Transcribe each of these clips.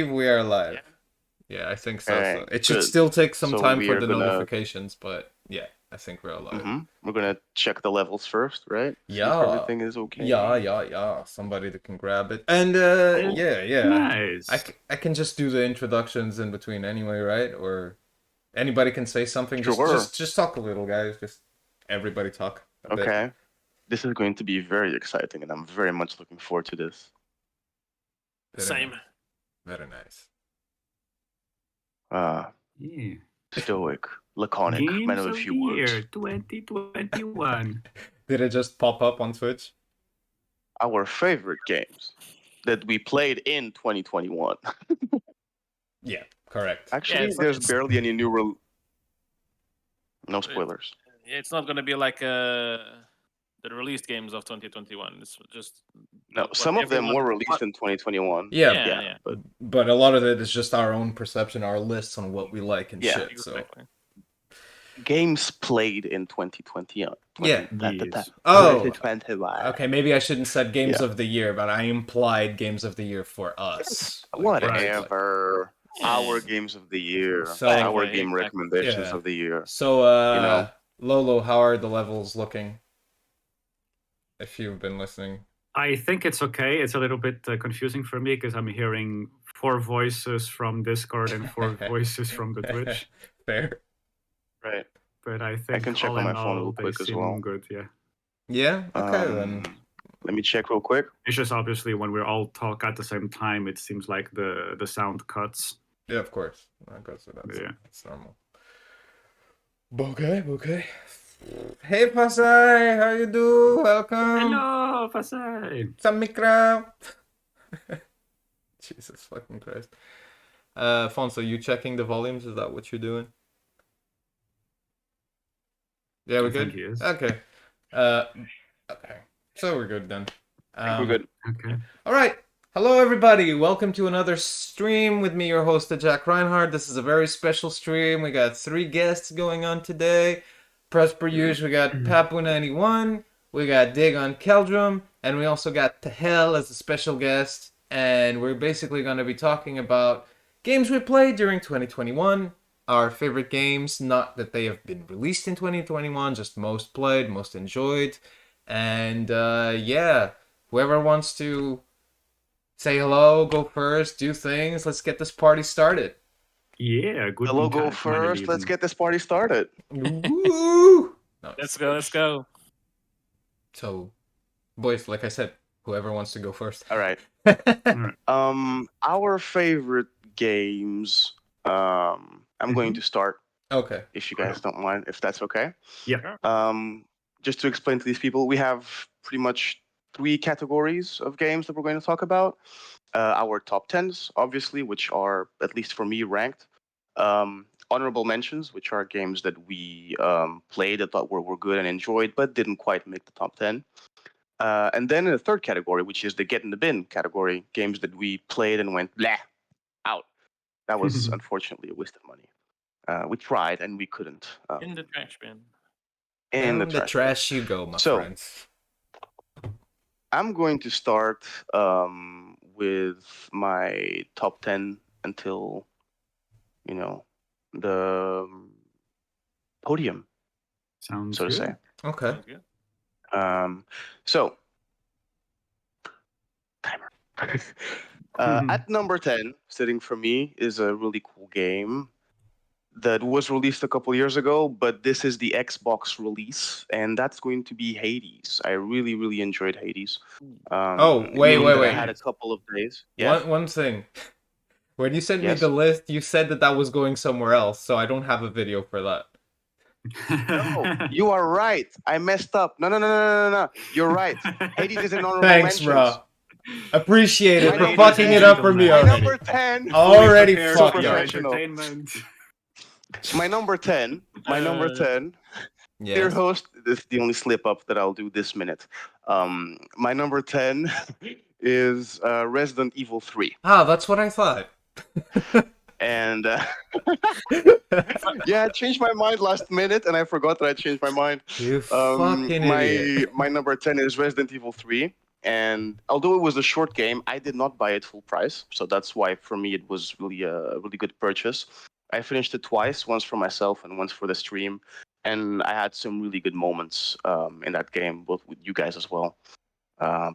We are live. Yeah, I think so. Alright, So it should good. still take some So time we for are the gonna notifications, but yeah, I think we're alive. we're gonna check the levels first, right? See if Yeah, everything is yeah, okay. yeah, yeah. Somebody that can grab it, and Oh, yeah. nice. I can just do the introductions in between anyway, right? Or anybody can say something. Sure. Just talk a little, guys. Just everybody talk a bit. Okay. This is going to be very exciting, and I'm very much looking forward to this. Very Same. nice. Very nice. Yeah. Stoic, laconic, man Games of a of few the words. year 2021. Did it just pop up on Twitch? Our favorite games that we played in 2021. Yeah, correct. Actually, it's- there's it's- barely any new No spoilers. It's not going to be like the released games of 2021. It's just No, what some of them everyone- were released in 2021. Yeah, Yeah. but a lot of it is just our own perception, our lists on what we like and Yeah, shit. So Exactly. Games played in 2020. Yeah. Yes. Oh, 2021. okay, maybe I shouldn't said games Yeah. of the year, but I implied games of the year for us. Like, Whatever. Our games of the year. So- Our Exactly, game exactly. recommendations Yeah. of the year. So, know. Lolo, how are the levels looking? If you've been listening. I think it's okay. It's a little bit confusing for me because I'm hearing 4 voices from Discord and 4 voices from the Twitch. Fair. Right. But I think can check all on my in phone real all, they quick as seem well. good, yeah. Yeah? Okay, then. Let me check real quick. It's just obviously when we all talk at the same time, it seems like the sound cuts. Yeah, of course. Okay, so that's normal. Okay. Hey, Pasai, how you do? Welcome. Hello, Pasay! Samikra. Jesus fucking Christ. Fonso, you checking the volumes? Is that what you're doing? Yeah, we're I think good? he is. Okay. Okay. So we're good then. We're good. Okay. All right. Hello, everybody. Welcome to another stream with me, your host, Jack Reinhardt. This is a very special stream. We got 3 guests going on today. Press per usual, we got Papu91, we got Dig on Keldrum, and we also got Tehell as a special guest. And we're basically going to be talking about games we played during 2021, our favorite games, not that they have been released in 2021, just most played, most enjoyed. And yeah, whoever wants to say hello, go first, do things, let's get this party started. Yeah, good. Hello, go first. Let's get this party started. Woo! No. Let's go. So, boys, like I said, whoever wants to go first. All right. Our favorite games. I'm going to start, Okay. if you guys don't mind, if that's okay. Yeah. Just to explain to these people, we have pretty much 3 categories of games that we're going to talk about. Our top 10s, obviously, which are, at least for me, ranked. Honorable mentions, which are games that we played that thought were good and enjoyed, but didn't quite make the top 10. And then in the third category, which is the get in the bin category, games that we played and went, blah, out. That was unfortunately a waste of money. We tried and we couldn't. In the trash bin. In Down the trash you go, my So, friends. I'm going to start with my top 10 until, the podium, Sounds so to good. say. Okay. Sounds good. So, timer. At number 10, sitting for me, is a really cool game that was released a couple years ago, but this is the Xbox release, and that's going to be Hades. I really, really enjoyed Hades. Wait. I had a couple of days. Yeah. One thing. When you sent me Yes. the list, you said that was going somewhere else, so I don't have a video for that. No, you are right. I messed up. No. You're right. Hades is an honorable Thanks, mentions. bro. Appreciate it My for number fucking 10. it up for me My already. number 10. Already Prepared fucked for up. professional. entertainment. My number 10. My number 10. Dear Yes. host, this is the only slip up that I'll do this minute. My number 10 is Resident Evil 3. Ah, that's what I thought. And yeah, I changed my mind last minute and I forgot that I changed my mind. You fucking idiot. My number 10 is Resident Evil 3. And although it was a short game, I did not buy it full price. So that's why for me it was really a really good purchase. I finished it twice, once for myself and once for the stream. And I had some really good moments in that game, both with you guys as well,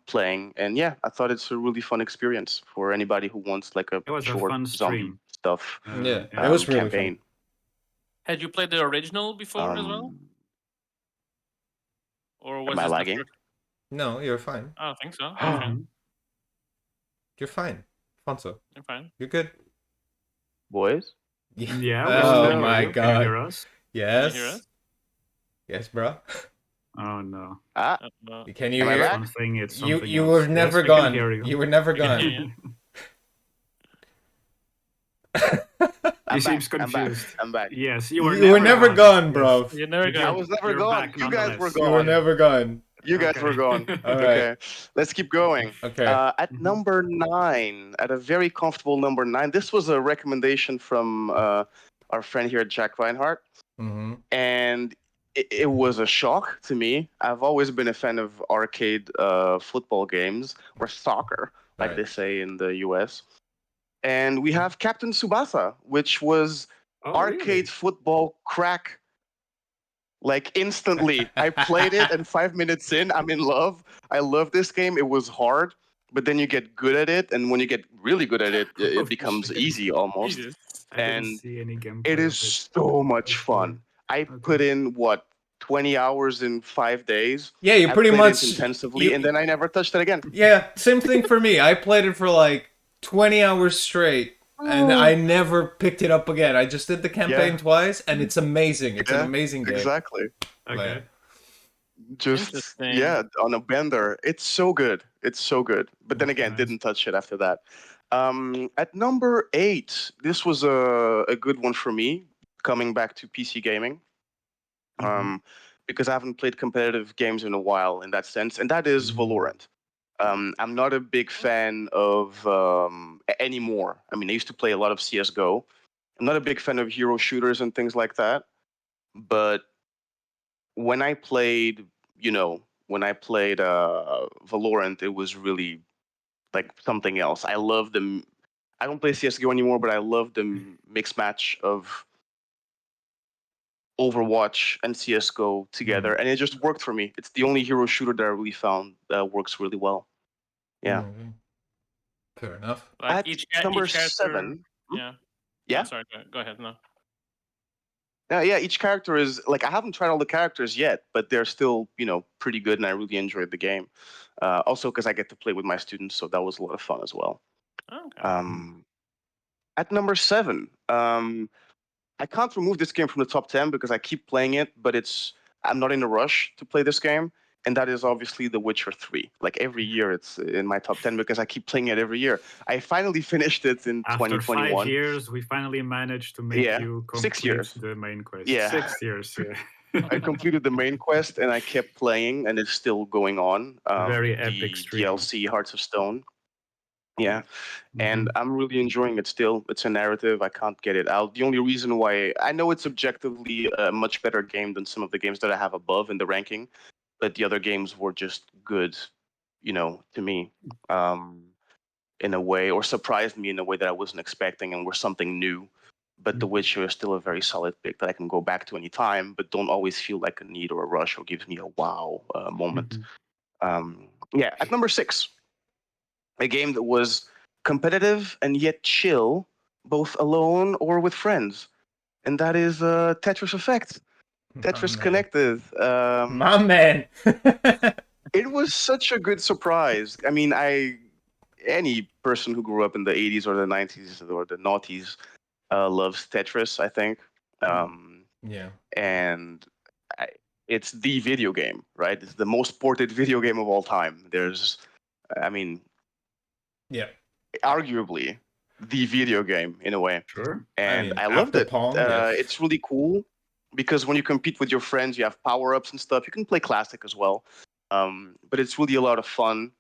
playing. And yeah, I thought it's a really fun experience for anybody who wants like a It was a short fun zombie stream. stuff Yeah, it was really campaign. Had you played the original before as well? Or was Am I this the lagging? first? No, you're fine. I don't think so. Oh. You're fine. Mhm. You're fine, Fonso. You're fine. You're good. Boys? Yeah. we Oh still hear my you. Can you hear god. us? Yes. Can you hear us? Yes, bro. Oh no. Ah, Can you Am I hear? back? Something. It's You something. you else. were Yes, never we can gone. hear you. You were never can gone. hear He I'm seems back. confused. I'm back. Yes, you You were never gone, Yes. bro. You never You got. I was never You're gone. back You guys were nonetheless. gone. You were never gone. You guys Okay. were gone. All right. Okay, let's keep going. Okay. At Mhm. number 9, at a very comfortable number 9, this was a recommendation from our friend here, Jack Reinhardt, Mm-hmm. and it was a shock to me. I've always been a fan of arcade football games, or soccer, like Right. they say in the US. And we have Captain Tsubasa, which was Oh, arcade really? football crack. Like instantly, I played it, and 5 minutes in, I'm in love. I love this game. It was hard, but then you get good at it, and when you get really good at it, it Oh, becomes shit. easy almost. Jesus. I didn't And see any gameplay. it is of it. so much Actually. fun. I Okay. put in 20 hours in 5 days. Yeah, you I pretty played much it intensively, and then I never touched it again. Yeah, same thing for me. I played it for like 20 hours straight, and I never picked it up again. I just did the campaign Yeah. twice, and it's amazing. It's an Yeah, amazing game. Exactly. Okay. Just Interesting. yeah, on a bender. It's so good. It's so good. But then That's again, nice. didn't touch it after that. At number 8, this was a good one for me. Coming back to PC gaming, Mhm. because I haven't played competitive games in a while in that sense, and that is Valorant. I'm not a big fan of anymore. I mean, I used to play a lot of CS:GO. I'm not a big fan of hero shooters and things like that. But when I played, Valorant, it was really like something else. I love the. I don't play CS:GO anymore, but I love the mixed match of Overwatch and CS:GO together, and it just worked for me. It's the only hero shooter that I really found that works really well. Yeah. Mhm. Fair enough. Like At each number character. 7. Yeah. Yeah. Oh, sorry. Go ahead. No. Yeah, each character is like I haven't tried all the characters yet, but they're still, pretty good, and I really enjoyed the game. Also, because I get to play with my students, so that was a lot of fun as well. Okay. At number 7, I can't remove this game from the top 10 because I keep playing it, but I'm not in a rush to play this game, and that is obviously The Witcher 3. Like every year, it's in my top 10 because I keep playing it every year. I finally finished it in After 2021. 5 years, we finally managed to make Yeah, you 6 complete years. the main quest. Yeah. 6 years. Yeah. I completed the main quest and I kept playing, and it's still going on. Very the epic stream. DLC Hearts of Stone. Yeah, and Mhm. I'm really enjoying it still. It's a narrative. I can't get it out. The only reason why I know it's objectively a much better game than some of the games that I have above in the ranking, but the other games were just good, to me, in a way, or surprised me in a way that I wasn't expecting and were something new. But The Mhm. Witcher is still a very solid pick that I can go back to any time, but don't always feel like a need or a rush or gives me a wow moment. Mhm. Yeah, at number 6, a game that was competitive and yet chill, both alone or with friends, and that is Tetris Effect. Tetris man. Connected. My man. It was such a good surprise. I mean, any person who grew up in the 80s or the 90s or the noughties loves Tetris, I think. Yeah. And it's the video game, right? It's the most ported video game of all time. Yeah. Arguably the video game in a way. Sure. And I, loved after it. Pong, yes. It's really cool because when you compete with your friends, you have power-ups and stuff. You can play classic as well, but it's really a lot of fun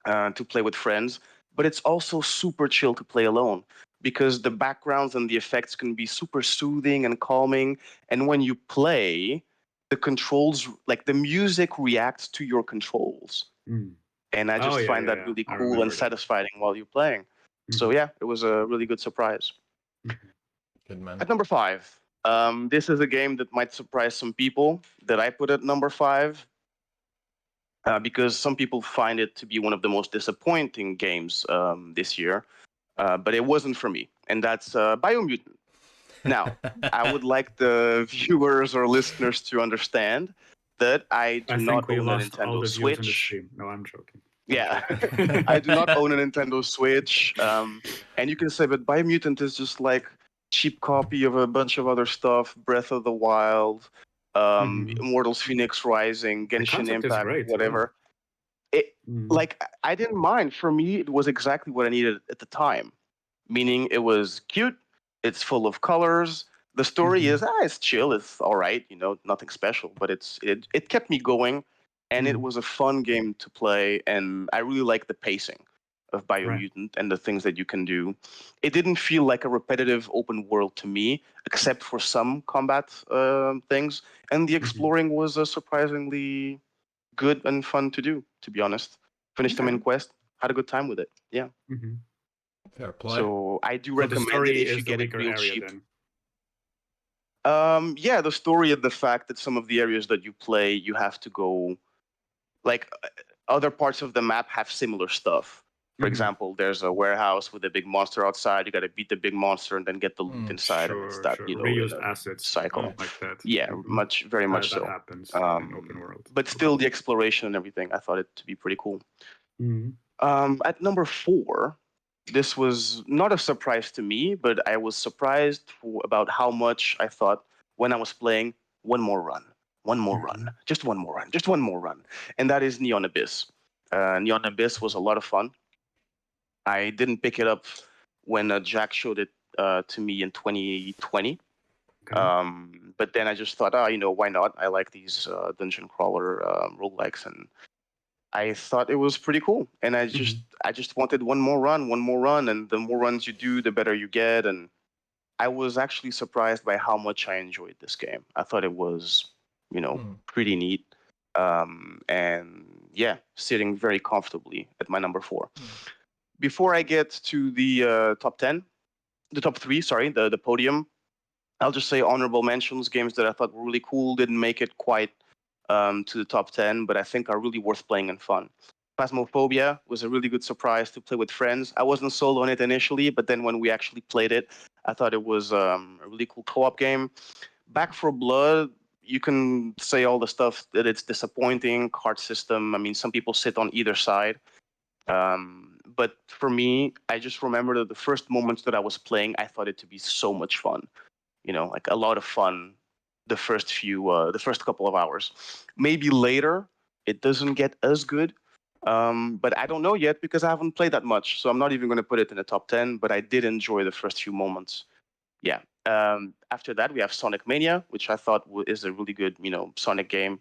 to play with friends. But it's also super chill to play alone because the backgrounds and the effects can be super soothing and calming. And when you play, the controls, like the music, reacts to your controls. Mm. and I just find that really I cool and remember that. satisfying while you're playing. So yeah, it was a really good surprise. Good man. At number 5, this is a game that might surprise some people that I put at number 5, because some people find it to be one of the most disappointing games this year, but it wasn't for me, and that's Biomutant. Now, I would like the viewers or listeners to understand that I do I not think we own a lost all Nintendo the viewers in the Switch. stream. No, I'm joking. Yeah, I do not own a Nintendo Switch. And you can say, but Biomutant is just like cheap copy of a bunch of other stuff, Breath of the Wild, Immortals Phoenix Rising, The Genshin concept is Impact, great. whatever. It like I didn't mind. For me, it was exactly what I needed at the time. Meaning it was cute, it's full of colors. The story is it's chill, it's all right, nothing special, but it kept me going, and it was a fun game to play, and I really like the pacing of Biomutant and the things that you can do. It didn't feel like a repetitive open world to me, except for some combat things, and the exploring was surprisingly good and fun to do, to be honest. Finished the main quest, had a good time with it. Yeah. Fair play. So I do So the recommend story it if is you the get it weaker real area cheap. then. Yeah, the story and the fact that some of the areas that you play, you have to go, like other parts of the map have similar stuff. For example, there's a warehouse with a big monster outside. You got to beat the big monster and then get the loot inside, and it's that reused assets cycle. like that. Yeah, very much that so. happens in open world. But still, the exploration and everything, I thought it to be pretty cool. Mhm. At number 4, this was not a surprise to me, but I was surprised about how much I thought when I was playing one more run, just one more run, just one more run. And that is Neon Abyss. Neon Abyss was a lot of fun. I didn't pick it up when Jack showed it to me in 2020. But then I just thought, why not? I like these dungeon crawler roguelikes, and I thought it was pretty cool, and I just wanted one more run, and the more runs you do, the better you get. And I was actually surprised by how much I enjoyed this game. I thought it was, pretty neat, and yeah, sitting very comfortably at my number 4. Before I get to the top 3, sorry, the podium, I'll just say honorable mentions, games that I thought were really cool, didn't make it quite to the top 10, but I think are really worth playing and fun. Phasmophobia was a really good surprise to play with friends. I wasn't sold on it initially, but then when we actually played it, I thought it was a really cool co-op game. Back 4 Blood, you can say all the stuff that it's disappointing, card system. I mean, some people sit on either side. But for me, I just remember that the first moments that I was playing, I thought it to be so much fun. Like a lot of fun the first couple of hours. Maybe later it doesn't get as good, but I don't know yet because I haven't played that much. So I'm not even going to put it in the top 10, but I did enjoy the first few moments. Yeah. After that, we have Sonic Mania, which I thought is a really good, Sonic game.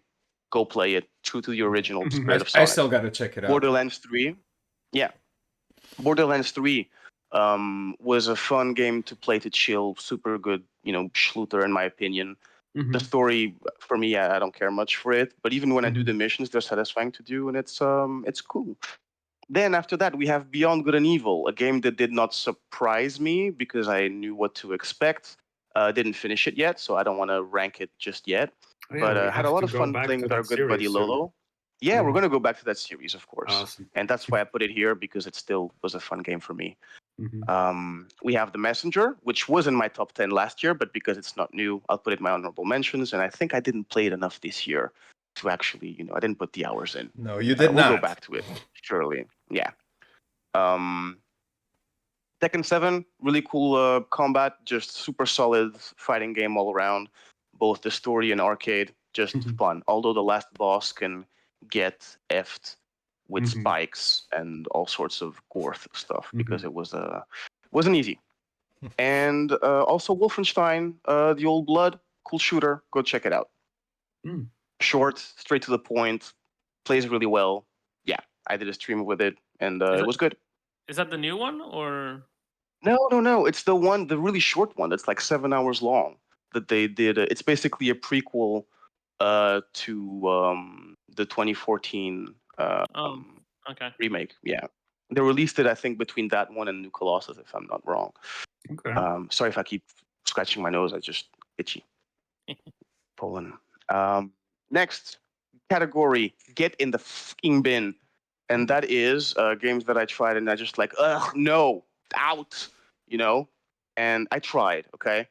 Go play it. True to the original spirit of Sonic. I still got to check it out. Borderlands 3. Yeah. Borderlands 3 was a fun game to play to chill. Super good, shooter in my opinion. The story for me, I don't care much for it. But even when I do the missions, they're satisfying to do, and it's cool. Then after that, we have Beyond Good and Evil, a game that did not surprise me because I knew what to expect. Didn't finish it yet, so I don't want to rank it just yet. But had a lot of fun playing with our good buddy Lolo. Yeah, we're going to go back to that series, of course. Awesome. And that's why I put it here, because it still was a fun game for me. We have The Messenger, which was in my top 10 last year, but because it's not new, I'll put it in my honorable mentions. And I think I didn't play it enough this year to actually, I didn't put the hours in. No, you did not. We'll go back to it, surely. Yeah. Tekken 7, really cool combat, just super solid fighting game all around. Both the story and arcade, just fun. Although the last boss can get effed with spikes and all sorts of gore stuff because it wasn't easy. And also Wolfenstein, The Old Blood, cool shooter. Go check it out. Short, straight to the point, plays really well. Yeah, I did a stream with it, and it was good. Is that the new one or? No. It's the really short one that's like 7 hours long that they did. It's basically a prequel to the 2014 Okay. Remake, yeah. They released it, I think, between that one and New Colossus, if I'm not wrong. Okay. Sorry if I keep scratching my nose. I just itchy. Pulling. Next category, get in the fucking bin. And that is games that I tried and I just like, ugh, no, out, you know? And I tried, okay?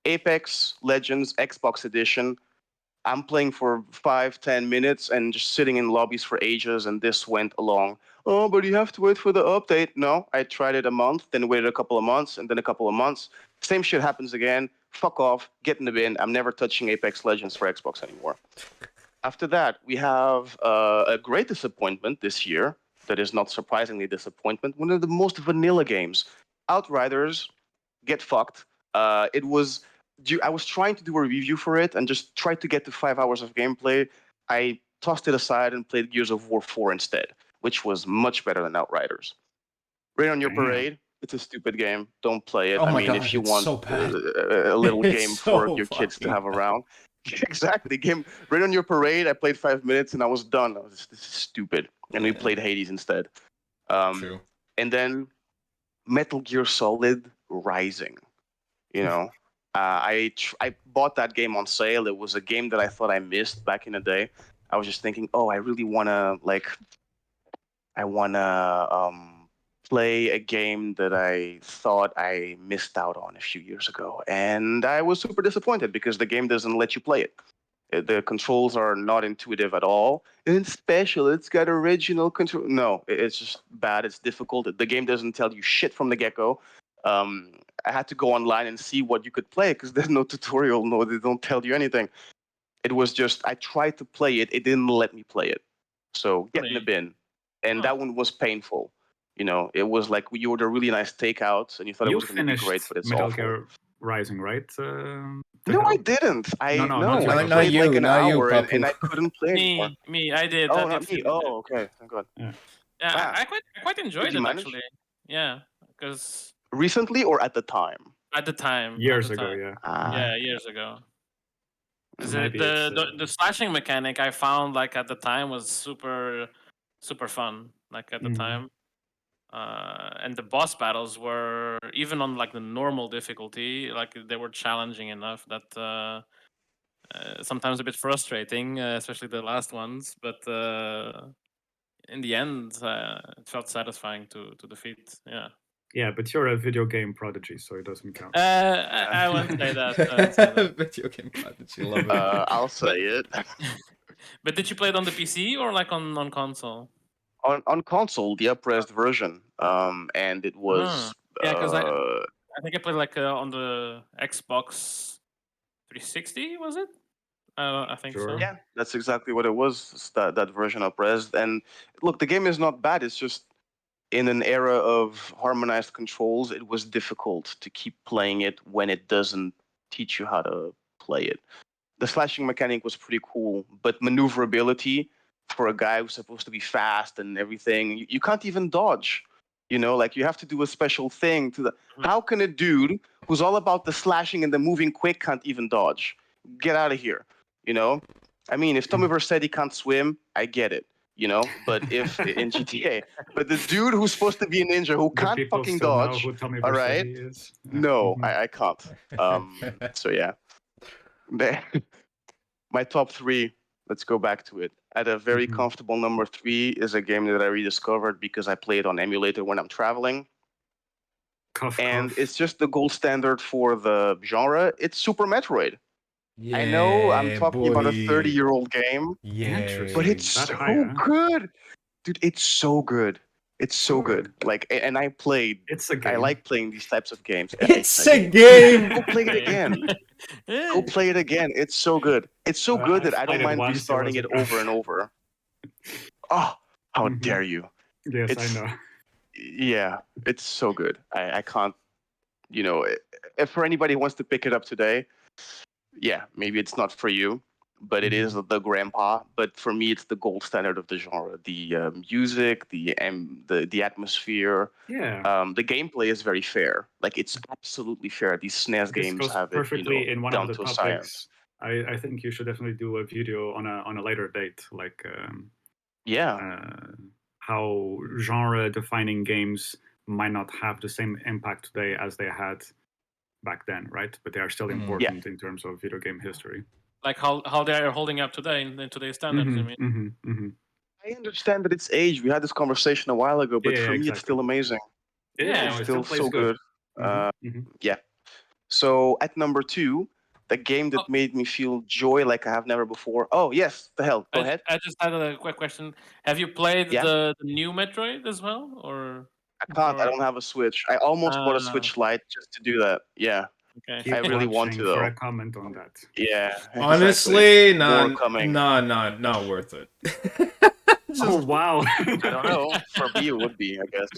Apex Legends Xbox Edition. I'm playing for 5-10 minutes and just sitting in lobbies for ages, and this went along. Oh, but you have to wait for the update. No, I tried it a month, then waited a couple of months, and then a couple of months. Same shit happens again. Fuck off, get in the bin. I'm never touching Apex Legends for Xbox anymore. After that, we have a great disappointment this year. That is not surprisingly disappointment. One of the most vanilla games, Outriders. Get fucked. It was. I was trying to do a review for it and just tried to get to 5 hours of gameplay. I tossed it aside and played Gears of War 4 instead, which was much better than Outriders. Rain on Your Damn. Parade. It's a stupid game. Don't play it. Oh I my mean, God, if you it's want so bad. a little It's game for so your kids to fucking have around. Exactly. Rain on Your Parade. I played 5 minutes and I was done. I was just, this is stupid. And we Yeah. played Hades instead. True. And then Metal Gear Solid Rising. You know, I bought that game on sale. It was a game that I thought I missed back in the day. I was just thinking, oh, I really wanna play a game that I thought I missed out on a few years ago, and I was super disappointed because the game doesn't let you play it. The controls are not intuitive at all. It's special. It's got original control. No, it's just bad. It's difficult. The game doesn't tell you shit from the get-go. I had to go online and see what you could play because there's no tutorial. No, they don't tell you anything. It was just I tried to play it. It didn't let me play it. So get in the Really? bin. And Huh. that one was painful. You know, it was like you ordered a really nice takeout and you thought it You was going to be finished great, but it's Metal awful. Gear Rising, right? No, I Tehell? didn't. No, No, not I Tehell, played you, like an not you, hour and Papu. I couldn't play anymore. Me, I did. Oh, I not did me. finish it. Oh, okay. Thank God. Yeah. Yeah, Ah, I quite enjoyed you it manage? actually. Yeah, because Recently or at the time? at the time, Years ago, yeah. yeah, years ago. So Is maybe the slashing mechanic I found like at the time was super fun like at the Mhm. time, and the boss battles were even on like the normal difficulty like they were challenging enough that sometimes a bit frustrating, especially the last ones, but in the end it felt satisfying to defeat. Yeah. Yeah, but you're a video game prodigy, so it doesn't count. I wouldn't say that. I wouldn't say that. Video game prodigy, love it. I'll say it. But did you play it on the PC or like on console? On console, the upres version, and it was Yeah, because I think I played like on the Xbox 360. Was it? I think Sure. so. yeah, that's exactly what it was. It's that version upres. And look, the game is not bad. It's just in an era of harmonized controls, it was difficult to keep playing it when it doesn't teach you how to play it. The slashing mechanic was pretty cool, but maneuverability for a guy who's supposed to be fast and everything, you can't even dodge. You know, like you have to do a special thing to the. How can a dude who's all about the slashing and the moving quick can't even dodge? Get out of here. You know, I mean, if Tommy Vercetti can't swim, I get it. You know, but if in GTA, but the dude who's supposed to be a ninja who Do can't people fucking still know dodge, who Tommy all right? Vercetti is? Yeah. No, Mhm. I can't. So yeah. My top three, let's go back to it. At a very Mhm. comfortable number 3 is a game that I rediscovered because I play it on emulator when I'm traveling. Cough, And cough. it's just the gold standard for the genre. It's Super Metroid. Yeah, I know I'm talking about a boy. 30-year-old game, Yeah. but it's That so high, huh? good. Dude, it's so good. It's so Sure. good. Like, and I played. It's a game. I like playing these types of games. It's a game. Go play it again. Go play it again. It's so good. It's so good that I've I don't played it mind once, it restarting it wasn't- over and over. Oh, how Mhm. dare you! Yes, It's- I know. Yeah, it's so good. I can't, you know, if for anybody who wants to pick it up today, yeah, maybe it's not for you, but it is the grandpa. But for me, it's the gold standard of the genre. The music, the atmosphere, Yeah. the gameplay is very fair. Like it's absolutely fair. These SNES This games goes have it, perfectly in one down of the to a science. topics. I think you should definitely do a video on a later date, like Yeah. how genre-defining games might not have the same impact today as they had back then, right? But they are still Mhm. important in terms of video game history. Like how they are holding up today in today's standards. I mean, I understand that it's age. We had this conversation a while ago, but Yeah, for me, it's exactly. still amazing. Yeah, no, it Still still plays so good. good. Yeah. So at number 2, the game that Oh. made me feel joy like I have never before. Oh yes, Tehell, go ahead. I just had a quick question. Have you played Yeah. the new Metroid as well, or? I can't. I Or don't have a Switch. I almost bought a Switch Lite just to do that. Yeah. okay. I Keep really want to watching for though. a comment on that. Yeah. Exactly. Honestly, More no, coming. not worth it. Oh wow! I don't know. For me, it would be, I guess.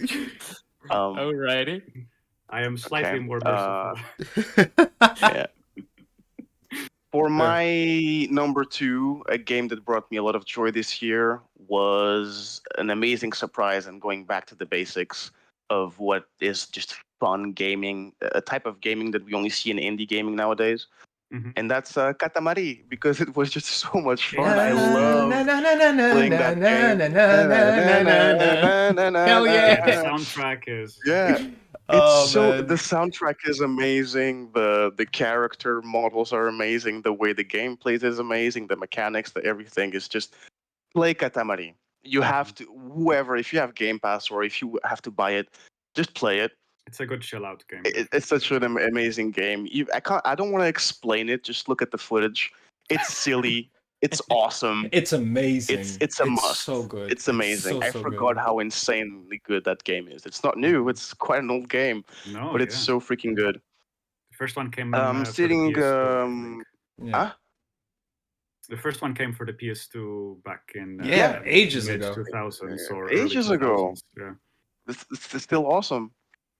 Alrighty. I am slightly Okay, more merciful. Yeah. For my number 2, a game that brought me a lot of joy this year was an amazing surprise and going back to the basics of what is just fun gaming, a type of gaming that we only see in indie gaming nowadays. Mhm. And that's Katamari, because it was just so much fun. I love playing that game. Hell Yeah, the yeah! soundtrack is Yeah. Oh The man. soundtrack is amazing. The character models are amazing. The way the game plays is amazing. The mechanics, everything is just play Katamari. You have to, whoever, if you have Game Pass or if you have to buy it, just play it. It's a good chill out game. It's such an amazing game. I don't want to explain it. Just look at the footage. It's silly. It's awesome. It's amazing. It's a must. So good. It's amazing. I so forgot good. how insanely good that game is. It's not new. It's quite an old game, No, but it's yeah. so freaking good. The first one came Sitting. for the PS2, I think. Yeah. The first one came for the PS2 back in Yeah, ages mid ago. 2000s or Ages early 2000s. ago. Yeah. It's still awesome.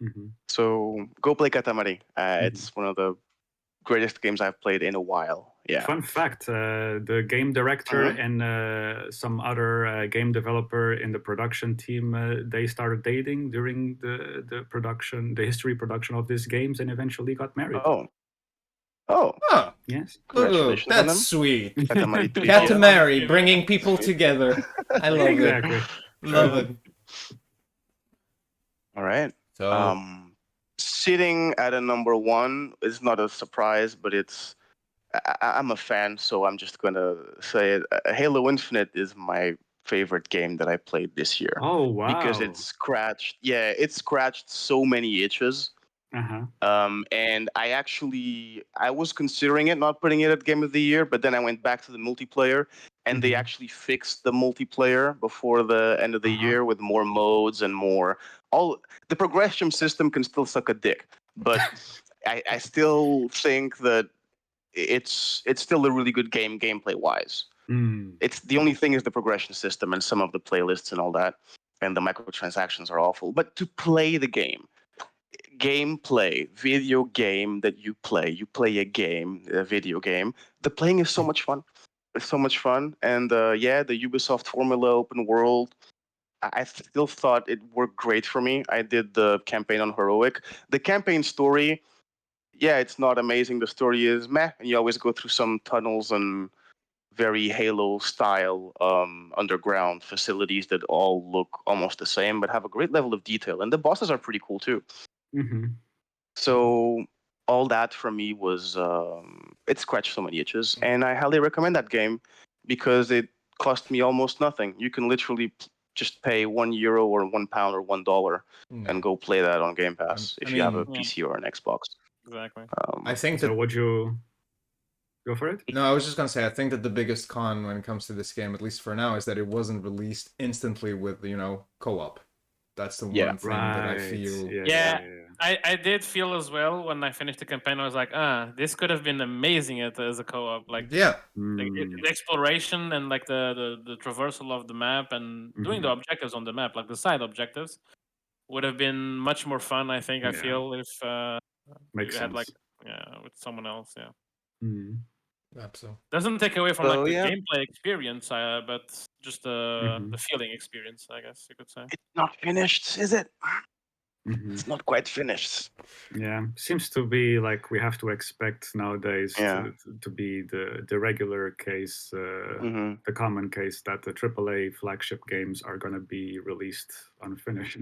Mhm. So go play Katamari. It's one of the greatest games I've played in a while. Yeah. Fun fact: the game director and some other game developer in the production team they started dating during the production, the history production of these games, and eventually got married. Oh. Oh, Yes. Congratulations on them. that's sweet. Katamari 3. Katamari, bringing people together. I love Exactly. it. Love it. All right. So, Sitting at a number 1 is not a surprise, but I'm a fan, so I'm just gonna say it. Halo Infinite is my favorite game that I played this year. Oh wow! Because it scratched so many itches. And I was considering it, not putting it at Game of the Year, but then I went back to the multiplayer, and they actually fixed the multiplayer before the end of the year with more modes and more. The progression system can still suck a dick, but I still think that it's still a really good game gameplay wise. It's the only thing is the progression system and some of the playlists and all that, and the microtransactions are awful. But to play the gameplay, video game that you play a video game. The playing is so much fun. It's so much fun, and the Ubisoft formula, open world. I still thought it worked great for me. I did the campaign on Heroic. The campaign story, it's not amazing. The story is meh, and you always go through some tunnels and very Halo style underground facilities that all look almost the same, but have a great level of detail. And the bosses are pretty cool too. So all that for me was it scratched so many itches, and I highly recommend that game because it cost me almost nothing. You can literally just pay €1 or £1 or $1 and go play that on Game Pass if you have a PC or an Xbox. Exactly. I think So that. would you go for it? No, I was just gonna say I think that the biggest con when it comes to this game, at least for now, is that it wasn't released instantly with co-op. That's the one thing that I feel. Yeah. I did feel as well when I finished the campaign. I was like, this could have been amazing as a co-op. Like, the exploration and like the traversal of the map and doing the objectives on the map, like the side objectives, would have been much more fun. I think. I feel if you had like with someone else. Yeah. Absolutely. Doesn't take away from like the gameplay experience, but just the feeling experience, I guess you could say. It's not finished, is it? It's not quite finished. Yeah, seems to be like we have to expect nowadays to be the regular case, the common case that the AAA flagship games are going to be released unfinished.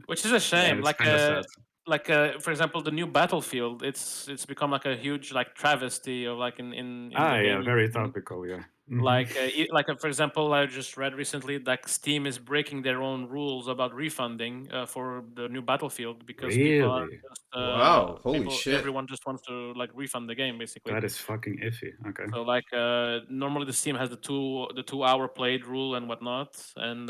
Which is a shame. It's kind of sad. For example, the new Battlefield. It's become like a huge like travesty of like in the game. Very topical. Yeah. For example, I just read recently that Steam is breaking their own rules about refunding for the new Battlefield because people are Really? just Wow, holy shit. everyone just wants to like refund the game basically. That is fucking iffy. Okay. So like normally the Steam has the 2 hour played rule and whatnot, and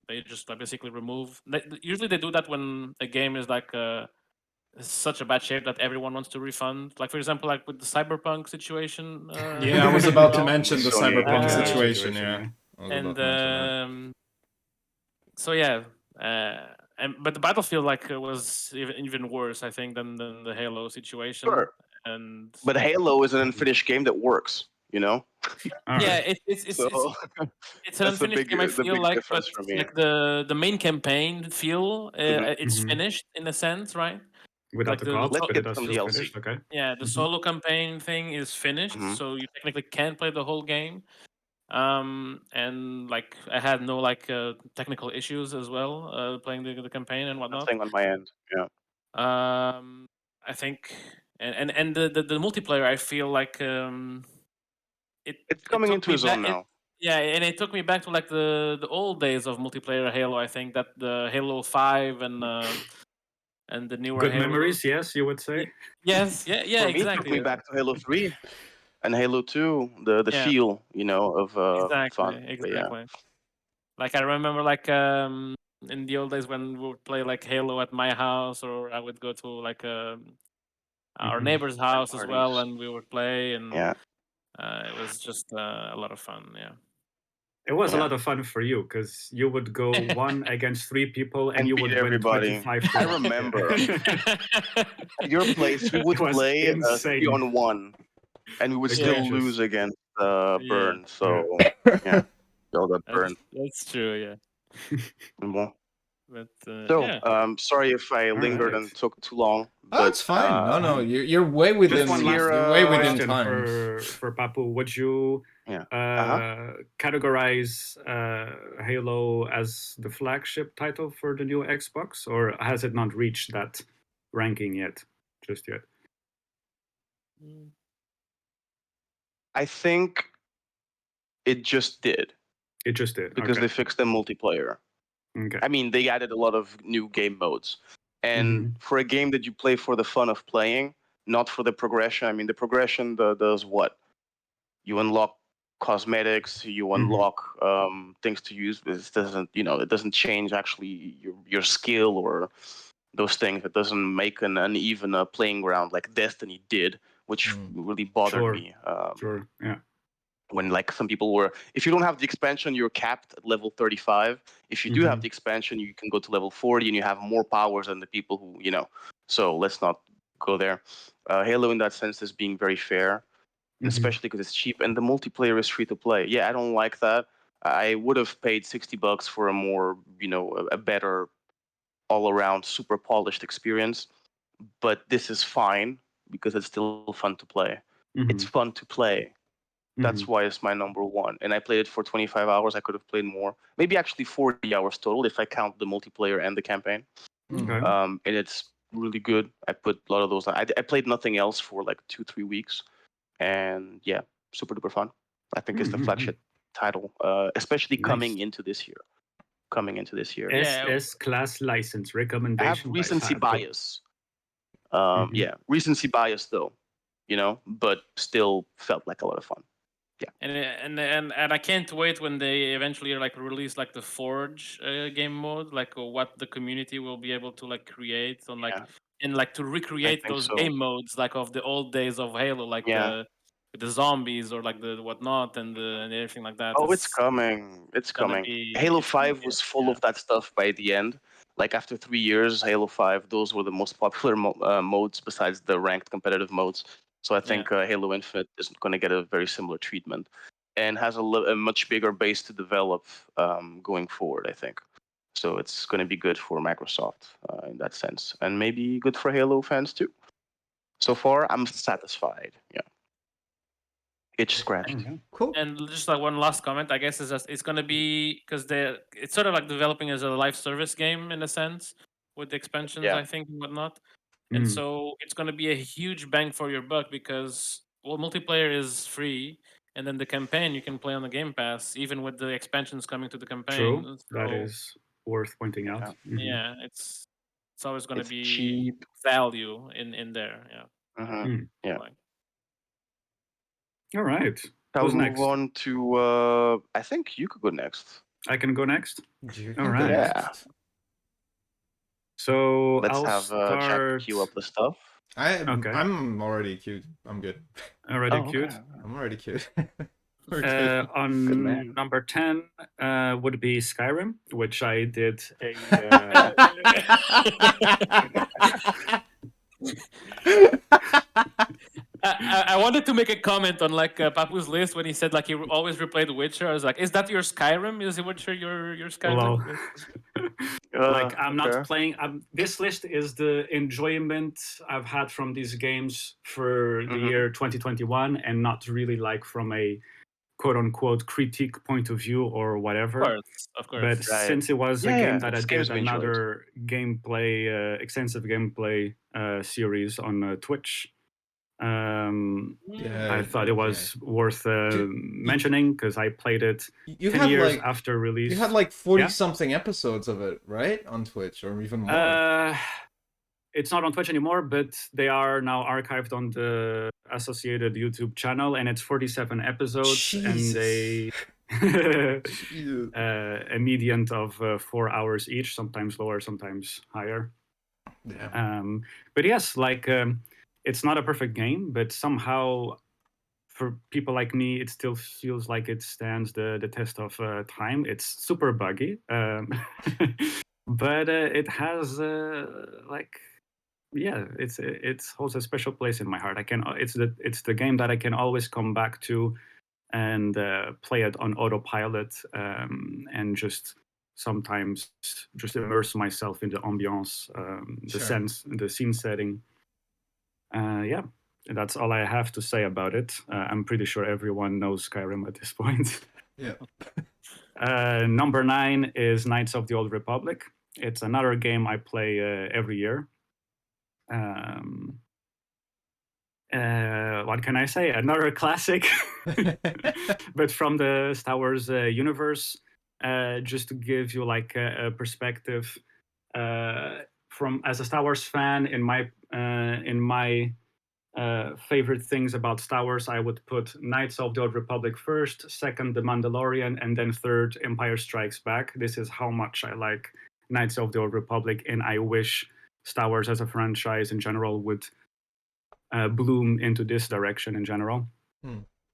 they just like basically remove. Usually they do that when a game is like such a bad shape that everyone wants to refund. Like for example, like with the Cyberpunk situation. Yeah, I was about to mention the Sony, Cyberpunk yeah. situation. Yeah, I was about to mention that. So yeah, but the Battlefield like was even worse, I think, than the Halo situation. Sure. But Halo is an unfinished game that works. Yeah, Right. it's an that's the unfinished game. I the feel big like, but difference for me. like the main campaign feel, it's Mhm. finished in a sense, right? Without Like the the co-op, Let's but get it does some feel DLC. finished. Okay. Yeah, the solo campaign thing is finished, so you technically can't play the whole game. And like I had no like technical issues as well playing the campaign and whatnot. Nothing on my end. Yeah. I think and the multiplayer, I feel like It's coming took into me its back. own now. Yeah, and it took me back to like the old days of multiplayer Halo. I think that the Halo 5 and the newer Good Halo. memories, yes, you would say. Yes, yeah, For me, it took exactly. me back to Halo 3 and Halo 2. The Yeah. feel, of fun. But Exactly. Like I remember, like in the old days when we would play like Halo at my house, or I would go to like our neighbor's house as well, parties. and we would play, and Yeah. it was just a lot of fun. Yeah. It was a Yeah. lot of fun for you because you would go 1 against 3 people and And you beat would everybody. win 25. I remember. At your place, we would It was play insane. 3-on-1, and we would still Egregious. lose against Burn. Yeah. So yeah, all that Burn. That's true. Yeah. Well, But So, yeah. sorry if I lingered and right. took too long. Oh, But it's fine. No, you're way within. Just one last You're way within question time. for Papu. Would you categorize Halo as the flagship title for the new Xbox, or has it not reached that ranking yet? Just yet? I think it just did. It just did because they fixed the multiplayer. Okay. I mean, they added a lot of new game modes, and for a game that you play for the fun of playing, not for the progression. I mean, the progression does what? You unlock cosmetics, you unlock things to use. This doesn't, it doesn't change actually your skill or those things. It doesn't make an uneven playing ground like Destiny did, which really bothered me. Sure. Yeah. When like some people were, if you don't have the expansion, you're capped at level 35. If you do have the expansion, you can go to level 40 and you have more powers than the people who, so let's not go there. Halo in that sense is being very fair, especially because it's cheap and the multiplayer is free to play. Yeah, I don't like that. I would have paid $60 for a more, a better all around super polished experience, but this is fine because it's still fun to play. It's fun to play. That's why it's my number one. And I played it for 25 hours. I could have played more. Maybe actually 40 hours total if I count the multiplayer and the campaign. Okay. And it's really good. I put a lot of those. I played nothing else for like 2-3 weeks. And yeah, super duper fun. I think it's the flagship title, especially coming into this year. S-class license recommendation. I have recency bias. Yeah, recency bias though, but still felt like a lot of fun. Yeah. And I can't wait when they eventually like release like the Forge game mode, like what the community will be able to like create on like and like to recreate those game modes like of the old days of Halo, like the zombies or like the whatnot and everything like that. Oh, it's coming. It's coming. Halo 5 was full of that stuff by the end. Like after 3 years, Halo 5, those were the most popular modes besides the ranked competitive modes. So I think Halo Infinite is going to get a very similar treatment and has a much bigger base to develop going forward, I think. So it's going to be good for Microsoft in that sense, and maybe good for Halo fans too. So far, I'm satisfied. Yeah, itch scratched. Cool. And just like one last comment, I guess is just it's gonna be because it's sort of like developing as a live service game in a sense with the expansions, Yeah. I think, and whatnot. And so it's gonna be a huge bang for your buck because multiplayer is free, and then the campaign you can play on the Game Pass, even with the expansions coming to the campaign. True. So, That is worth pointing out. Mhm. yeah, it's always gonna It's be cheap. value in there. Yeah. Yeah. Like, All right. I'll Who's move next? on to. I think you could go next. I can go next. You All can go right. next. So Let's I'll have Jack start. queue up the stuff. Okay. I'm already queued. I'm good. Already Oh, queued. okay. I'm already queued. We're good. On Good man. number 10 would be Skyrim, which I did a. I wanted to make a comment on like Papu's list when he said like he always replayed The Witcher. I was like, is that your Skyrim? Is The Witcher your Skyrim? Like I'm not Okay. playing. This list is the enjoyment I've had from these games for the year 2021, and not really like from a quote unquote critique point of view or whatever. Of course. But Right. since it was a Yeah, game that I it's games did we enjoyed. another gameplay, extensive gameplay series on Twitch, I thought it was worth mentioning because I played it You 10 had years like after release. you had like 40 something episodes of it, right, on Twitch, or even more. It's not on Twitch anymore, but they are now archived on the associated YouTube channel, and it's 47 episodes, and they a median of 4 hours each, sometimes lower, sometimes higher. Yeah. But yes, like it's not a perfect game, but somehow for people like me, it still feels like it stands the test of time. It's super buggy, but it has it holds a special place in my heart. It's the game that I can always come back to and play it on autopilot and just sometimes just immerse myself in the ambiance, the scene setting. That's all I have to say about it. I'm pretty sure everyone knows Skyrim at this point. Yeah. Number 9 is Knights of the Old Republic. It's another game I play every year. What can I say? Another classic, but from the Star Wars universe. Just to give you like a perspective, from as a Star Wars fan, in my favorite things about Star Wars, I would put Knights of the Old Republic first, second The Mandalorian, and then third Empire Strikes Back. This is how much I like Knights of the Old Republic, and I wish Star Wars as a franchise in general would bloom into this direction in general.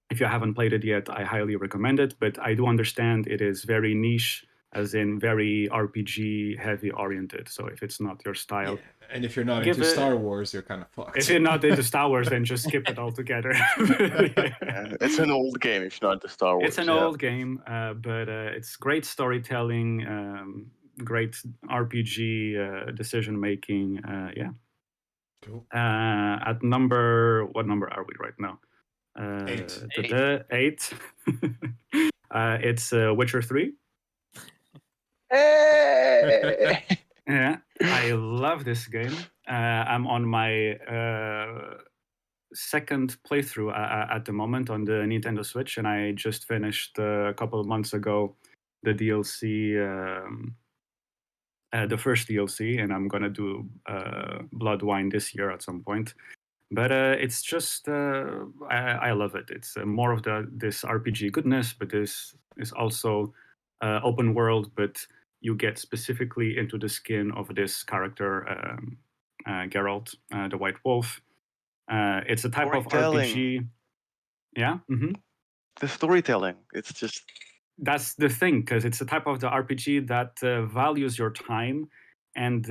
If you haven't played it yet, I highly recommend it, but I do understand it is very niche, as in very RPG heavy oriented. So if it's not your style, and if you're not into Star Wars, you're kind of fucked. If you're not into Star Wars, then just skip it altogether. It's an old game if you're not into Star Wars. It's an old game, but it's great storytelling, great RPG decision making. Cool. At what number are we right now? 8. 8. It's Witcher 3. Hey! Yeah, I love this game. I'm on my second playthrough at the moment on the Nintendo Switch, and I just finished a couple of months ago the DLC, the first DLC, and I'm gonna do Blood Wine this year at some point. But it's just I love it. It's more of this RPG goodness, but this is also open world, but you get specifically into the skin of this character, Geralt, the White Wolf. It's a type of RPG. Yeah. Mm-hmm. The storytelling, it's just. That's the thing, because it's a type of the RPG that values your time, and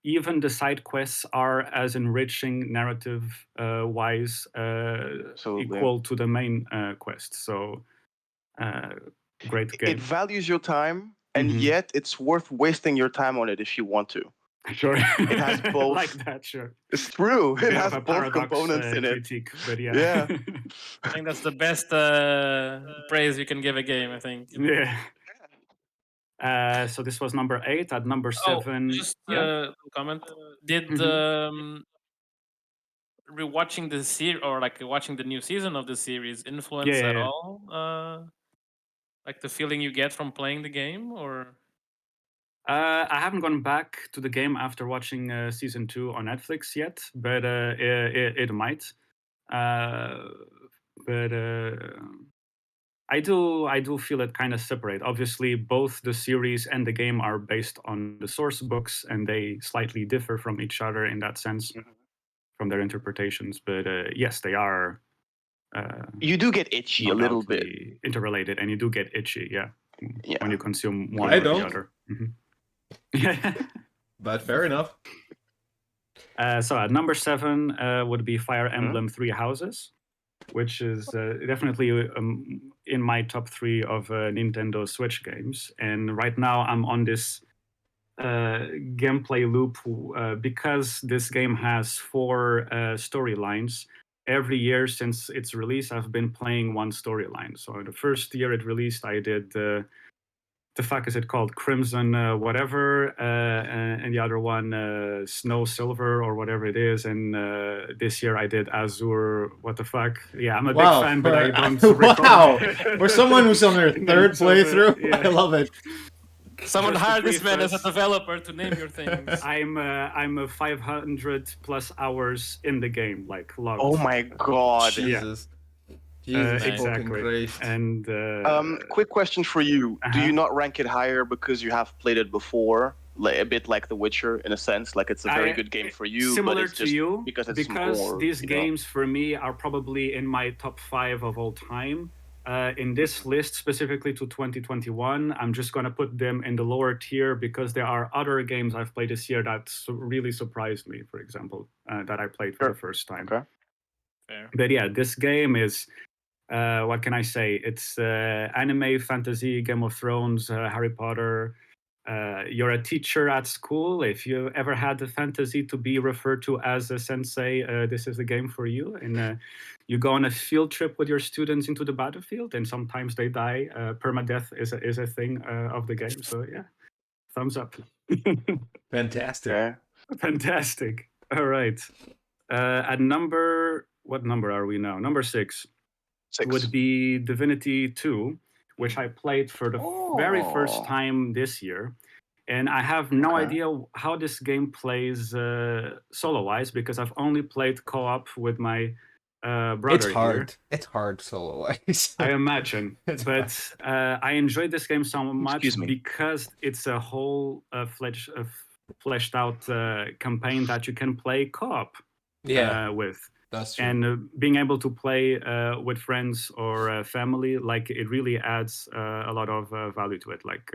even the side quests are as enriching narrative wise equal to the main quest. So great game. It values your time, and Mhm. yet it's worth wasting your time on it if you want to. Sure. It has both. Like that, sure. It's true. It Bit has of a both paradox components in it. critique, but yeah. Yeah. I think that's the best praise you can give a game. I think. Yeah. So this was number 8. At number 7, Just yeah. comment. Did Mhm. rewatching the series or like watching the new season of the series influence Yeah, at yeah, yeah. all? Like the feeling you get from playing the game, or I haven't gone back to the game after watching season 2 on Netflix yet, but it might. But I do feel it kind of separate. Obviously, both the series and the game are based on the source books, and they slightly differ from each other in that sense, from their interpretations. But yes, they are. You do get itchy No a little bit. doubtly interrelated, and you do get itchy, yeah, Yeah. when you consume one I or the don't. other. Yeah. But fair enough. So at number 7 would be Fire Mhm. Emblem Three Houses, which is definitely in my top 3 of Nintendo Switch games. And right now I'm on this gameplay loop because this game has 4 storylines. Every year since its release, I've been playing one storyline. So the first year it released, I did the fuck is it called? Crimson whatever, and the other one Snow Silver or whatever it is. And this year I did Azure. What the fuck? Yeah, I'm a big fan, but I don't. Wow, for someone who's on their third playthrough, yeah. I love it. someone Just to hired this brief man as a us. developer to name your things. I'm a 500 plus hours in the game, like logged. Oh my god. Jesus. Jesus fucking Exactly. Christ. And Quick question for you. Do Uh-huh. you not rank it higher because you have played it before? Like, a bit like The Witcher, in a sense. Like, it's a very good game for you, similar but it's to just you, because it's more, these you know? games for me are probably in my top 5 of all time. In this list, specifically to 2021, I'm just going to put them in the lower tier because there are other games I've played this year that really surprised me, for example, that I played for the first time. Okay. Fair. But yeah, this game is, what can I say? It's anime, fantasy, Game of Thrones, Harry Potter. You're a teacher at school. If you ever had the fantasy to be referred to as a sensei, this is the game for you. And you go on a field trip with your students into the battlefield, and sometimes they die. Permadeath is a thing of the game. So yeah, thumbs up. Fantastic. Okay. Fantastic. All right. At what number are we now? Number 6 6. would be Divinity 2, which I played for the very first Oh. time this year. And I have no Okay. idea how this game plays solo-wise because I've only played co-op with my brother It's hard. here. It's hard solo-wise. I imagine. It's But I enjoyed this game so much Excuse me. because it's a whole fleshed out campaign that you can play co-op Yeah, with. that's true. And being able to play with friends or family, like it really adds a lot of value to it. Like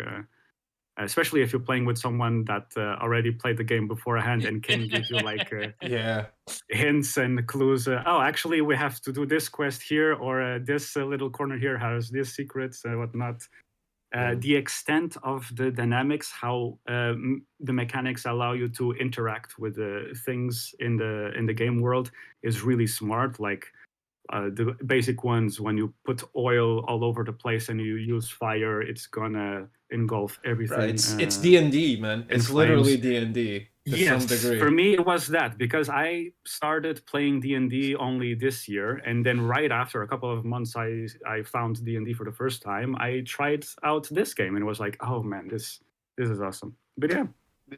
especially if you're playing with someone that already played the game beforehand and can give you like Yeah. hints and clues. Oh, actually, we have to do this quest here, or this little corner here has these secrets and whatnot. The extent of the dynamics, how the mechanics allow you to interact with the things in the game world, is really smart. Like the basic ones, when you put oil all over the place and you use fire, it's gonna engulf everything. Right. It's D&D, man. It's literally D&D to some degree. For me it was that because I started playing D&D only this year, and then right after a couple of months I found D&D for the first time. I tried out this game and was like, oh man, this is awesome. But yeah,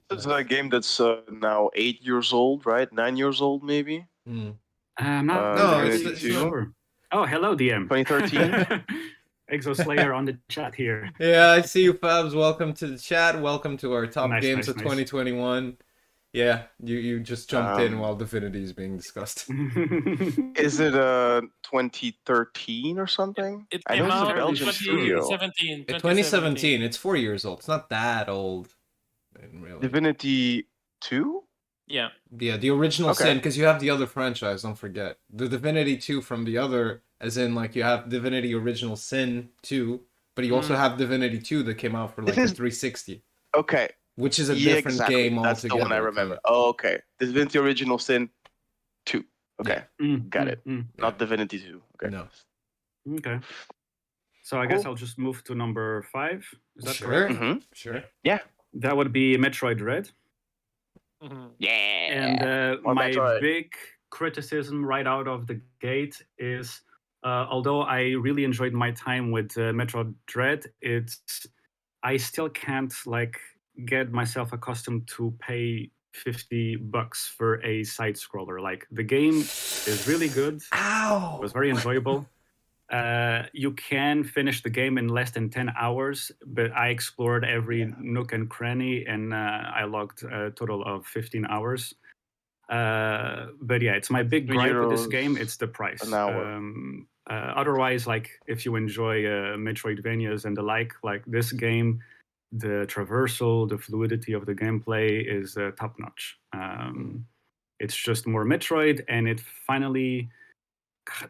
This is a game that's now 8 years old, right? 9 years old, maybe? Mm. I'm not No, entirely it's sure. Oh, hello DM. 2013? Exoslayer on the chat here. Yeah, I see you, Fabs. Welcome to the chat. Welcome to our top Nice, games nice, of nice. 2021. Yeah, you just jumped in while Divinity is being discussed. Is it 2013 or something? It I came know it's a out in Belgian studio. 2017. 2017. It's 4 years old. It's not that old. Really. Divinity 2? Yeah. Yeah, the original Okay. Sin, because you have the other franchise, don't forget. The Divinity 2 from the other, as in, like, you have Divinity Original Sin 2, But you also have Divinity 2 that came out for like the 360, Okay. which is a Yeah, different exactly. game That's altogether. the one I remember. too. Oh, okay. Divinity Original Sin 2. Okay. Got it. Yeah. Not Divinity 2. Okay. No. Okay. So I guess I'll just move to number 5. Is that Sure. correct? Mm-hmm. Sure. Yeah. That would be Metroid Dread. Yeah. And Or my Metroid. big criticism right out of the gate is, although I really enjoyed my time with Metroid Dread, I still can't like get myself accustomed to pay $50 for a side scroller. Like the game is really good. Ow! It was very enjoyable. You can finish the game in less than 10 hours, but I explored every nook and cranny, and I logged a total of 15 hours. But yeah, it's my big gripe with this game. It's the price. an hour. Otherwise, like if you enjoy Metroidvanias and the like this game, the traversal, the fluidity of the gameplay is top notch. It's just more Metroid, and it finally,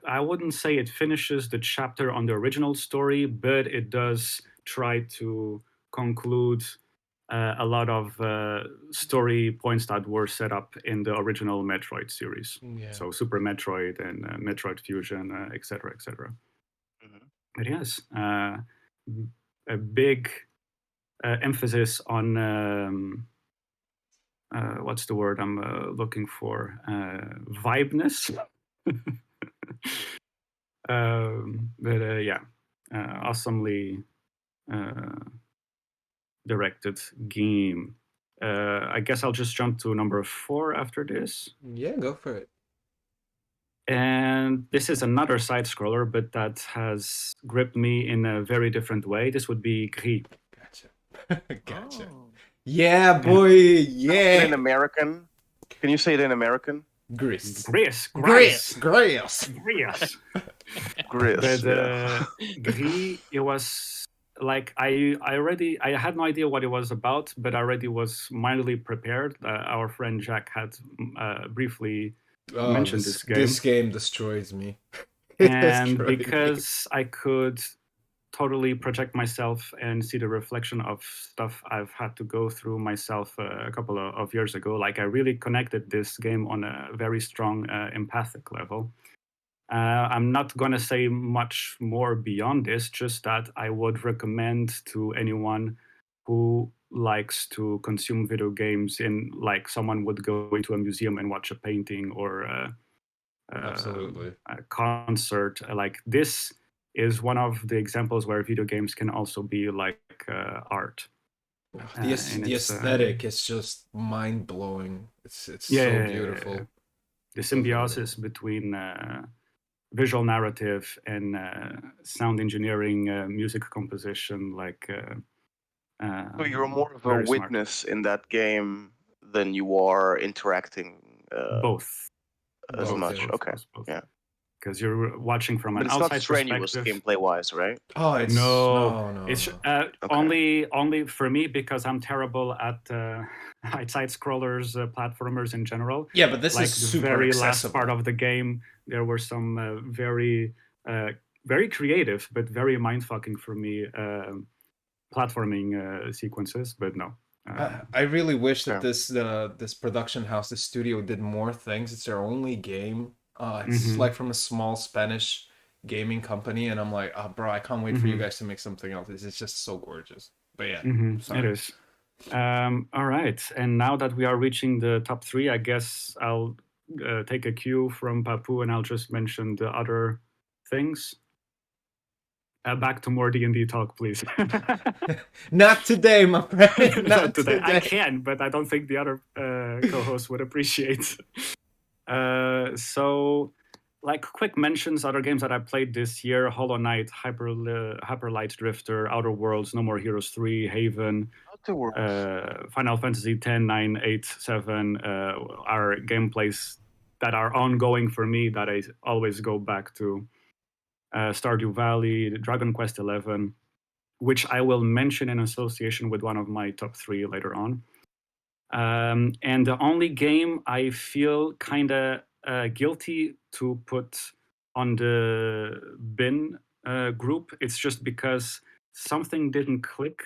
I wouldn't say it finishes the chapter on the original story, but it does try to conclude a lot of story points that were set up in the original Metroid series. Yeah. So Super Metroid and Metroid Fusion, etc., etc. But yes, a big emphasis on what's the word I'm looking for? Vibeness. But yeah, awesomely directed game. I guess I'll just jump to number 4 after this. Yeah, go for it. And this is another side scroller, but that has gripped me in a very different way. This would be Gris. Gotcha. Yeah, boy. Yeah. In American. Can you say it in American? Gris. Gris. Gris. Gris. Gris. But Yeah. Gris, it was like I had no idea what it was about, but I already was mildly prepared. Our friend Jack had briefly mentioned this game. This game destroys me. And because I could totally project myself and see the reflection of stuff I've had to go through myself a couple of years ago, like I really connected this game on a very strong empathic level. I'm not going to say much more beyond this, just that I would recommend to anyone who likes to consume video games in like someone would go into a museum and watch a painting or absolutely a concert. Like this is one of the examples where video games can also be like art. The aesthetic is just mind-blowing. It's so beautiful. The symbiosis between visual narrative and sound engineering, music composition, like so you're more of a witness in that game than you are interacting both as much. Both. Yeah, because you're watching from an it's outside not strenuous perspective. gameplay wise, right? Oh, it's no. It's only for me because I'm terrible at side scrollers, platformers in general. Yeah, but this like is the super very accessible. last part of the game. There were some very creative but very mind-fucking for me platforming sequences. But no. I really wish that this production house, this studio, did more things. It's their only game. It's like from a small Spanish gaming company, and I'm like, oh, bro, I can't wait for you guys to make something else. It's just so gorgeous. But yeah, it is. All right, and now that we are reaching the top 3, I guess I'll take a cue from Papu, and I'll just mention the other things. Back to more D&D talk, please. Not today, my friend. Not today. I can, but I don't think the other co-hosts would appreciate. So, like quick mentions, other games that I played this year: Hollow Knight, Hyper Light Drifter, Outer Worlds, No More Heroes 3, Haven, Final Fantasy 10, 9, 8, 7 are gameplays that are ongoing for me that I always go back to. Stardew Valley, Dragon Quest XI, which I will mention in association with one of my top 3 later on. And the only game I feel kind of guilty to put on the bin group, it's just because something didn't click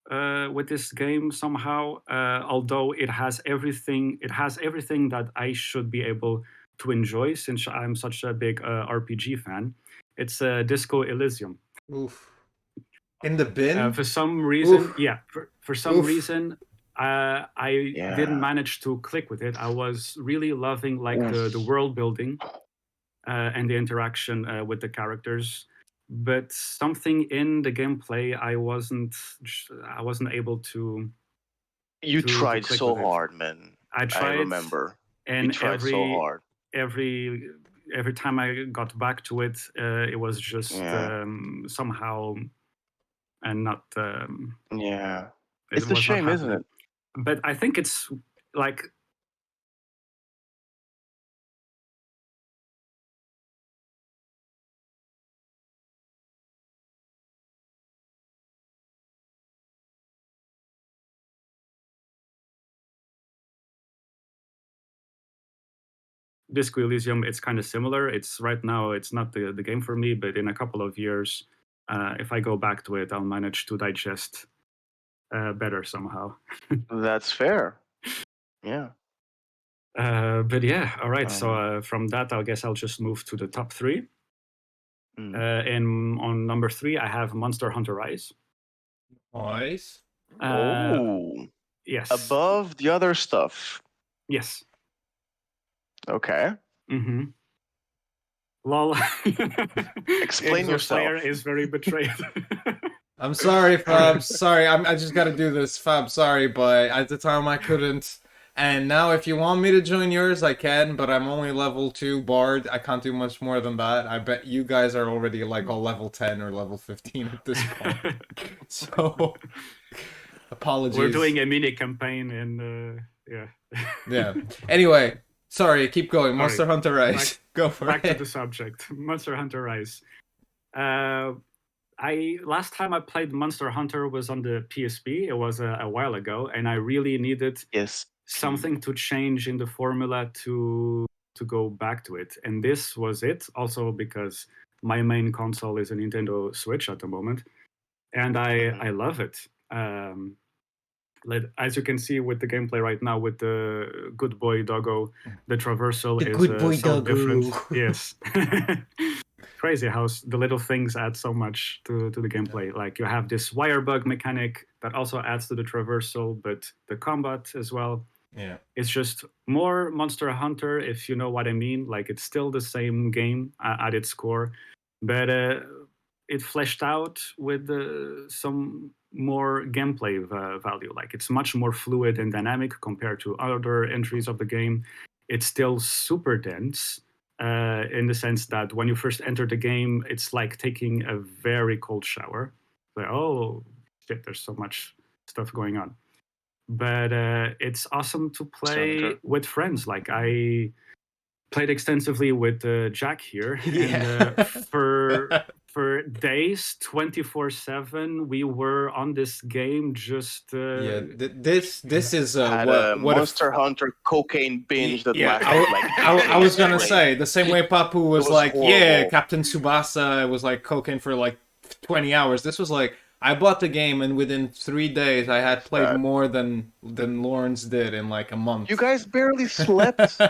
with this game somehow. Although it has everything that I should be able to enjoy since I'm such a big RPG fan. It's Disco Elysium. Oof. In the bin? For some reason, Oof. for some Oof. reason, I didn't manage to click with it. I was really loving the world building and the interaction with the characters, but something in the gameplay I wasn't able to. You to tried click so with it. hard, man. I tried. I remember. And you tried so hard. Every time I got back to it, it was just somehow and not. It's a shame, isn't it? But I think it's like. Disco Elysium, it's kind of similar. It's right now, it's not the game for me, but in a couple of years, if I go back to it, I'll manage to digest better somehow. That's fair. Yeah. But yeah, all right. So from that, I guess I'll just move to the top 3. And on number 3, I have Monster Hunter Rise. Nice. Yes. Above the other stuff. Yes. Okay. Mm-hmm. Lol. Explain yourself. Player is very betrayed. I'm sorry, Fab. Sorry, I just gotta do this, Fab. Sorry, but at the time I couldn't. And now if you want me to join yours, I can, but I'm only level 2 Bard. I can't do much more than that. I bet you guys are already like all level 10 or level 15 at this point. So, apologies. We're doing a mini campaign and yeah. Yeah. Anyway, sorry, keep going. Monster Hunter Rise. Go for it. Back to the subject. Monster Hunter Rise. Last time I played Monster Hunter was on the PSP. It was a while ago, and I really needed something to change in the formula to go back to it. And this was it. Also because my main console is a Nintendo Switch at the moment, and I love it. As you can see with the gameplay right now, with the good boy doggo, the traversal is so different. Yes. Crazy how the little things add so much to the gameplay. Like you have this wire bug mechanic that also adds to the traversal, but the combat as well. Yeah. It's just more Monster Hunter, if you know what I mean. Like it's still the same game at its core, but it fleshed out with some more gameplay value. Like it's much more fluid and dynamic compared to other entries of the game. It's still super dense in the sense that when you first enter the game, it's like taking a very cold shower. Like, oh shit, there's so much stuff going on. But it's awesome to play with friends. Like I played extensively with Jack here, and for days, 24/7, we were on this game. Just this is what Monster Hunter cocaine binge that lasted like. I was gonna say the same way Papu was like, horrible. yeah, Captain Tsubasa was like cocaine for like 20 hours. This was like I bought the game and within 3 days I had played more than Lawrence did in like a month. You guys barely slept.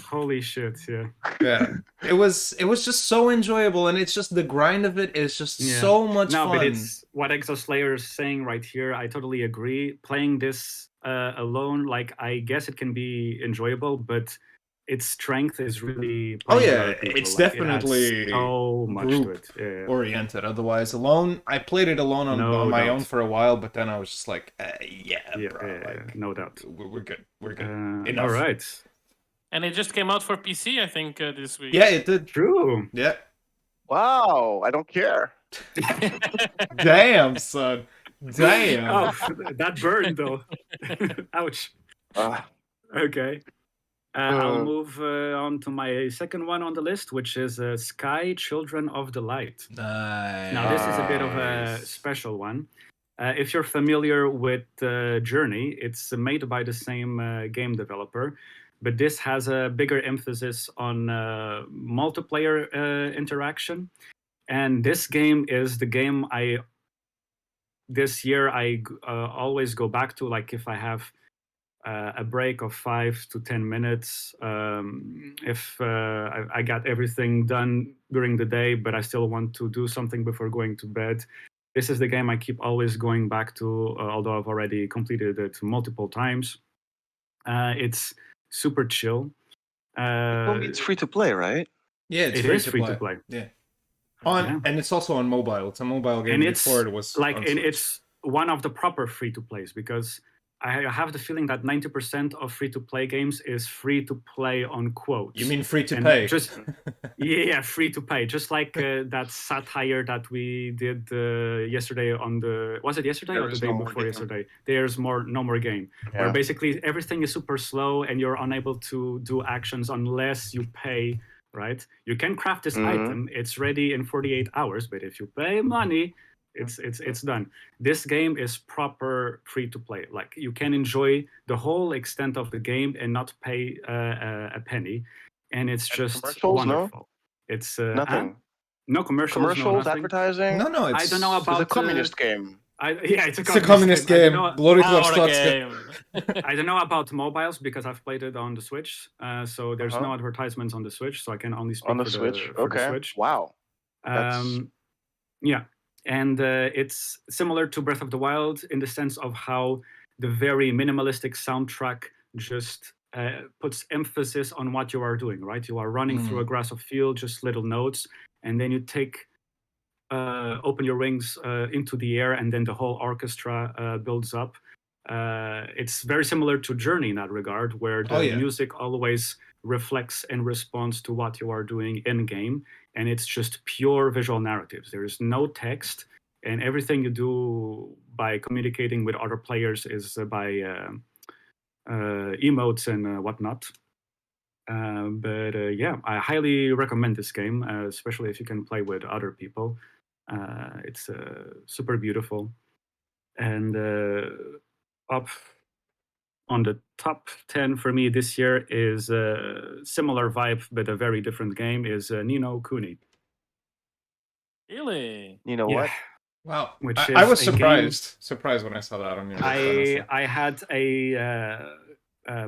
Holy shit, yeah. It was just so enjoyable, and it's just the grind of it is just so much fun. But it's what Exoslayer is saying right here. I totally agree. Playing this alone, like I guess it can be enjoyable, but its strength is really it's like, definitely it so much to it. oriented. Otherwise, alone, I played it alone on my own for a while, but then I was just like, bro, like, no doubt. We're good. We're good. All right. And it just came out for PC, I think, this week. Yeah, it did. True. Yeah. Wow, I don't care. Damn, son. Damn. Oh, that burned, though. Ouch. Okay. I'll move on to my second one on the list, which is Sky Children of the Light. Nice. Now, this is a bit of a special one. If you're familiar with Journey, it's made by the same game developer. But this has a bigger emphasis on multiplayer interaction. And this game is the game this year I always go back to, like if I have a break of 5 to 10 minutes, if I got everything done during the day, but I still want to do something before going to bed. This is the game I keep always going back to, although I've already completed it multiple times. It's super chill. It's free to play, right? Yeah, it's It is free to play. Yeah. Yeah. And it's also on mobile. It's a mobile game And it's before it was like, on and Switch. it's one of the proper free to plays, because I have the feeling that 90% of free to play games is free to play on quotes. You mean free to And pay? Just yeah, free to pay. Just like that satire that we did yesterday on the, was it yesterday There or the is day no more before game. yesterday? There's no more game. Where Yeah. basically everything is super slow and you're unable to do actions unless you pay. Right? You can craft this Mhm. item. It's ready in 48 hours, but if you pay money, it's done. This game is proper free to play. Like, you can enjoy the whole extent of the game and not pay a penny, and it's And just commercials, no? wonderful. It's Nothing. no commercials, no Commercials, nothing. advertising. No, it's... I don't know It's a about communist game. it's It's a communist game. I don't know, Bloody What a Klostotska. game. I don't know about mobiles because I've played it on the Switch. So there's Uh-huh. no advertisements on the Switch, so I can only speak On the for Switch. the Okay. Switch. Wow. That's Yeah, and it's similar to Breath of the Wild in the sense of how the very minimalistic soundtrack just puts emphasis on what you are doing, right? You are running through a grass of field, just little notes, and then you open your wings into the air, and then the whole orchestra builds up. It's very similar to Journey in that regard, where the music always reflects and responds to what you are doing in game, and it's just pure visual narratives. There is no text, and everything you do by communicating with other players is by emotes and whatnot. But yeah, I highly recommend this game, especially if you can play with other people. It's super beautiful. And up on the top 10 for me this year is a similar vibe, but a very different game, is Ni no Kuni. Really? You know Yeah. what? Wow. Which I is was a surprised when I saw that on your list, honestly. I had a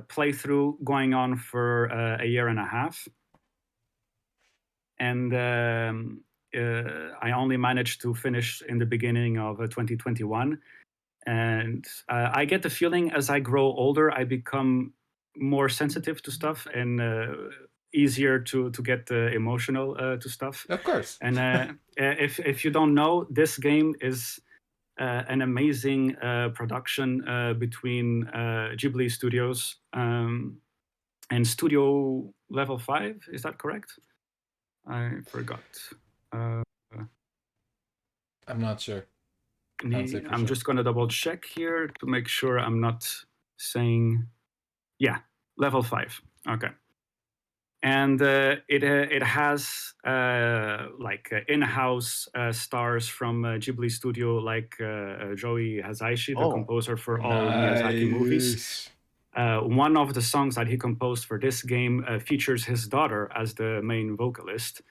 playthrough going on for a year and a half. And I only managed to finish in the beginning of 2021. And I get the feeling as I grow older, I become more sensitive to stuff and easier to get emotional to stuff. Of course. And if you don't know, this game is an amazing production between Ghibli Studios and Studio Level 5. Is that correct? I forgot. I'm not sure. Can't say for I'm sure. just going to double check here to make sure I'm not saying... Yeah, Level 5. Okay. And it has like in-house stars from Ghibli Studio, like Joey Hisaishi, the composer for all Miyazaki movies. One of the songs that he composed for this game features his daughter as the main vocalist.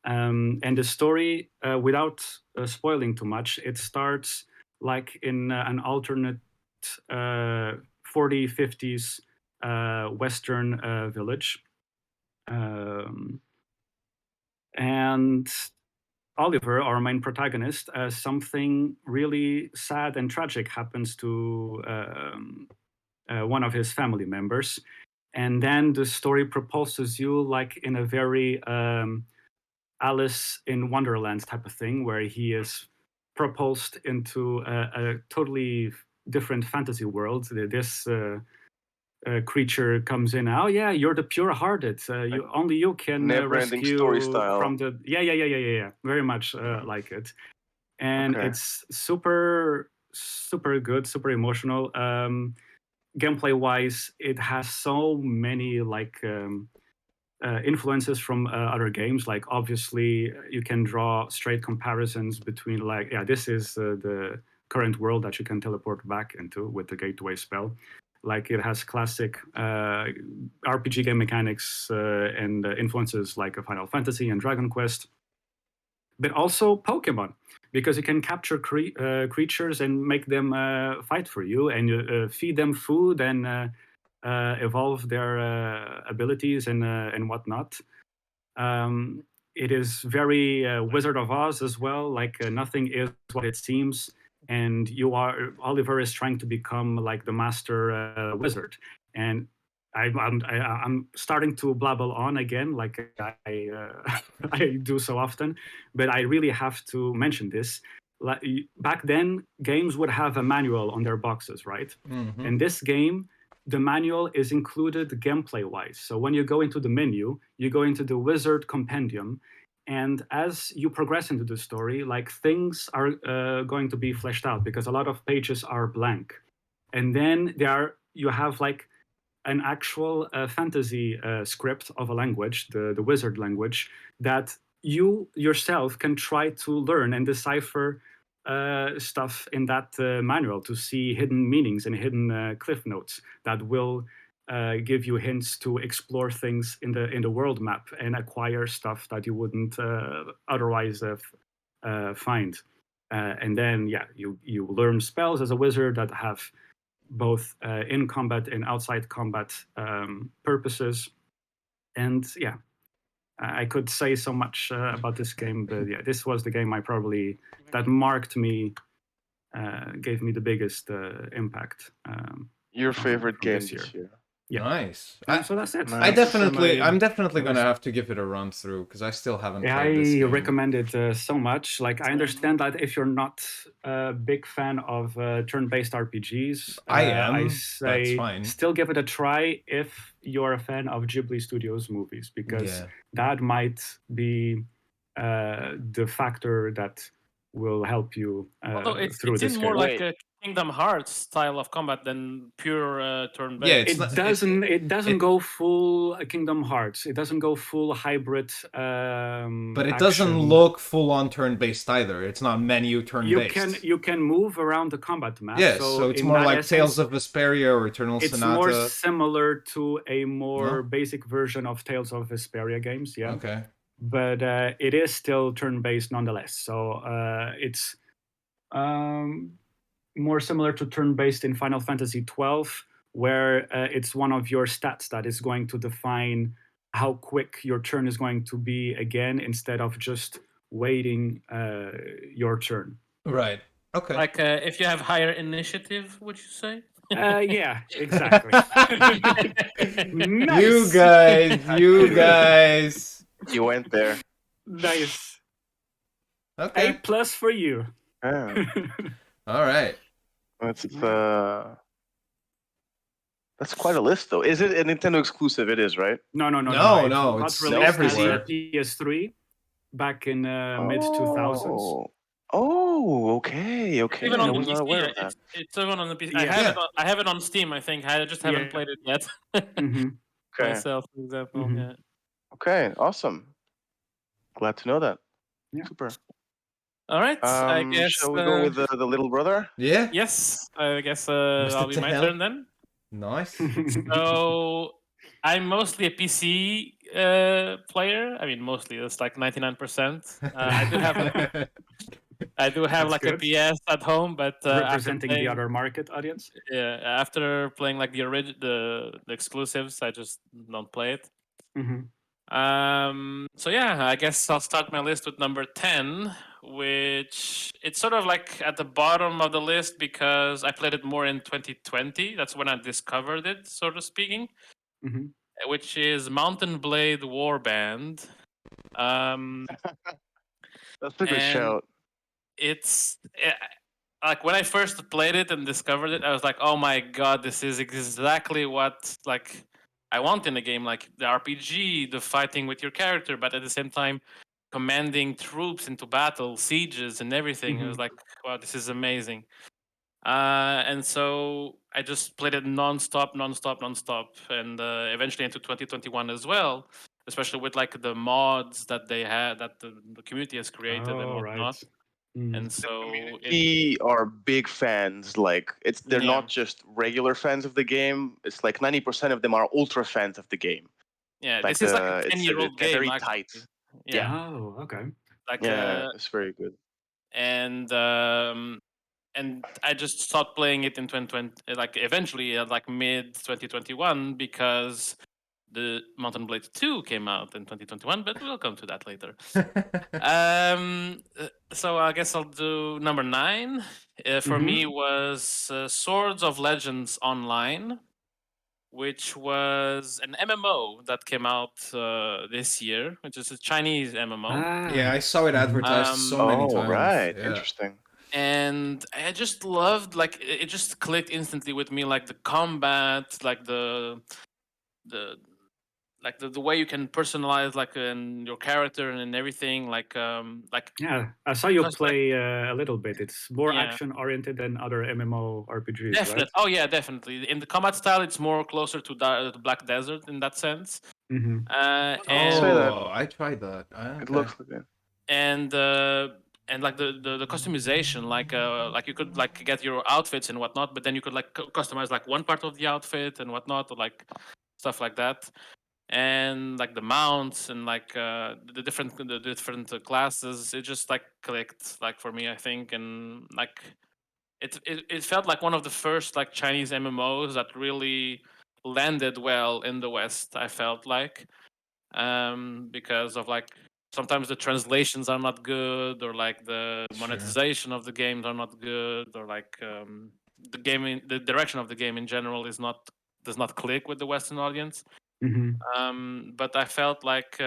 And the story, without spoiling too much, it starts like in an alternate 40s, 50s Western village. And Oliver, our main protagonist, something really sad and tragic happens to one of his family members. And then the story propulses you like in a very Alice in Wonderland type of thing, where he is propulsed into a totally different fantasy world. This creature comes in. Oh yeah, you're the pure-hearted. Only you can never-ending rescue story style. from the. Yeah. Very much like it, and it's super good, super emotional. Gameplay-wise, it has so many like influences from other games. Like obviously, you can draw straight comparisons between like this is the current world that you can teleport back into with the gateway spell. Like it has classic RPG game mechanics and influences like a Final Fantasy and Dragon Quest. but also Pokemon, because you can capture creatures and make them fight for you, and feed them food and evolve their abilities and whatnot. It is very Wizard of Oz as well. Like nothing is what it seems, and Oliver is trying to become like the master wizard. And I'm starting to blabble on again, like I I do so often, but I really have to mention this. Like, back then, games would have a manual on their boxes, right? Mm-hmm. In this game, the manual is included gameplay-wise. So when you go into the menu, you go into the Wizard Compendium, and as you progress into the story, like things are going to be fleshed out because a lot of pages are blank, and then you have like an actual fantasy script of a language, the wizard language, that you yourself can try to learn and decipher stuff in that manual to see hidden meanings and hidden cliff notes that will give you hints to explore things in the world map and acquire stuff that you wouldn't otherwise find. And then, yeah, you learn spells as a wizard that have both in combat and outside combat purposes. And yeah, I could say so much about this game, but yeah, this was the game that marked me, gave me the biggest impact. Your favorite game this this year. Yeah. Nice. So that's it. Nice. I'm definitely gonna have to give it a run through because I still haven't played this I game. recommend it so much. Like, I understand that if you're not a big fan of turn-based RPGs, I am. I That's say fine. still give it a try if you're a fan of Ghibli Studios movies, because that might be the factor that will help you Although through it this seems more game. like a Kingdom Hearts style of combat than pure turn-based. Yeah, it's not- It doesn't go full Kingdom Hearts. It doesn't go full hybrid. But it action. doesn't look full on turn-based either. It's not menu turn-based. You can move around the combat map. Yes, so it's in more that like essence, Tales of Vesperia or Eternal it's Sonata. more similar to a more No? basic version of Tales of Vesperia games. Yeah. Okay. But it is still turn-based nonetheless. So it's more similar to turn-based in Final Fantasy XII, where it's one of your stats that is going to define how quick your turn is going to be again, instead of just waiting your turn. Right. Okay. Like if you have higher initiative, would you say? Yeah, exactly. Nice. You guys. You went there. Nice. Okay. A+ for you. Yeah. All right. That's quite a list, though. Is it a Nintendo exclusive? It is, right? No. It's got released everywhere. as PS3 back in mid 2000s. Oh, okay. Even I on was the not aware of PC, that. it's even on the PC. Yeah. I have it on Steam. I think I just haven't played it yet. Mm-hmm. Okay. Myself, for example. Mhm. Yeah. Okay, awesome. Glad to know that. Yeah. Super. All right. I guess. Shall we go with the little brother? Yeah. Yes. I guess it'll be my Tehell. turn then. Nice. So I'm mostly a PC player. I mean, mostly. It's like 99%. I do have That's like good. a PS at home, but Representing the other market audience. Yeah, after playing like the exclusives, I just don't play it. Mm-hmm. So yeah, I guess I'll start my list with number 10, which it's sort of like at the bottom of the list because I played it more in 2020. That's when I discovered it, sort of speaking. Mm-hmm. Which is Mountain Blade Warband. That's a good and shout. It's like when I first played it and discovered it, I was like, "Oh my god, this is exactly what like I want in a game, like the RPG, the fighting with your character, but at the same time commanding troops into battle, sieges and everything." It was like, "Wow, this is amazing." And so I just played it non-stop, and eventually into 2021 as well, especially with like the mods that they had, that the community has created and whatnot. Right. Mm. And so We are big fans. Like they're Yeah. not just regular fans of the game. It's like 90% of them are ultra fans of the game. Yeah, Like this is like a it's 10-year-old game. very actually. tight. Yeah. Oh, okay. Like Yeah, it's very good. and I just stopped playing it in 2020, like eventually at like mid 2021 because the Mountain Blade 2 came out in 2021, but we'll come to that later. So I guess I'll do number 9. For me was Swords of Legends Online, which was an MMO that came out this year, which is a Chinese MMO. Yeah, I saw it advertised so many Oh, times. right. Yeah. Interesting. And I just loved, like, it just clicked instantly with me, like the combat, like the the way you can personalize like your character and everything, like Yeah, I saw you because, like, play a little bit. It's more yeah, action oriented than other MMO RPGs, right? definitely. Oh yeah, definitely. In the combat style, it's more closer to the Black Desert in that sense. Mm-hmm. I'll say that. Oh, I tried that. It Okay. looks like it. and like the customization, like you could like get your outfits and whatnot, but then you could like customize like one part of the outfit and whatnot, or like stuff like that. And like the mounts and like the different classes, it just like clicked like for me, I think. And like it felt like one of the first like Chinese MMOs that really landed well in the West, I felt like, because of like sometimes the translations are not good, or like the Sure. monetization of the games are not good, or like the direction of the game in general does not click with the Western audience. But I felt like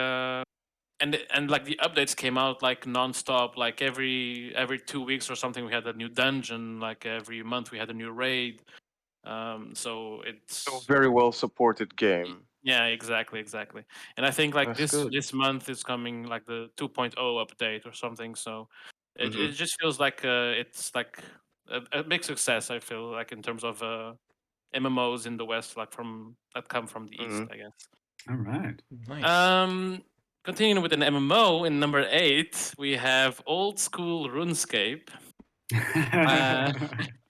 and like the updates came out like nonstop, like every 2 weeks or something we had a new dungeon, like every month we had a new raid. So So it's very well supported game. yeah, exactly. And I think like That's good. this month is coming like the 2.0 update or something, so it Mm-hmm. just feels like it's like a big success, I feel like, in terms of MMOs in the West, like from that come from the East, Mm-hmm. I guess. All right. Nice. Continuing with an MMO, in number 8, we have Old School RuneScape.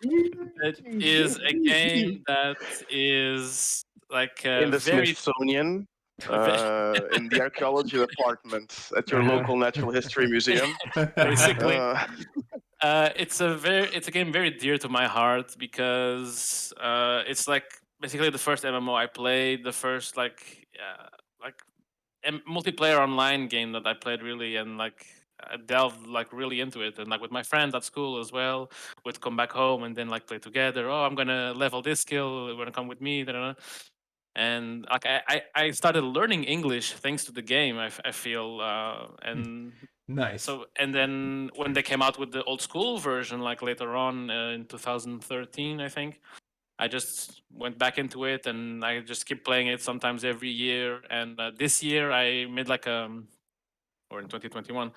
It is a game that is like In the very, Smithsonian, in the archaeology department at your Uh-huh. local natural history museum. basically. Uh, It's a game very dear to my heart because it's like basically the first MMO I played, the first like multiplayer online game that I played really, and like I delved like really into it, and like with my friends at school as well, would come back home and then like play together. Oh, I'm gonna level this skill. You wanna come with me? Da, da, da. And like I started learning English thanks to the game. I feel and Nice. so, and then when they came out with the old school version, like later on in 2013, I think, I just went back into it and I just keep playing it sometimes every year. And this year I made like or in 2021,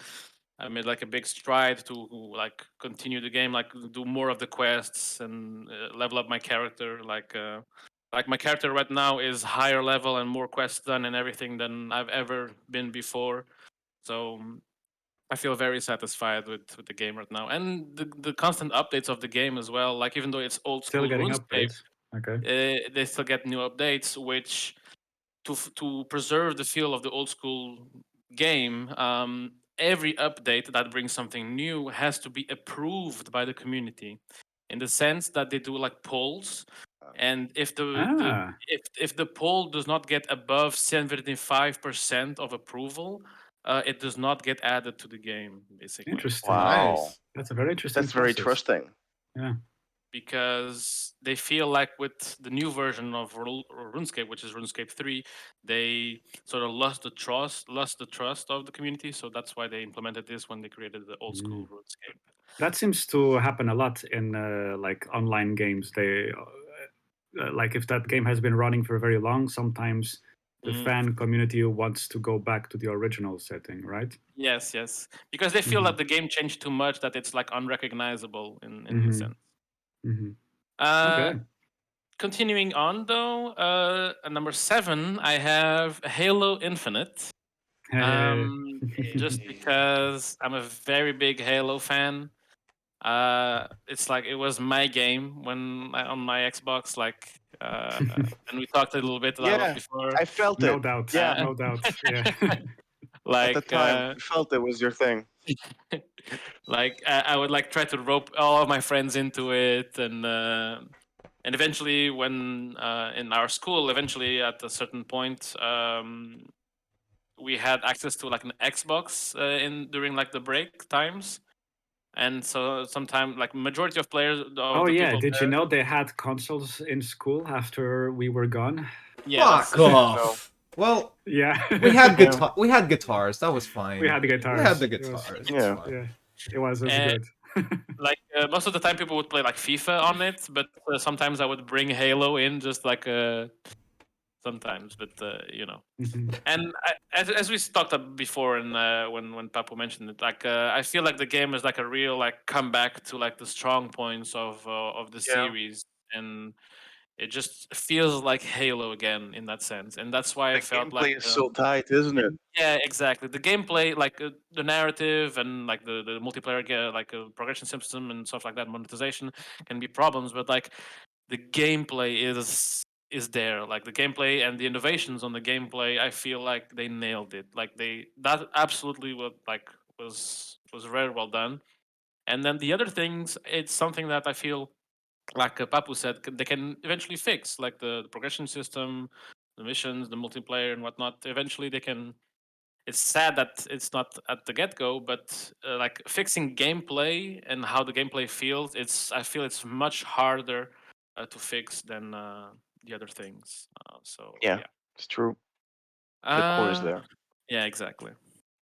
I made like a big stride to like continue the game, like do more of the quests and level up my character. Like my character right now is higher level and more quests done and everything than I've ever been before. So I feel very satisfied with the game right now, and the constant updates of the game as well. Like even though it's old Still school getting RuneScape, updates. Okay. they still get new updates, which to preserve the feel of the old school game. Every update that brings something new has to be approved by the community, in the sense that they do like polls, and if Ah, if the poll does not get above 75% of approval, it does not get added to the game, basically. interesting. wow, Nice. That's a very interesting that's very process. trusting. Yeah. Because they feel like with the new version of RuneScape, which is RuneScape 3, they sort of lost the trust of the community. So that's why they implemented this when they created the old school RuneScape. That seems to happen a lot in like online games. They like if that game has been running for very long, sometimes the fan community wants to go back to the original setting, right? Yes, because they feel that the game changed too much, that it's like unrecognizable in a sense. Okay. Continuing on though, at number 7, I have Halo Infinite. Just because I'm a very big Halo fan. It's like it was my game when on my Xbox, like, and we talked a little bit about it Yeah, before. I felt No it. doubt. Yeah, No doubt. Yeah. at the Like, time, I felt it was your thing. Like I would like try to rope all of my friends into it, and eventually, when in our school, eventually at a certain point, we had access to like an Xbox in during like the break times, and so sometimes like majority of players of Oh the yeah, people did you there, know they had consoles in school after we were gone? yeah, that's Fuck off. Well, Yeah. we had Yeah. guitars. That was fine. We had the We guitars. had the It was- guitars. Yeah. It's fine. yeah, it was Uh, good. like most of the time people would play like FIFA on it, but sometimes I would bring Halo in just like sometimes, but you know. Mhm. And as we talked about before, and when Papu mentioned it, like I feel like the game is like a real like comeback to like the strong points of the Yeah. series, and it just feels like Halo again in that sense, and that's why I The felt like gameplay is so tight, isn't it? yeah, exactly. The gameplay, like the narrative and like the multiplayer, like progression system and stuff like that, monetization can be problems, but like the gameplay is there. Like the gameplay and the innovations on the gameplay, I feel like they nailed it. Like that absolutely was very well done. And then the other things, it's something that I feel like Papu said, they can eventually fix, like the progression system, the missions, the multiplayer, and whatnot. Eventually, they can. It's sad that it's not at the get go, but like fixing gameplay and how the gameplay feels, I feel it's much harder to fix than the other things. So Yeah, yeah, it's true. The core is uh, there. yeah, exactly.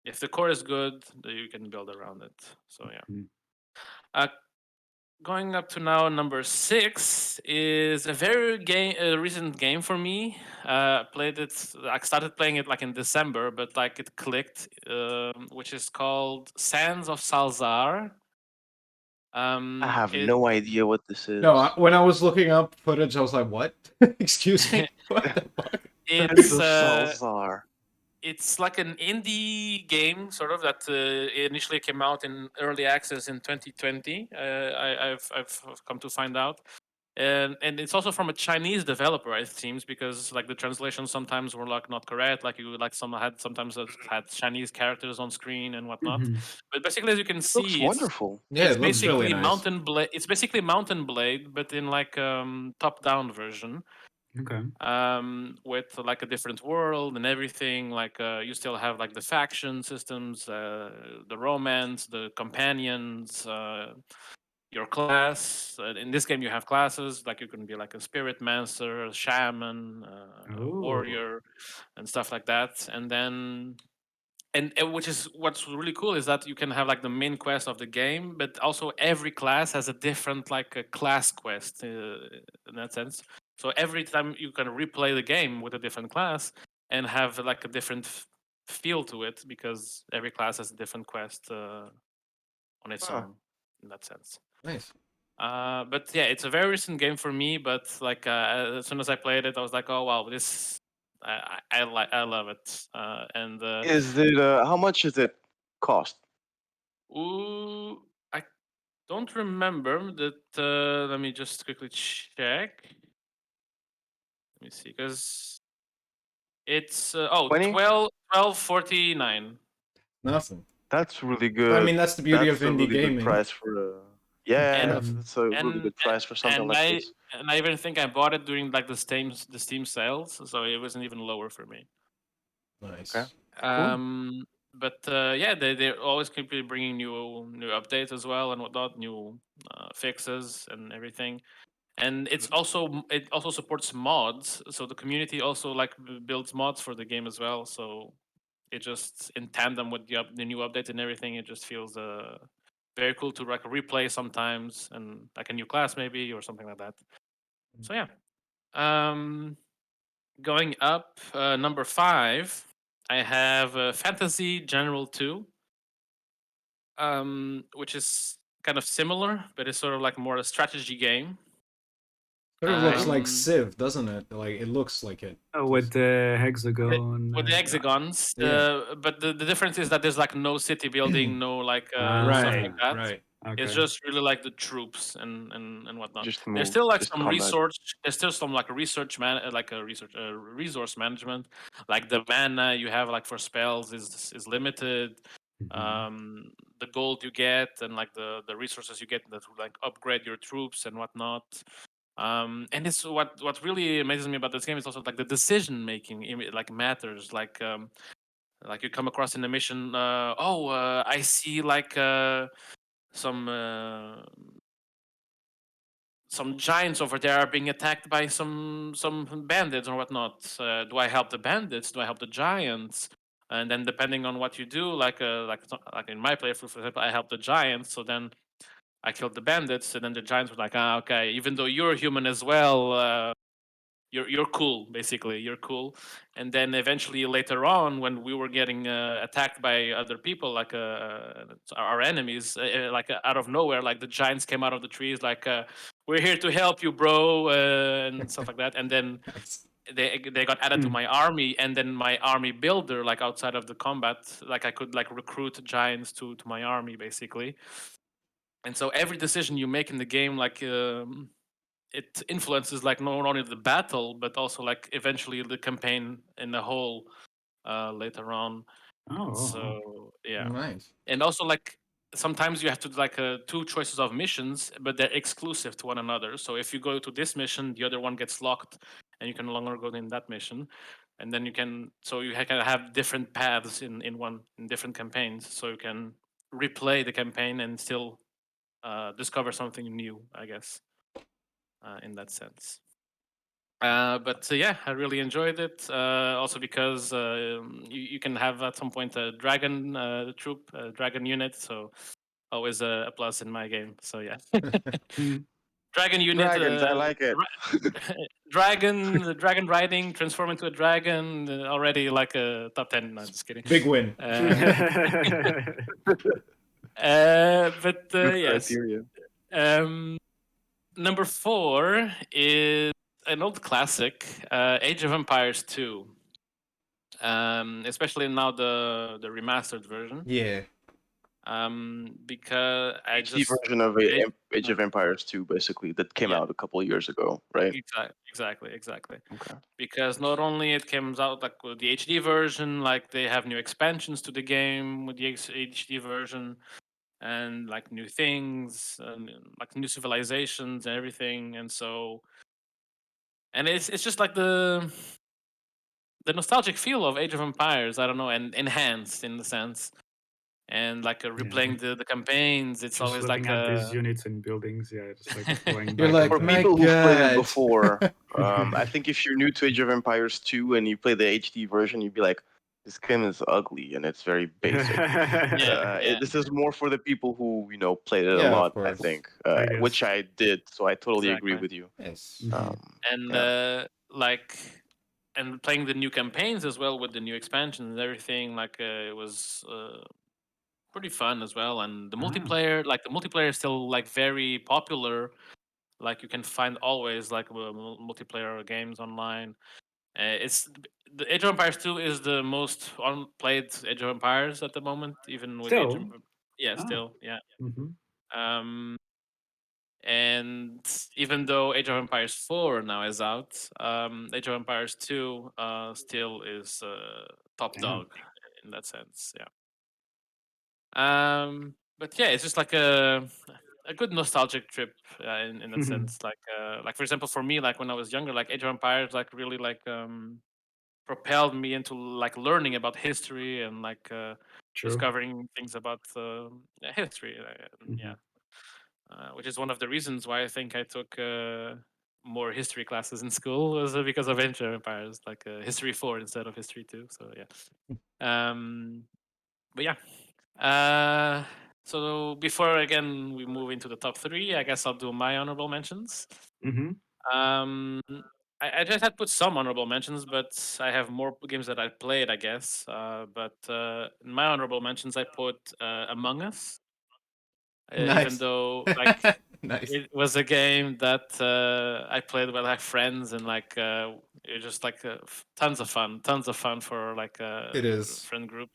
If the core is good, then you can build around it. So yeah. Mhm. Uh, Going up to now number 6 is a very recent game for me. Played it. I started playing it like in December, but like it clicked, which is called Sands of Salzar. I have It no idea what this is. No, when I was looking up footage, I was like, "What? Excuse me? What the fuck?" Sands it's of Salzar. it's like an indie game, sort of that initially came out in early access in 2020. I've come to find out, and it's also from a Chinese developer, it seems, because like the translations sometimes were like not correct. Like you like some had sometimes it had Chinese characters on screen and whatnot. Mhm. But basically, as you can Looks see, wonderful. Yeah, it's it looks really basically nice. Mountain Blade. It's basically Mountain Blade, but in like top-down version Okay. with like a different world and everything. Like you still have like the faction systems, the romance, the companions, your class. In this game, you have classes. Like you can be like a spirit master, a shaman, a Oh. warrior, and stuff like that. And then and which is what's really cool is that you can have like the main quest of the game, but also every class has a different like a class quest in that sense. So every time you can replay the game with a different class and have like a different feel to it because every class has a different quest on its Huh. own in that sense. Nice. But yeah, it's a very recent game for me. But like as soon as I played it, I was like, oh wow, this I love it. And Is it? How much does it cost? Ooh, I don't remember that. Let me just quickly check. Let me see, because it's 20? 12.49. Nothing. That's really I good. mean, that's the beauty of That's a indie really good gaming. price for a. Yeah, And Mhm. that's a really and good price for something and like I this. and I even think I bought it during like the Steam sales, so it wasn't even lower for me. Nice. Okay. Cool. But yeah, they always keep bringing new updates as well and whatnot, new fixes and everything. And it's also it also supports mods, so the community also like builds mods for the game as well. So it just in tandem with the new updates and everything, it just feels very cool to like replay sometimes and like a new class maybe or something like that. So yeah, um, going up number 5, I have Fantasy General 2, which is kind of similar, but it's sort of like more a strategy game. Sort of looks Okay. like Civ, doesn't it? Like it looks like it. With the With hexagon. with the hexagons, Yeah. but the difference is that there's like no city building, no like stuff like Right. that. Right. Okay. It's just really like the troops and whatnot. Just There's move. still like Just some combat. research. There's still some like resource management. Like the mana you have like for spells is limited. the gold you get and like the resources you get that will like upgrade your troops and whatnot. And it's what really amazes me about this game is also like the decision making like matters. Like you come across in a mission, I see like some giants over there are being attacked by some bandits or whatnot. Do I help the bandits? Do I help the giants? And then depending on what you do, like in my playthrough, for example, I help the giants. So then I killed the bandits, and then the giants were like, okay, even though you're human as well, you're cool, basically. You're cool. And then eventually later on, when we were getting attacked by other people, like our enemies, out of nowhere, like the giants came out of the trees, like we're here to help you, bro, and stuff like that. And then Nice. they got added to my army, and then my army builder, like outside of the combat, like I could like recruit giants to my army, basically. And so every decision you make in the game, like it influences like not only the battle but also like eventually the campaign in the whole later on. So yeah, Nice. and also like sometimes you have to do like two choices of missions, but they're exclusive to one another. So if you go to this mission, the other one gets locked, and you can no longer go in that mission. And then you can can have different paths in different campaigns, so you can replay the campaign and still discover something new, I guess, in that sense. But yeah, I really enjoyed it. Also because you can have at some point a dragon troop, a dragon unit. So always a plus in my game. So yeah, dragon unit, Dragons, I like it. dragon riding, transform into a dragon. Already like a top 10. No, just kidding. Big win. But Good yes. criteria. Number 4 is an old classic, Age of Empires 2. Especially now the remastered version. Yeah. Because I HD just version of Age of Empires 2, basically, that came out a couple of years ago, right? Exactly. Okay. Because not only it comes out like with the HD version, like they have new expansions to the game with the HD version, and like new things, and like new civilizations and everything, and so, and it's just like the nostalgic feel of Age of Empires. I don't know, and enhanced in the sense. And like replaying the campaigns, it's Just always looking like at these units and buildings, just like going You're back. like, For my people who've played it God. before, I think if you're new to Age of Empires 2 and you play the HD version, you'd be like, this game is ugly and it's very basic. This is more for the people who played it a Yeah, of lot, I course. think, I guess. which I did. So I totally agree Exactly. with you. Yes. And and playing the new campaigns as well with the new expansions and everything, like it was pretty fun as well. And the multiplayer is still like very popular. Like you can find always like multiplayer games online. It's the Age of Empires 2 is the most played Age of Empires at the moment, even with Age of, Still? still, yeah. Mhm. And even though Age of Empires 4 now is out, Age of Empires 2 still is top Damn. dog in that sense. Yeah. But yeah, it's just like a good nostalgic trip in that sense. Like for example, for me, like when I was younger, like Age of Empires, like really like propelled me into like learning about history and like True. discovering things about history. Yeah. Which is one of the reasons why I think I took more history classes in school, was because of Age of Empires, like History 4 instead of History 2. So yeah. But yeah. So before again we move into the top 3, I guess I'll do my honorable mentions. I just had put some honorable mentions, but I have more games that I played, I guess. But in my honorable mentions, I put Among Us. Nice. Even though like Nice. it was a game that I played with like friends, and like it was just like tons of fun for like It is. friend group.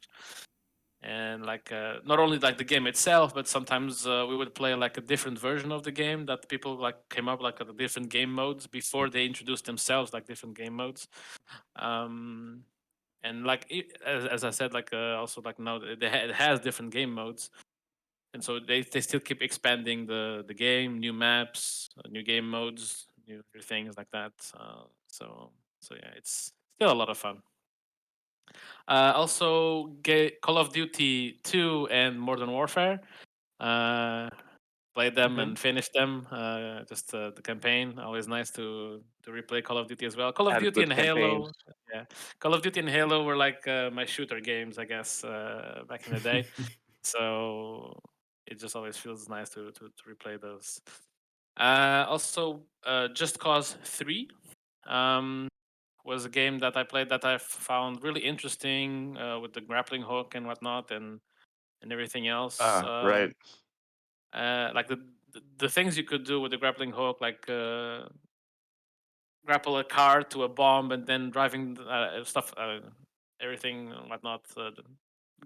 And like not only like the game itself, but sometimes we would play like a different version of the game that people like came up like at different game modes before they introduced themselves, like different game modes. and like as I said, like also like now it has different game modes, and so they still keep expanding the game, new maps, new game modes, new things like that. So yeah, it's still a lot of fun. Also, Call of Duty 2 and Modern Warfare. Played them and finished them. Just the campaign. Always nice to replay Call of Duty as well. Call of Had Duty good and campaigns. Halo. Yeah, Call of Duty and Halo were like my shooter games, I guess, back in the day. So it just always feels nice to replay those. Also, Just Cause 3 was a game that I played that I found really interesting with the grappling hook and whatnot and everything else. Right. Like the things you could do with the grappling hook, like grapple a car to a bomb and then driving stuff, everything and whatnot.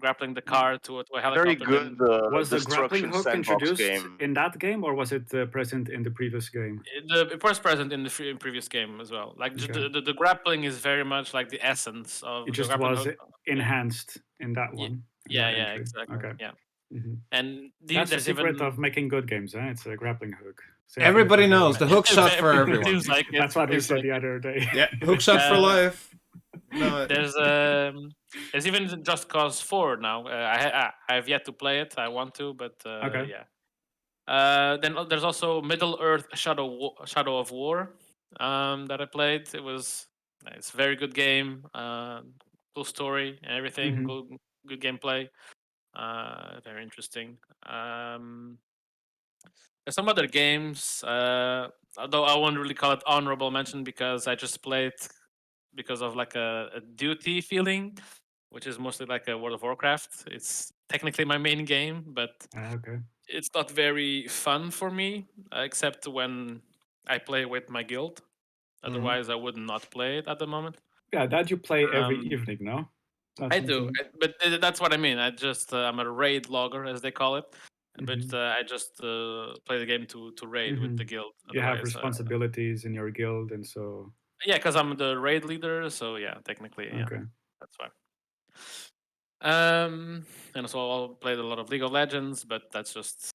Grappling the car to a Very helicopter. good Was the grappling destruction hook sandbox introduced game. in that game, or was it present in the previous game? It was present in the previous game as well. Like Okay. the grappling is very much like the essence of It the just grappling was hook. enhanced in that Yeah, one. in yeah, that yeah, entry. exactly. Okay. Yeah, Mhm. and That's the there's secret even of making good games, eh? It's a grappling hook. Same thing Everybody for Halo. knows the hook shot for It everyone. seems like it. That's what we Seems said like the it. other day. Yeah, hook shot for life. No, There's even Just Cause 4 now. I have yet to play it. I want to, but Okay. yeah. Then there's also Middle Earth Shadow of War that I played. It's a very good game. Cool story and everything. Mhm. Good gameplay. Very interesting. There's some other games, although I won't really call it honorable mention because I just played because of like a duty feeling, which is mostly like a World of Warcraft. It's technically my main game, but Okay. it's not very fun for me, except when I play with my guild. Otherwise, I would not play it at the moment. Yeah, that you play every Um, evening, no? I do, but that's what I mean. I'm a raid logger, as they call it. But I just play the game to raid with the guild. You have Otherwise, responsibilities in your guild, and so. yeah, because I'm the raid leader. So yeah, technically, yeah, Okay. that's fine. And so I played a lot of League of Legends, but that's just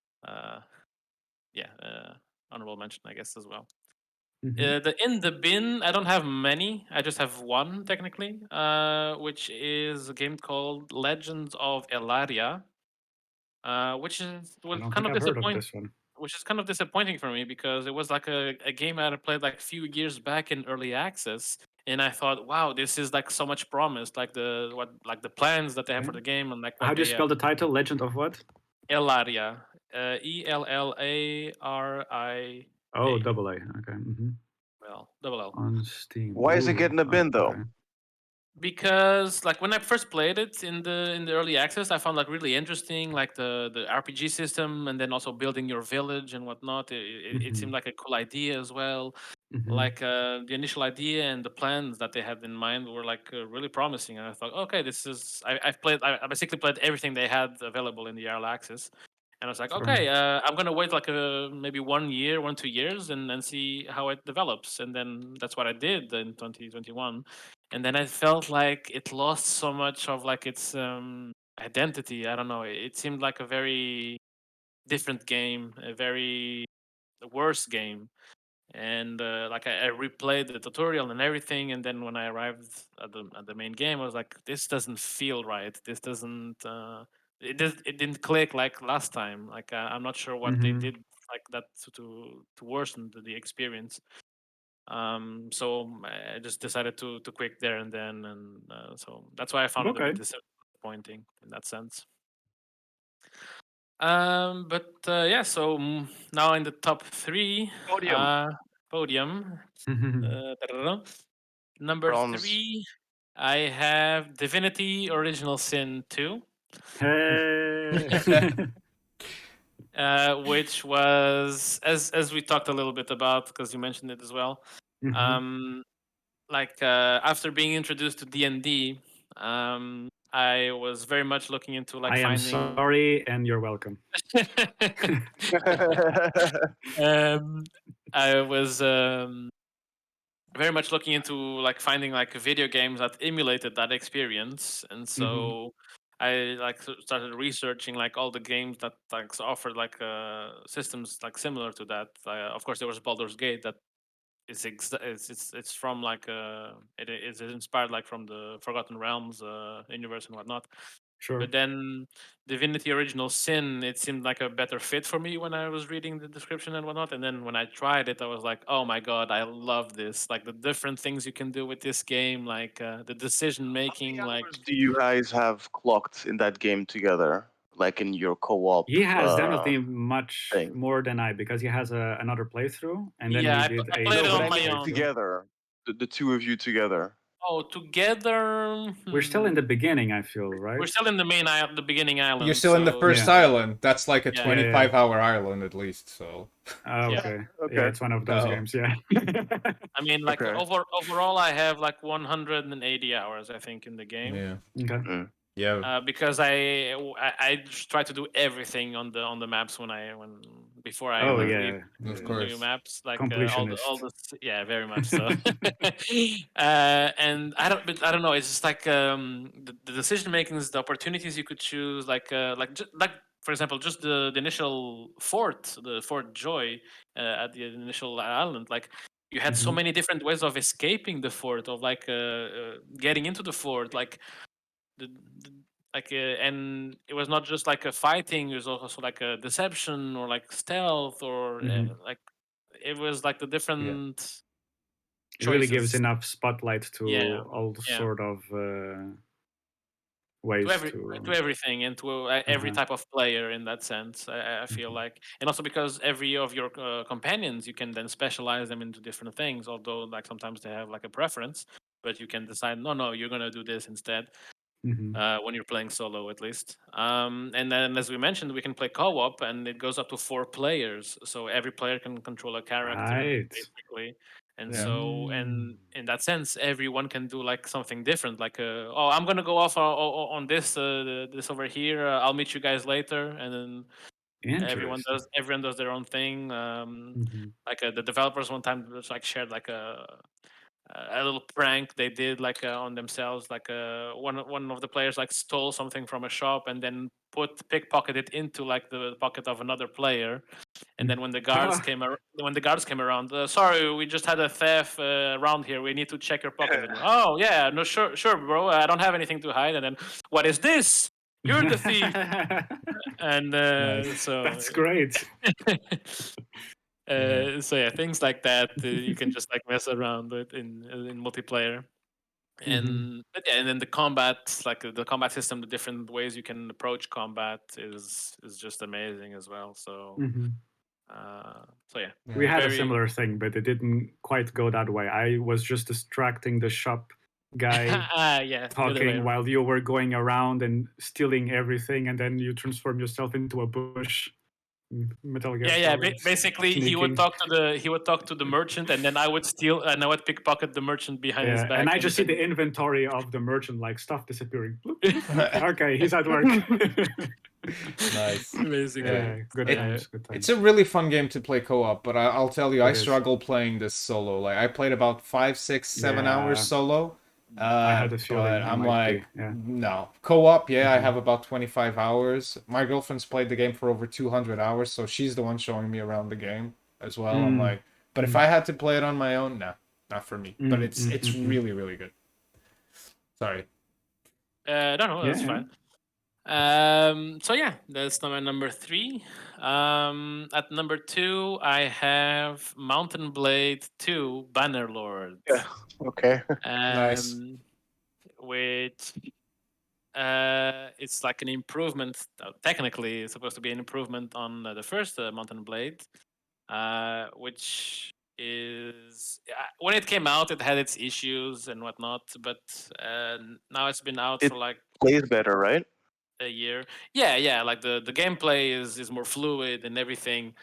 honorable mention, I guess, as well. The in the bin, I don't have many. I just have one technically, which is a game called Legends of Elaria, which I don't think I've heard of this one. which is kind of disappointing for me because it was like a game I had played like a few years back in early access, and I thought, wow, this is like so much promise, like the plans that they have for the game and like How what do you they spell the title? Legend of what? Elaria, Ellaria. Oh, double A. Okay. Well, double L. On Steam. Why is it getting a bin though? Okay. Because like when I first played it in the early access, I found like really interesting, like the RPG system, and then also building your village and whatnot. It seemed like a cool idea as well. Like the initial idea and the plans that they had in mind were like really promising, and I thought, okay, this is. I basically played everything they had available in the early access, and I was like, Sure. okay, I'm gonna wait like maybe 1 year, 2 years, and see how it develops, and then that's what I did in 2021, and then I felt like it lost so much of like its identity. I don't know. It seemed like a very different game, a very worse game, and like I replayed the tutorial and everything, and then when I arrived at the main game, I was like, this doesn't feel right. This doesn't. It didn't click like last time. Like I'm not sure what they did like that to worsen the experience. So I just decided to quit there and then, and so that's why I found it a bit disappointing in that sense. But yeah, so now in the top 3 podium. Number Bronze. 3, I have Divinity Original Sin 2. Which was as we talked a little bit about because you mentioned it as well. Like after being introduced to D&D, I was very much looking into like I am finding. sorry, and you're welcome. I was very much looking into like finding like video games that emulated that experience, and so I like started researching like all the games that like offered like systems like similar to that. Of course, there was Baldur's Gate that it's from like it is inspired like from the Forgotten Realms universe and whatnot. Sure. But then Divinity Original Sin, it seemed like a better fit for me when I was reading the description and whatnot. And then when I tried it, I was like, oh my god, I love this! Like the different things you can do with this game, like the decision making, How many like hours do you guys have clocked in that game together? Like in your co-op He has definitely much thing? more than I, because he has another playthrough, and then Yeah, we did I a played it No, but on I my mean own. together. The two of you together. Oh, together. We're still in the beginning, I feel, right? We're still in the main island, the beginning island. You're still in the so- first Yeah. island. That's like a Yeah. 25-hour island at least. So Oh, Yeah. okay. Okay. Yeah, it's one of those Oh. games. Yeah. I mean, like Okay. overall, I have like 180 hours, I think, in the game. yeah, Okay. yeah. Because I just try to do everything on the maps when before I Oh like yeah. leave Of the course. new maps, like Completionist. all the yeah, very much so. And I don't know, it's just like the decision making is the opportunities you could choose, like for example, just the initial the Fort Joy at the initial island, like you had so Mhm. many different ways of escaping the fort, of like getting into the fort, like the like and it was not just like a fighting, it was also like a deception or like stealth or Mhm. like it was like the different It really gives choices. enough spotlight to Yeah, all yeah. sort of to ways every to. to everything and to every Uh-huh. type of player in that sense. I feel like, and also because every of your companions, you can then specialize them into different things, although like sometimes they have like a preference, but you can decide no, you're gonna do this instead. Mhm. When you're playing solo, at least. And then, as we mentioned, we can play co-op, and it goes up to 4 players. So every player can control a character, Right. basically. And Yeah. so, and in that sense, everyone can do like something different. Like, oh, I'm gonna go off on this this over here. I'll meet you guys later, and then Interesting. everyone does their own thing. Mhm. Like the developers one time just like shared like a little prank they did like on themselves, like one of the players like stole something from a shop and then pickpocket it into like the pocket of another player, and then when the guards came around, sorry, we just had a theft around here, we need to check your pockets. And, oh yeah, no, sure bro, I don't have anything to hide. And then, what is this, you're the thief. And Nice. so That's great. so yeah, things like that you can just like mess around with in multiplayer. And but yeah, and then the combat, like the combat system, the different ways you can approach combat is just amazing as well. So Mhm. so yeah, We had a very similar thing, but it didn't quite go that way. I was just distracting the shop guy yeah, the other way talking around. while you were going around and stealing everything, and then you transform yourself into a bush. Metal Gear Yeah. Solid. Basically, he would Sneaking. talk to the merchant, and then I would steal, and I would pickpocket the merchant behind his Yeah, back. and I just see then- the inventory of the merchant, like stuff disappearing. Bloop, bloop. Okay, he's at work. Nice. basically. Yeah, good It- times, good times. It's a really fun game to play co-op, but I'll tell you, I It is. struggle playing this solo. Like I played about 5, 6, 7 Yeah. hours solo. I had a feeling But you I'm might like, be, yeah. no. Co-op, yeah, I Mhm. have about 25 hours. My girlfriend's played the game for over 200 hours, so she's the one showing me around the game as well. I'm like, but if I had to play it on my own, nah, not for me. But it's really, really good. Sorry. No, that's Yeah. fine. So yeah, that's number 3. At number 2, I have Mountain Blade 2 Bannerlord. Yeah. Okay. Nice. Which it's like an improvement. Technically, it's supposed to be an improvement on the first Mountain Blade, which is when it came out, it had its issues and whatnot, but now it's been out It for like plays better, right? a year. Yeah, like the gameplay is more fluid and everything.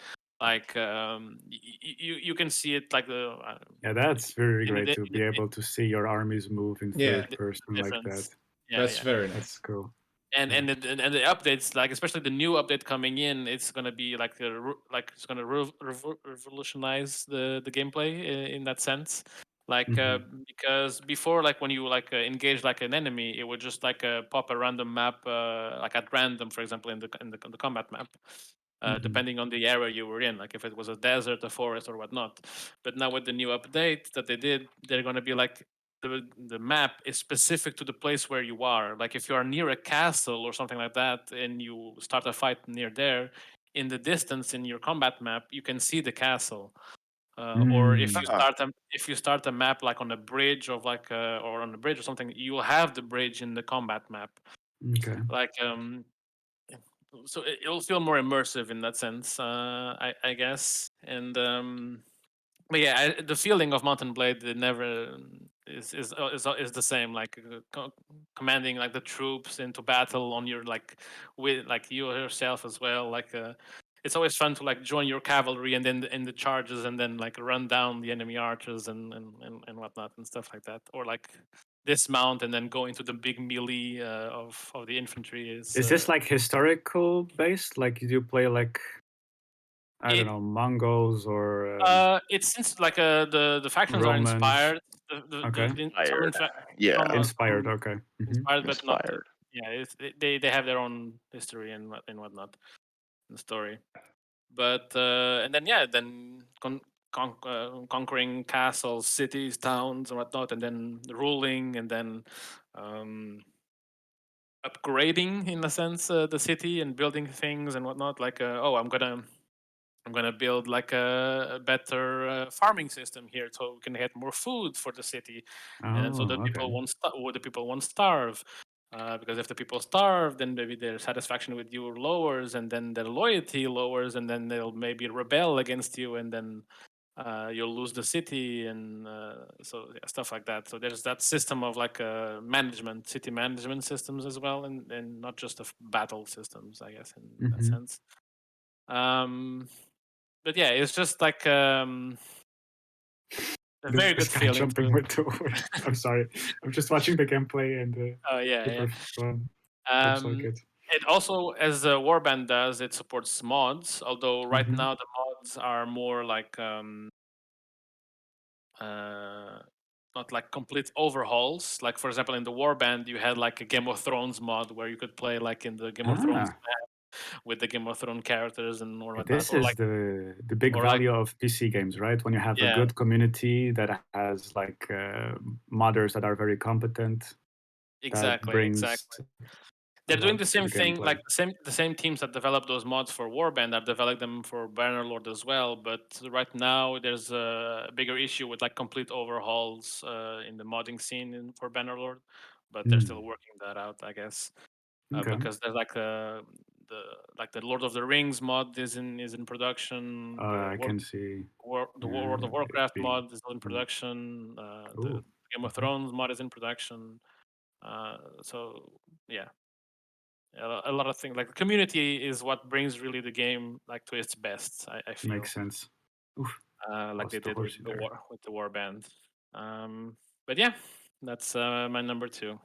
Like you can see it like the Yeah, that's very in the great di- to in be the- able to see your armies move in Yeah. third person like that. difference. That's very That's nice. cool. And the updates, like especially the new update coming in, it's gonna be like it's gonna revolutionize the gameplay in that sense. Like because before, like when you like engage like an enemy, it would just like pop a random map like at random, for example, in the combat map, depending on the area you were in, like if it was a desert, a forest, or whatnot. But now with the new update that they did, they're going to be like the map is specific to the place where you are. Like if you are near a castle or something like that, and you start a fight near there, in the distance in your combat map, you can see the castle. Or if you start a map like on a bridge of like or on a bridge or something, you'll have the bridge in the combat map. Okay. Like so it'll feel more immersive in that sense, I guess. And but yeah, the feeling of Mountain Blade it never is the same. Like commanding like the troops into battle on your like with like you yourself as well. Like it's always fun to like join your cavalry and then in the charges and then like run down the enemy archers and whatnot and stuff like that. Or like dismount and then go into the big melee of the infantry. Is this like historical based? Like you do play like I don't know Mongols or it's since like the factions Romans. are inspired. Okay. Yeah. Inspired. Okay. Inspired, but not. Inspired. Yeah, they have their own history and whatnot, the story. But and then then conquering castles, cities, towns, and whatnot, and then ruling, and then upgrading in a sense the city and building things and whatnot. Like I'm gonna build like a better farming system here, so we can get more food for the city, and so the people won't starve. Because if the people starve, then maybe their satisfaction with you lowers, and then their loyalty lowers, and then they'll maybe rebel against you, and then you'll lose the city, and so yeah, stuff like that. So there's that system of like management, city management systems as well, and not just of battle systems, I guess, in that sense. But yeah, it's just like a very good feeling. Jumping with the word. I'm sorry. I'm just watching the gameplay and Oh yeah. fun. Looks like it. It also, as Warband does, it supports mods. Although right now the mods are more like not like complete overhauls. Like for example, in the Warband, you had like a Game of Thrones mod where you could play like in the Game of Thrones map with the Game of Thrones characters and or whatnot. This is the big value of PC games, right? When you have a good community that has like modders that are very competent. Exactly. They're doing the same thing, like the same teams that develop those mods for Warband have developed them for Bannerlord as well. But right now, there's a bigger issue with like complete overhauls in the modding scene for Bannerlord. But they're still working that out, I guess, because there's like the Lord of the Rings mod is in production. I can see The World of Warcraft mod is in production. The Game of Thrones mod is in production. So yeah. A lot of things like the community is what brings really the game like to its best. I feel makes sense. like they did with the Warband. But yeah, that's my number 2.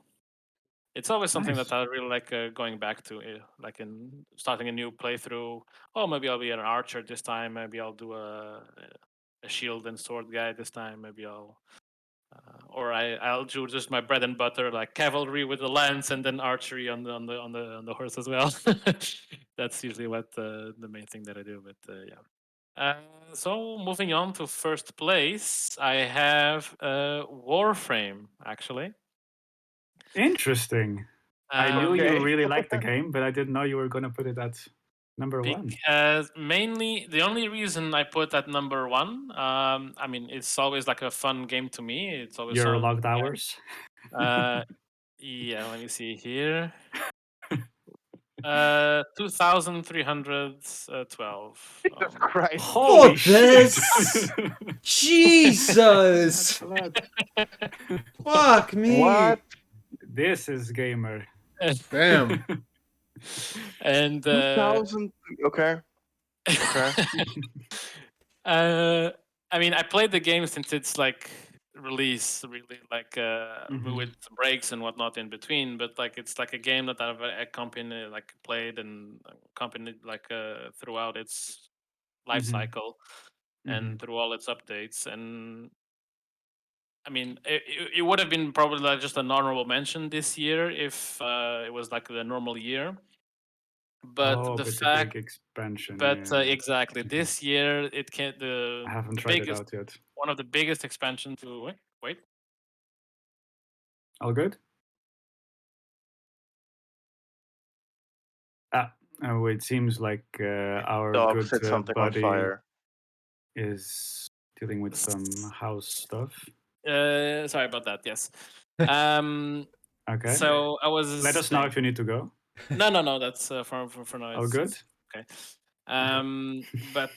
It's always something that I really like going back to, like in starting a new playthrough. Oh, maybe I'll be an archer this time. Maybe I'll do a shield and sword guy this time. Maybe or I'll do just my bread and butter, like cavalry with the lance, and then archery on the horse as well. That's usually what the main thing that I do. But yeah. So moving on to first place, I have Warframe actually. Interesting. I knew you really liked the game, but I didn't know you were going to put it at number 1. Because mainly the only reason I put at number 1, I mean, it's always like a fun game to me. It's always your logged hours. Yeah, let me see here. 2,312. Jesus Christ! Holy shit! Jesus! Fuck me! What? This is gamer. Damn. And 2,000. Okay. I mean, I played the game since its like release, really, like with breaks and whatnot in between. But like, it's like a game that I've accompanied, like played and accompanied like throughout its life cycle and through all its updates. And I mean, it would have been probably like just an honorable mention this year if it was like the normal year. But the but fact, the big expansion. but yeah. exactly this year it can I haven't the tried it biggest out yet. one of the biggest expansion to wait. All good? Oh, it seems like our Dog good set something on buddy fire. is dealing with some house stuff. Sorry about that. Yes. Okay. So I was. Let us know if you need to go. No. That's for now. All good? Okay. But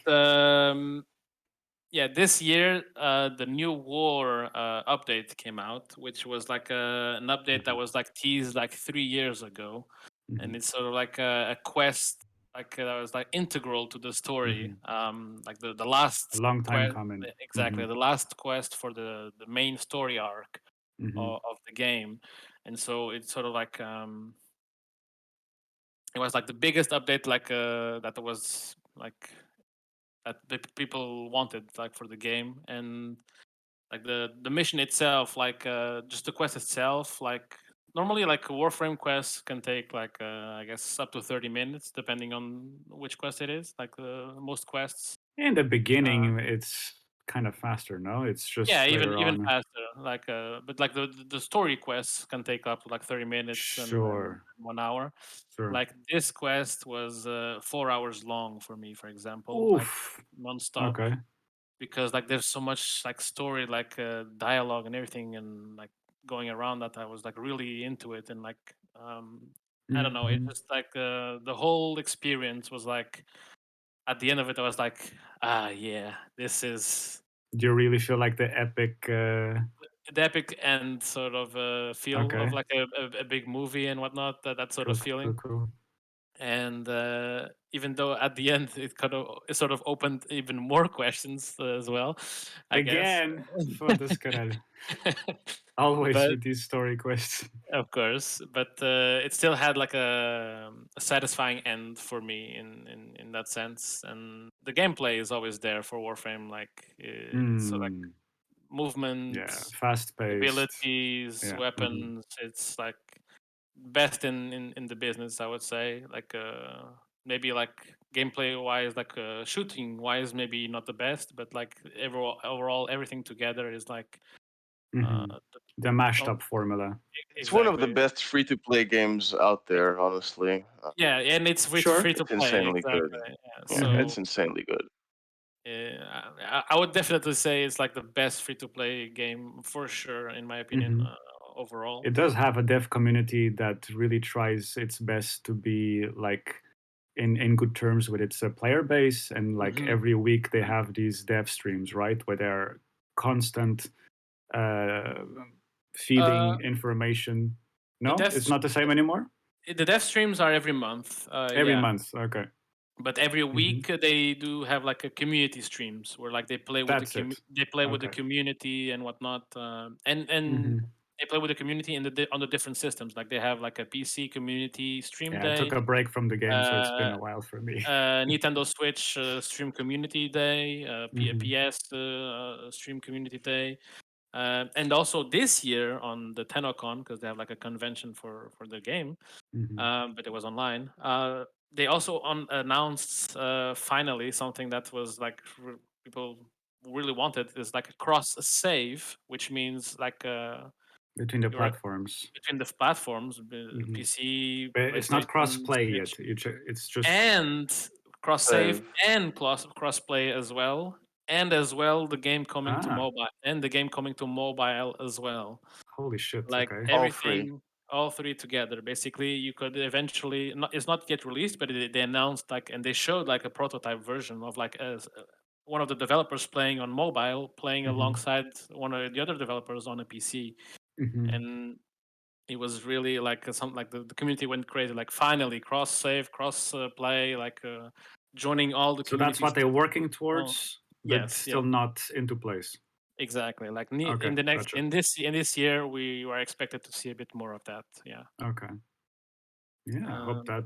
yeah, this year the new war update came out, which was like an update that was like teased like 3 years ago, and it's sort of like a quest like that was like integral to the story. Like the last A long time quest, coming. exactly, the last quest for the main story arc of the game, and so it's sort of like it was like the biggest update like that was like that people wanted like for the game, and like the mission itself, like just the quest itself, like normally like Warframe quests can take like I guess up to 30 minutes depending on which quest it is, like most quests. In the beginning, it's kind of faster, no? It's just Yeah, later even on. faster, like but like the story quests can take up to like 30 minutes and Sure. 1 hour. Sure. Like this quest was 4 hours long for me, for example. Oof. Like non-stop. Okay. Because like there's so much like story, like dialogue and everything, and like going around that I was like really into it, and like I don't know, it just like the whole experience was like at the end of it I was like, yeah, this is Do you really feel like the epic? the epic end sort of feel Okay. of like a big movie and whatnot, that sort of feeling. Cool. And even though at the end it sort of opened even more questions as well, I Again, guess. foda-se caralho. Always But with these story quests. of course, but it still had like a satisfying end for me in that sense, and the gameplay is always there for Warframe. Like so, like movement, Yeah, fast-paced. abilities, Yeah. weapons. It's like best in the business, I would say. Like maybe like gameplay wise, like shooting wise, maybe not the best, but like overall everything together is like the mashed up formula. It's one of the best free-to-play games out there, honestly. Yeah, and it's free Sure. to It's play. insanely Exactly. good. Yeah, Yeah, so it's insanely good. I would definitely say it's like the best free to play game for sure, in my opinion, overall. It does have a dev community that really tries its best to be like in good terms with its player base, and like every week they have these dev streams, right, where they're constant feeding information. No, it's not the same anymore. The dev streams are every month. Every month, okay. But every week they do have like a community streams where like they play with with the community and whatnot, and they play with the community on the different systems. Like they have like a PC community stream day. I took a break from the game, so it's been a while for me. Nintendo Switch stream community day, PS stream community day. And also this year on the TennoCon, because they have like a convention for the game, but it was online. They also announced finally something that was like people really wanted, is like a cross save, which means like between the platforms. PC, but it's not cross play yet. It's just and cross save and cross play as well. And as well, the game coming to mobile, and the game coming to mobile as well. Holy shit! Like okay. everything, all three together. Basically, you could eventually. It's not yet released, but they announced like, and they showed like a prototype version of like one of the developers playing on mobile, playing alongside one of the other developers on a PC, and it was really like something like the community went crazy. Like finally, cross save, cross play, like joining all the. So that's what they're working towards, but yes, still not into place. Exactly. Like Okay, in the next gotcha. in this year, we were expected to see a bit more of that. Yeah. Okay. Yeah, I hope that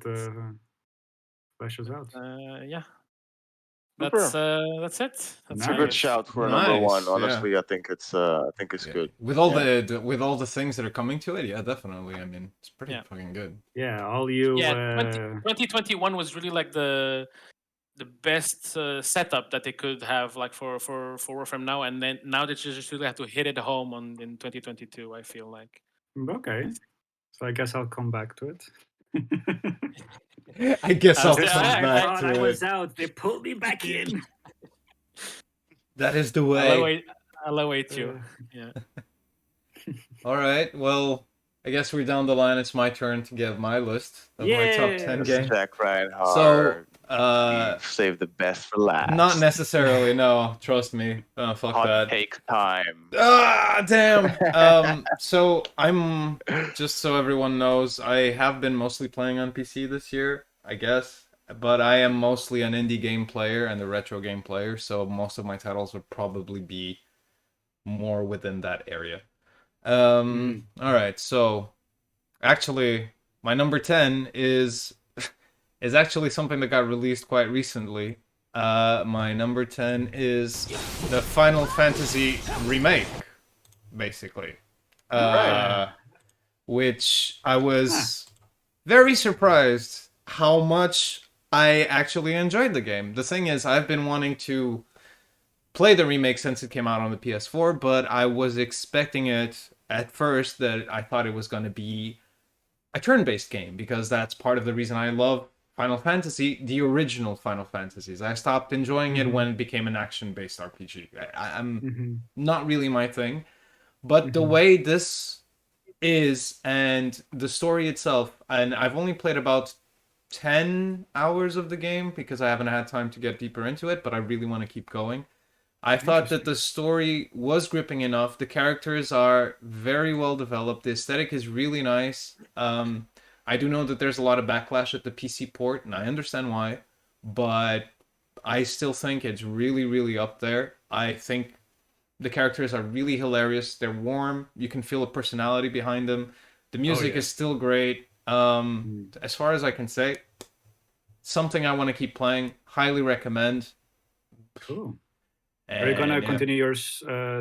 fleshes out. Yeah. That's it. That's It's a Nice. good shout for a number one. Nice, yeah. Honestly, I think it's Yeah. good. With all the things that are coming to it, yeah, definitely. I mean, it's pretty Yeah. fucking good. Yeah, all you. Yeah, 2021 was really like the best setup that they could have like for Warframe now, and then now they just really have to hit it home in 2022. I feel like. Okay. So I guess I'll come back to it. I guess I'll I- come I- back thought to I was it. out. They pulled me back in. That is the I'll way. await, I'll await you. Yeah. All right. Well, I guess we're down the line. It's my turn to give my list of my top 10 Yeah. games. Jack Reinhardt. So, You've saved the best for last. not necessarily. No, trust me. Fuck Hot that. take time. Ah, damn. So I'm just so everyone knows, I have been mostly playing on PC this year, I guess, but I am mostly an indie game player and a retro game player, so most of my titles would probably be more within that area. All right. So actually, my number 10 is actually something that got released quite recently. My number 10 is the Final Fantasy Remake, basically. Which I was very surprised how much I actually enjoyed the game. The thing is, I've been wanting to play the remake since it came out on the PS4, but I was expecting it at first that I thought it was going to be a turn-based game, because that's part of the reason I love Final Fantasy, the original Final Fantasies. I stopped enjoying it when it became an action-based RPG. I'm not really my thing, but the way this is and the story itself, and I've only played about 10 hours of the game because I haven't had time to get deeper into it, but I really want to keep going. I thought that the story was gripping enough. The characters are very well developed. The aesthetic is really nice. I do know that there's a lot of backlash at the PC port, and I understand why, but I still think it's really, really up there. I think the characters are really hilarious. They're warm. You can feel a personality behind them. The music is still great. As far as I can say, something I want to keep playing. Highly recommend. Cool. Are you gonna And, yeah. continue your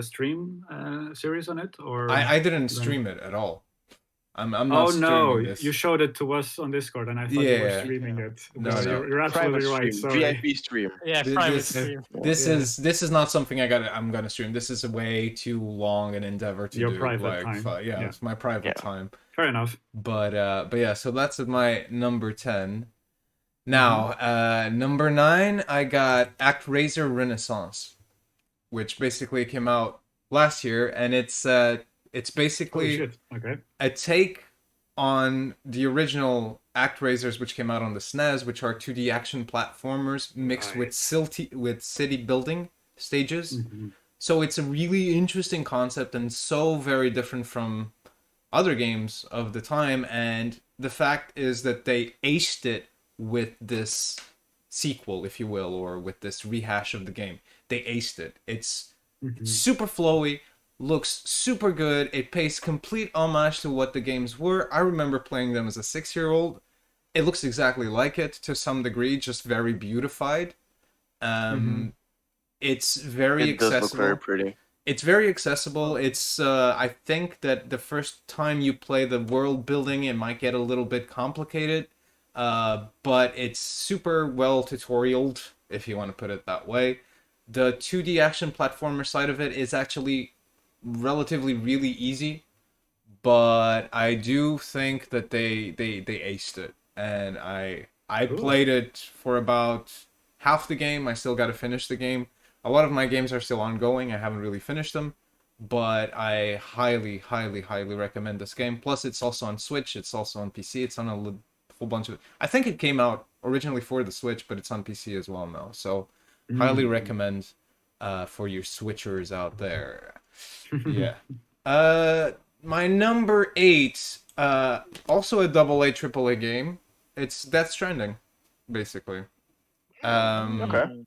stream series on it, or I didn't stream it at all. I'm not oh streaming no, this. you showed it to us on Discord, and I thought you were Yeah. streaming it. No, But no. You're absolutely Private right. stream, Sorry. VIP stream. Yeah, private stream. This is not something I'm gonna stream. This is a way too long an endeavor to Your do. private time. Yeah, Yeah. it's my private Yeah. time. Fair enough. But yeah, so that's my number 10. Now, number 9, I got ActRaiser Renaissance, which basically came out last year, and it's Holy basically shit. Okay. a take on the original ActRaisers, which came out on the SNES, which are 2D action platformers mixed with city building stages. So it's a really interesting concept and so very different from other games of the time. And the fact is that they aced it with this sequel, if you will, or with this rehash of the game. They aced it. It's super flowy, looks super good. It pays complete homage to what the games were. I remember playing them as a 6-year-old. It looks exactly like it to some degree, just very beautified. It's very It does accessible. look very pretty. It's very accessible. It's I think that the first time you play the world building, it might get a little bit complicated, but it's super well tutorialed, if you want to put it that way. The 2D action platformer side of it is actually relatively really easy, but I do think that they aced it, and I played it for about half the game. I still got to finish the game. A lot of my games are still ongoing. I haven't really finished them, but I highly, highly, highly recommend this game. Plus, it's also on Switch. It's also on PC. It's on a whole bunch of... I think it came out originally for the Switch, but it's on PC as well now. So, highly recommend for your Switchers out there. Yeah. My number 8, also a AA, AAA game. It's Death Stranding, basically. Okay.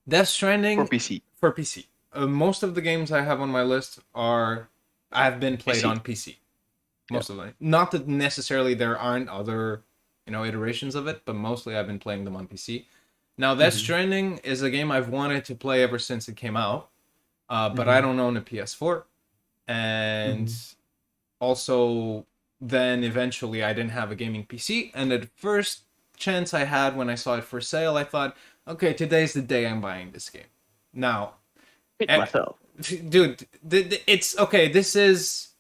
Death Stranding For PC. for PC. Most of the games I have on my list have been played PC. on PC. Most of them. Not that necessarily there aren't other, iterations of it, but mostly I've been playing them on PC. Now, Death Stranding is a game I've wanted to play ever since it came out, but I don't own a PS4, and also then eventually I didn't have a gaming PC, and the first chance I had when I saw it for sale, I thought, okay, today's the day I'm buying this game. Now, myself. dude, it's okay. This is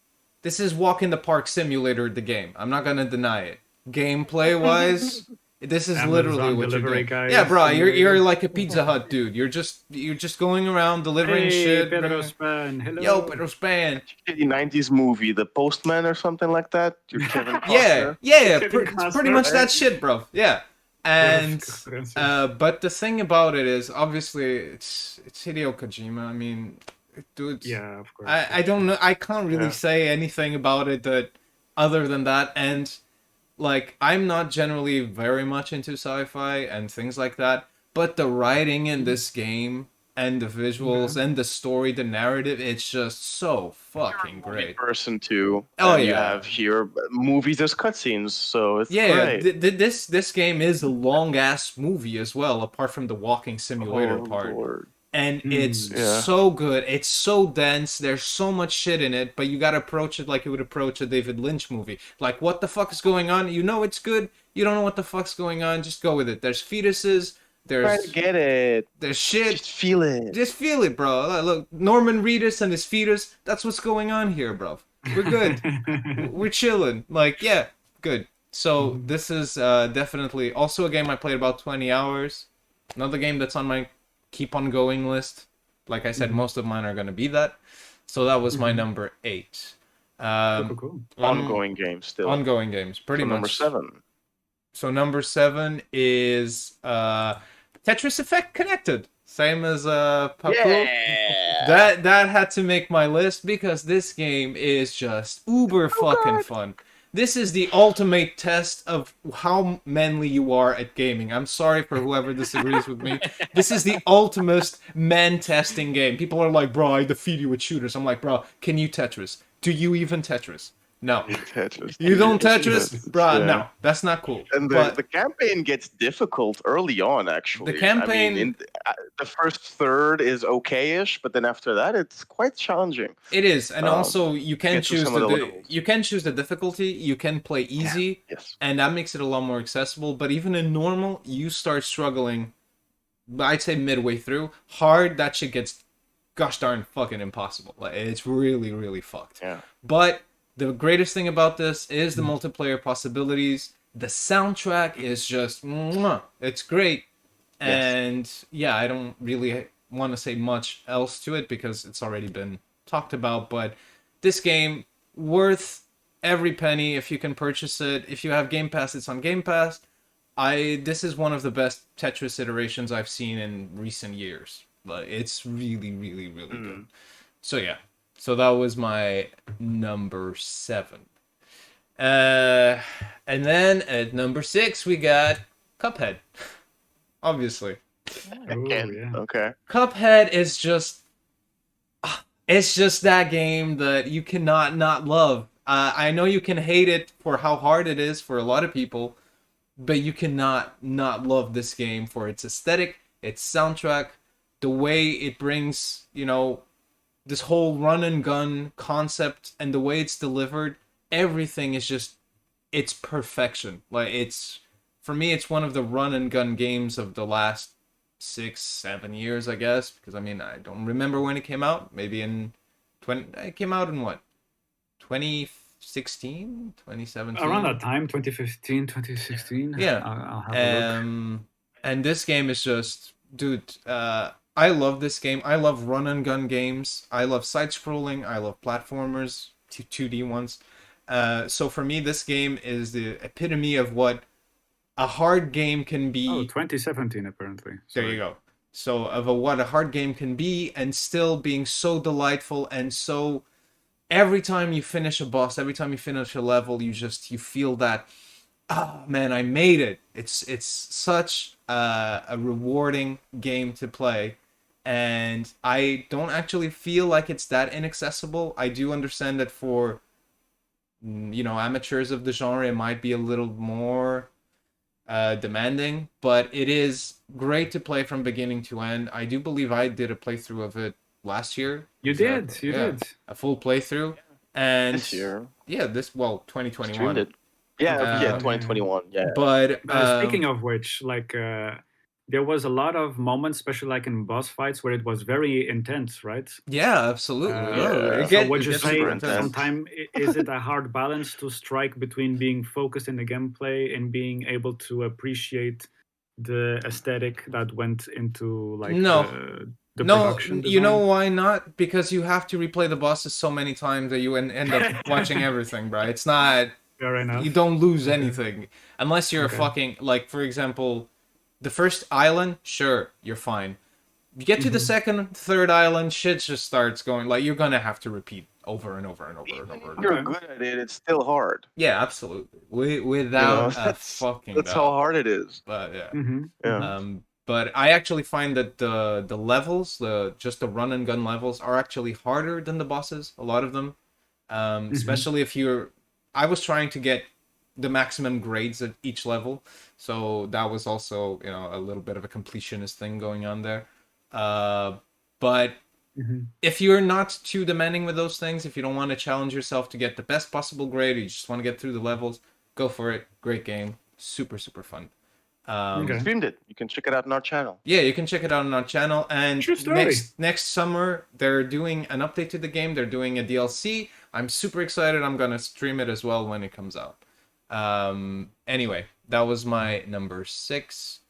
walk in the park simulator. The game. I'm not gonna deny it. Gameplay wise, this is Amazon literally what you're delivery doing. guy Yeah, bro, you're simulator. like a Pizza Hut dude. You're just going around delivering Hey, shit. Pedro Span, hello. Yo, Pedro Span. Shitty 90s movie, The Postman or something like that. You're Kevin Yeah, Costner. yeah, Kevin it's pretty Costner, much right? that shit, bro. Yeah. And References. but the thing about it is, obviously, it's Hideo Kojima. I mean, dude, Yeah, of course. I don't know. I can't really Yeah. say anything about it that other than that. And like, I'm not generally very much into sci-fi and things like that. But the writing in this game and the visuals and the story, the narrative, it's just so fucking Movie great. person too. Oh, and you yeah. have here movies as cutscenes, so it's Yeah, great. this game is a long ass movie as well, apart from the walking simulator Oh, part. Lord. And it's yeah. so good. It's so dense. There's so much shit in it, but you gotta approach it like you would approach a David Lynch movie. Like, what the fuck is going on? You know it's good. You don't know what the fuck's going on. Just go with it. There's fetuses. Try to get it. There's shit. Just feel it. Just feel it, bro. Look, Norman Reedus and his fetus. That's what's going on here, bro. We're good. We're chilling. Like, yeah, good. So this is definitely also a game I played about 20 hours. Another game that's on my keep on going list. Like I said, most of mine are gonna be that. So that was my number 8. Cool. Ongoing game still. Ongoing games, pretty So much. number 7. So number 7 is Tetris Effect Connected. Same as Papu. Yeah. That had to make my list because this game is just uber fucking fun. This is the ultimate test of how manly you are at gaming. I'm sorry for whoever disagrees with me. This is the ultimate man testing game. People are like, bro, I defeat you with shooters. I'm like, bro, can you Tetris? Do you even Tetris? No. Tetris. You don't Tetris? Bruh, Yeah. no. That's not cool. And But the campaign gets difficult early on, actually. The campaign- I mean, the first third is okay-ish, but then after that, it's quite challenging. it is. And also, you can get through choose some of the the levels. you can choose the difficulty. You can play easy. Yes. And that makes it a lot more accessible. But even in normal, you start struggling, I'd say midway through. Hard, that shit gets gosh darn fucking impossible. Like, it's really, really fucked. Yeah. But the greatest thing about this is the multiplayer possibilities. The soundtrack is just, mwah, it's great. Yes. And yeah, I don't really want to say much else to it because it's already been talked about. But this game, worth every penny if you can purchase it. If you have Game Pass, it's on Game Pass. This is one of the best Tetris iterations I've seen in recent years. Like, it's really, really, really good. So yeah. So that was my number 7. And then at number 6 we got Cuphead. Obviously. Again. yeah. Okay. Cuphead is just it's just that game that you cannot not love. I know you can hate it for how hard it is for a lot of people, but you cannot not love this game for its aesthetic, its soundtrack, the way it brings, this whole run and gun concept and the way it's delivered. Everything is just, it's perfection. Like, for me, it's one of the run and gun games of the last 6-7 years, I guess, because I mean, I don't remember when it came out. Maybe it came out in what, 2016, 2017? Around that time, 2015, 2016. Yeah. I'll have a look. And this game is just, dude, I love this game. I love run and gun games. I love side-scrolling. I love platformers, 2D ones. So for me, this game is the epitome of what a hard game can be. Oh, 2017 apparently. There you go. So what a hard game can be, and still being so delightful, and so every time you finish a boss, every time you finish a level, you feel that, oh man, I made it. It's such a rewarding game to play. And I don't actually feel like it's that inaccessible. I do understand that for, amateurs of the genre, it might be a little more demanding, but it is great to play from beginning to end. I do believe I did a playthrough of it last year. You did. You did. A full playthrough, and This year. yeah, Streamed 2021. it. Yeah, Okay. 2021. Yeah. But Speaking of which, like there was a lot of moments, especially like in boss fights, where it was very intense, right? yeah, absolutely. So would you gets say super intense. sometimes is it a hard balance to strike between being focused in the gameplay and being able to appreciate the aesthetic that went into like the production design? You know why not? Because you have to replay the bosses so many times that you end up watching everything, bro. It's not. Fair enough. You don't lose anything unless you're a fucking, like, for example, the first island. Sure, you're fine. You get to the second, third island, shit just starts going. Like, you're gonna have to repeat over and over and over Even and over. if you're good at it, it's still hard. Yeah, absolutely. Without a that's fucking That's doubt. how hard it is. But yeah. Yeah. But I actually find that the levels, just the run and gun levels, are actually harder than the bosses. A lot of them, especially if you're. I was trying to get the maximum grades at each level, so that was also a little bit of a completionist thing going on there. But if you're not too demanding with those things, if you don't want to challenge yourself to get the best possible grade, you just want to get through the levels, go for it. Great game, super fun. Streamed it. You can check it out on our channel. Yeah, you can check it out on our channel. And next summer, they're doing an update to the game. They're doing a DLC. I'm super excited. I'm going to stream it as well when it comes out. Anyway, that was my number 6.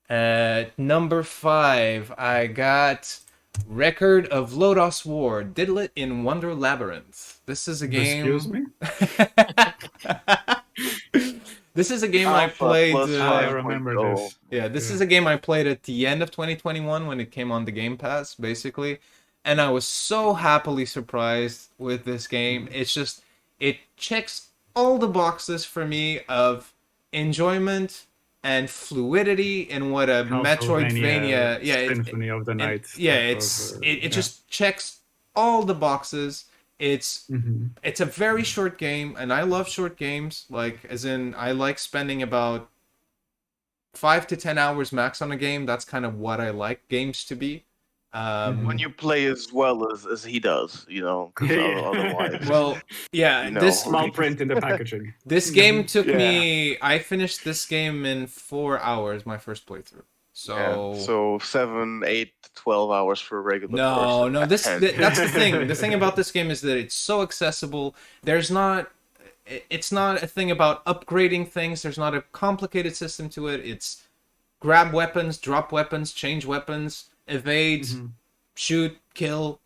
At number 5, I got Record of Lodos War, Diddle It in Wonder Labyrinth. This is a game... Excuse me? This is a game I played... I remember this. Yeah, this is a game I played at the end of 2021 when it came on the Game Pass, basically. And I was so happily surprised with this game. It's just... It checks all the boxes for me of enjoyment and fluidity in what a Metroidvania... Symphony of the Night. It just checks all the boxes. It's a very short game, and I love short games. Like, as in, I like spending about 5 to 10 hours max on a game. That's kind of what I like games to be. When you play as well as he does, otherwise. Well, yeah, this small print in the packaging. This game took me. I finished this game in 4 hours, my first playthrough. So 7, 8, 12 hours for a regular person. No. That's the thing. The thing about this game is that it's so accessible. It's not a thing about upgrading things. There's not a complicated system to it. It's grab weapons, drop weapons, change weapons, evade, shoot, kill.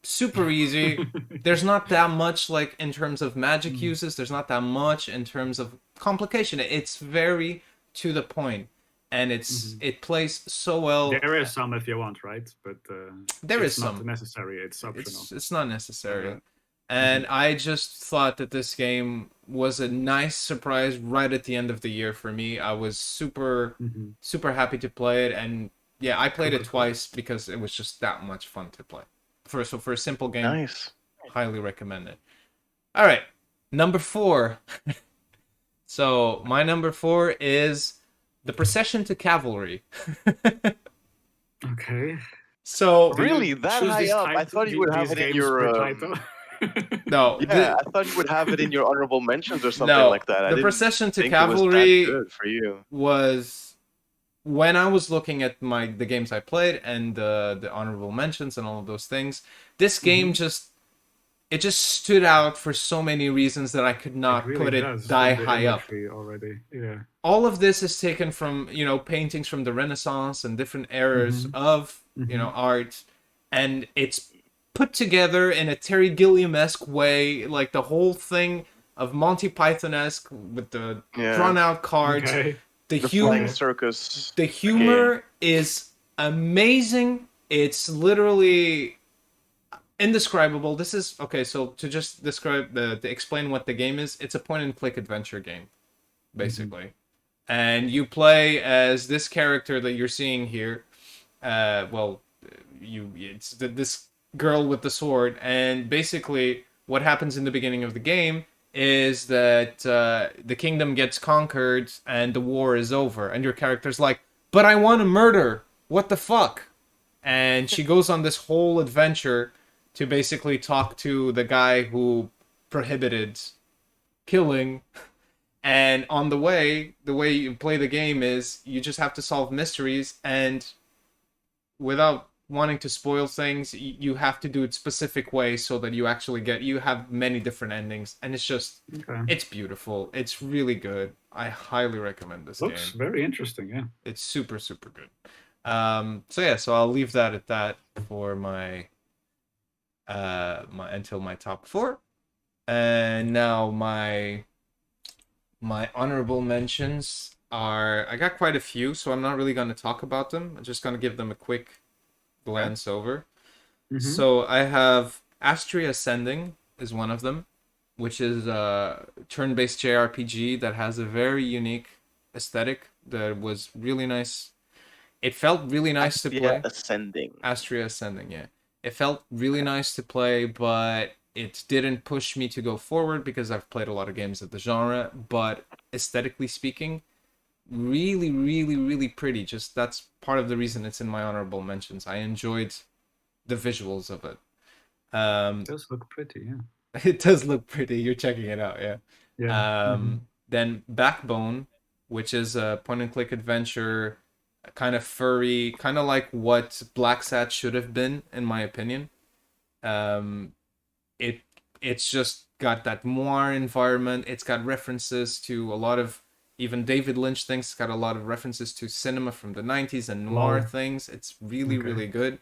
Super easy. There's not that much like in terms of magic uses. There's not that much in terms of complication. It's very to the point. And it plays so well. There is some if you want, right? But it's not necessary. It's optional. It's not necessary. And I just thought that this game was a nice surprise right at the end of the year for me. I was super happy to play it, and yeah, I played it twice because it was just that much fun to play. For a simple game, nice. Highly recommend it. All right, number 4. So my number 4 is The Procession to Cavalry. Okay. So really that high up? I thought you would have it in your No. Yeah, I thought you would have it in your honorable mentions or something like that. The Procession to Cavalry was that good for you. Was when I was looking at the games I played and the honorable mentions and all of those things. This game just stood out for so many reasons that I could not put it high up. Already. Yeah. All of this is taken from, paintings from the Renaissance and different eras of, art. And it's put together in a Terry Gilliam-esque way, like the whole thing of Monty Python-esque with the drawn-out cards. Okay. The flying circus. The humor is amazing. It's literally indescribable. This is okay. So to just describe to explain what the game is, it's a point-and-click adventure game, basically, and you play as this character that you're seeing here. It's this girl with the sword, and basically what happens in the beginning of the game is that the kingdom gets conquered and the war is over, and your character's like, "But I want to murder. What the fuck?" And she goes on this whole adventure to basically talk to the guy who prohibited killing. And on the way you play the game is you just have to solve mysteries, and without wanting to spoil things, you have to do it specific way so that you actually you have many different endings, and it's just it's beautiful. It's really good. I highly recommend this game. Looks very interesting, yeah. It's super good. So yeah, so I'll leave that at that for my until my top 4. And now my honorable mentions are, I got quite a few, so I'm not really going to talk about them. I'm just going to give them a quick glance over. So I have Astria Ascending is one of them, which is a turn-based JRPG that has a very unique aesthetic that was really nice. It felt really nice to play. Astria Ascending, yeah. It felt really nice to play, but it didn't push me to go forward because I've played a lot of games of the genre. But aesthetically speaking, really pretty. Just that's part of the reason it's in my honorable mentions. I enjoyed the visuals of it. It does look pretty, yeah. It does look pretty. You're checking it out, yeah. Yeah. Then Backbone, which is a point-and-click adventure, kind of furry, kind of like what Black Sat should have been, in my opinion. It's just got that noir environment. It's got references to a lot of even David Lynch things. It's got a lot of references to cinema from the 90s and noir things. It's really good.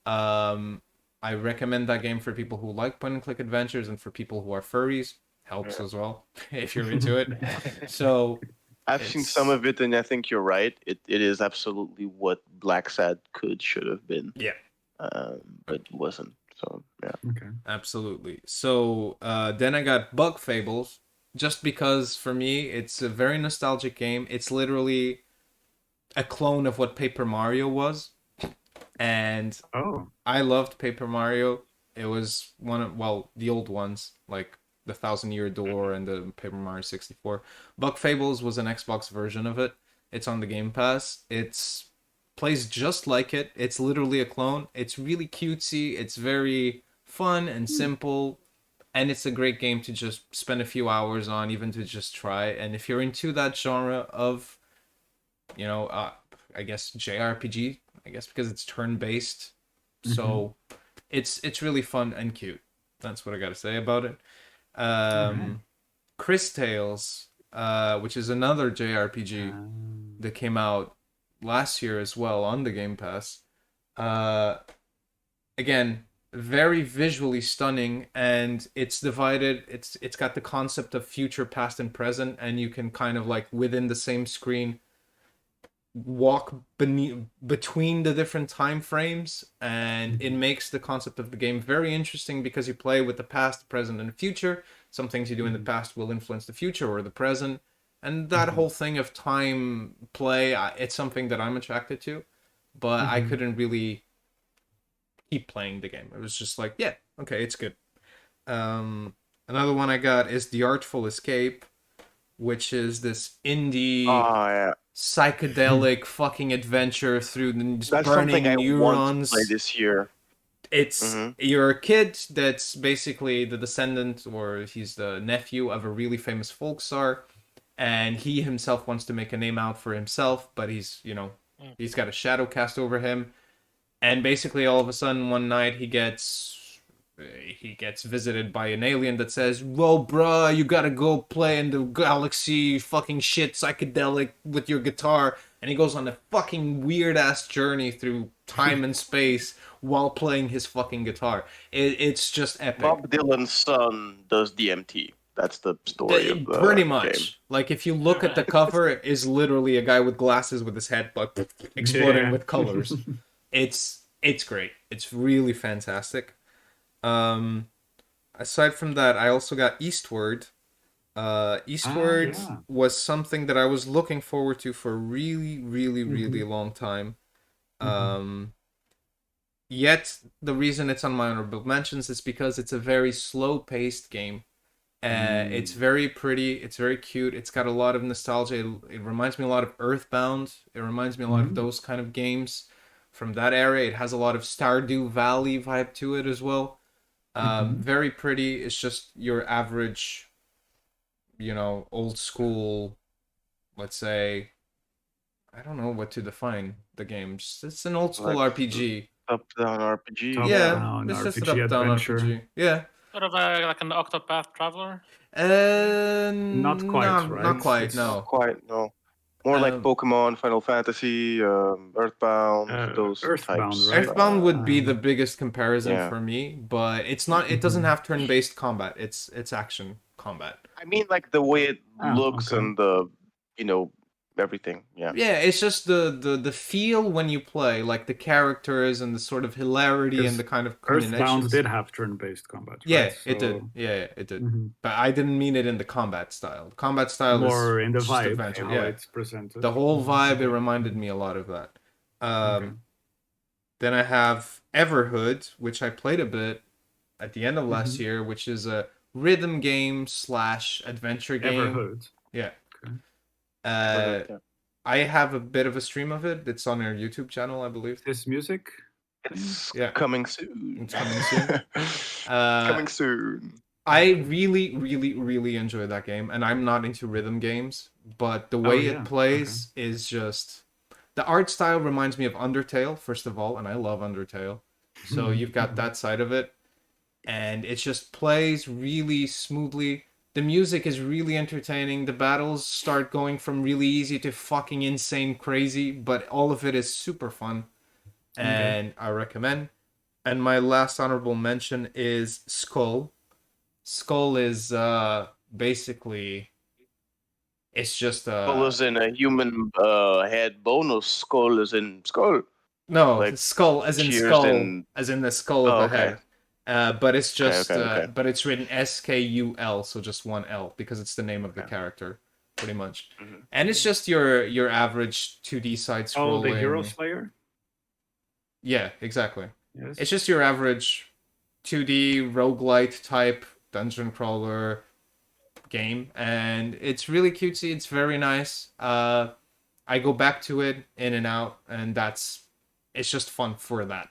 I recommend that game for people who like point-and-click adventures and for people who are furries. Helps as well if you're into it. So I've seen some of it, and I think you're right. It is absolutely what Black Sad should have been. Yeah. But wasn't. So yeah. Okay. Absolutely. So then I got Bug Fables, just because for me it's a very nostalgic game. It's literally a clone of what Paper Mario was, and I loved Paper Mario. It was one of the old ones, like the Thousand Year Door and the Paper Mario 64. Bug Fables was an Xbox version of it. It's on the Game Pass. It's plays just like it. It's literally a clone. It's really cutesy. It's very fun and simple, and it's a great game to just spend a few hours on, even to just try. And if you're into that genre of, I guess JRPG, I guess because it's turn-based, so it's really fun and cute. That's what I got to say about it. Chris Tales, which is another JRPG that came out last year as well on the Game Pass. Again, very visually stunning, and it's divided. It's got the concept of future, past, and present, and you can kind of like within the same screen walk between the different time frames, and it makes the concept of the game very interesting because you play with the past, the present, and the future. Some things you do in the past will influence the future or the present. And that whole thing of time play, it's something that I'm attracted to, but I couldn't really keep playing the game. It was just like, yeah, okay, it's good. Another one I got is The Artful Escape, which is this indie psychedelic fucking adventure through the burning neurons. I want to play this year. It's you're a kid that's basically the descendant, or he's the nephew of a really famous folk star. And he himself wants to make a name out for himself, but he's got a shadow cast over him. And basically, all of a sudden, one night, he gets visited by an alien that says, "Whoa, bruh, you gotta go play in the galaxy, fucking shit, psychedelic with your guitar." And he goes on a fucking weird-ass journey through time and space while playing his fucking guitar. It's just epic. Bob Dylan's son does DMT. That's the story of the pretty much game. Like if you look at the cover, it is literally a guy with glasses with his head like exploding with colors. It's great. It's really fantastic. Aside from that, I also got Eastward. Eastward was something that I was looking forward to for a really long time. Yet the reason it's on my honorable mentions is because it's a very slow-paced game. It's very pretty. It's very cute. It's got a lot of nostalgia. It reminds me a lot of Earthbound. It reminds me a lot of those kind of games from that era. It has a lot of Stardew Valley vibe to it as well. Very pretty. It's just your average, old school, let's say, I don't know what to define the game. It's an old school Like RPG. Top-down RPG. Yeah, it's just an RPG up-down adventure. RPG. Yeah. Sort of like an Octopath Traveler. Not quite, right? Not quite. It's No. Not quite, no. More like Pokemon, Final Fantasy, Earthbound, those Earthbound, types. right? Earthbound would be the biggest comparison yeah. for me, but it's not. It doesn't have turn-based combat. It's action combat. I mean, like the way it looks okay. and the, everything. Yeah. Yeah, it's just the feel when you play, like the characters and the sort of hilarity and the kind of Earthbound combinations. did have turn-based combat. Yeah, right? it did. Yeah, it did. But I didn't mean it in the combat style. The combat style More is in the just vibe, adventure. how Yeah, it's presented. the whole vibe. It reminded me a lot of that. Then I have Everhood, which I played a bit at the end of last year, which is a rhythm game / adventure game. Everhood. Yeah. Yeah. I have a bit of a stream of it. It's on our YouTube channel, I believe. This music? It's Yeah. coming soon. It's coming soon. Coming soon. I really, really, really enjoy that game, and I'm not into rhythm games, but the way it plays is just... The art style reminds me of Undertale, first of all, and I love Undertale. So you've got that side of it, and it just plays really smoothly. The music is really entertaining. The battles start going from really easy to fucking insane crazy, but all of it is super fun, and I recommend. And my last honorable mention is Skull. Skull is basically... It's just Skull is in a human head bone, or skull is in skull? No, like skull as in cheers skull, in- as in the skull of the head. But it's just, okay. but it's written SKUL, so just one L, because it's the name of the character, pretty much. And it's just your average 2D side scrolling. Oh, the Hero Slayer? Yeah, exactly. Yes. It's just your average 2D roguelite type dungeon crawler game, and it's really cutesy. It's very nice. I go back to it in and out, and it's just fun for that.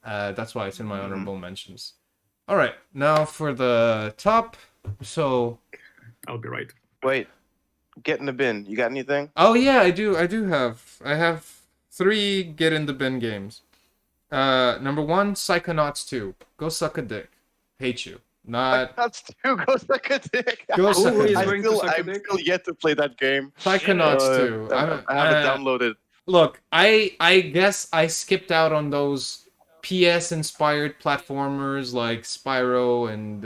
That's why it's in my honorable mentions. All right, now for the top. So I'll be right. Wait, get in the bin. You got anything? oh yeah, I do I have 3 get in the bin games. Number 1, Psychonauts 2. Go suck a dick. Hate you. Not That's 2. Go suck a dick. Go suck a dick. I'm still yet to play that game. Psychonauts 2. I have it downloaded. Look, I guess I skipped out on those PS-inspired platformers like Spyro and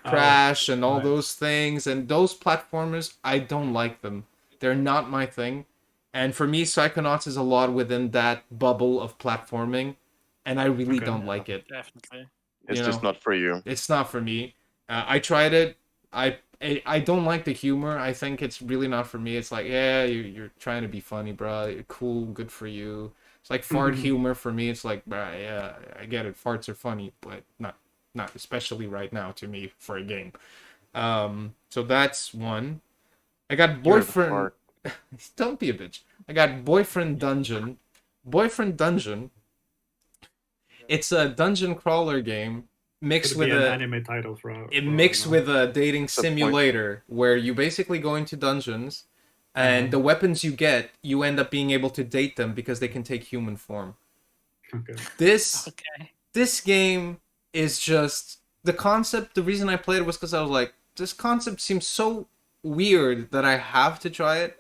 Crash and all those things. And those platformers, I don't like them. They're not my thing. And for me, Psychonauts is a lot within that bubble of platforming. And I really don't like it. Definitely. It's just not for you. It's not for me. I tried it. I don't like the humor. I think it's really not for me. It's like, yeah, you're trying to be funny, bro. You're cool, good for you. It's like fart humor for me. It's like, bruh, yeah, I get it. Farts are funny, but not especially right now to me for a game. So that's one. I got Boyfriend. Don't be a bitch. I got Boyfriend Dungeon. Boyfriend Dungeon. It's a dungeon crawler game mixed with an anime title with a dating simulator where you basically go into dungeons, and the weapons you get, you end up being able to date them because they can take human form. Okay. This game is just the concept. The reason I played it was because I was like, this concept seems so weird that I have to try it.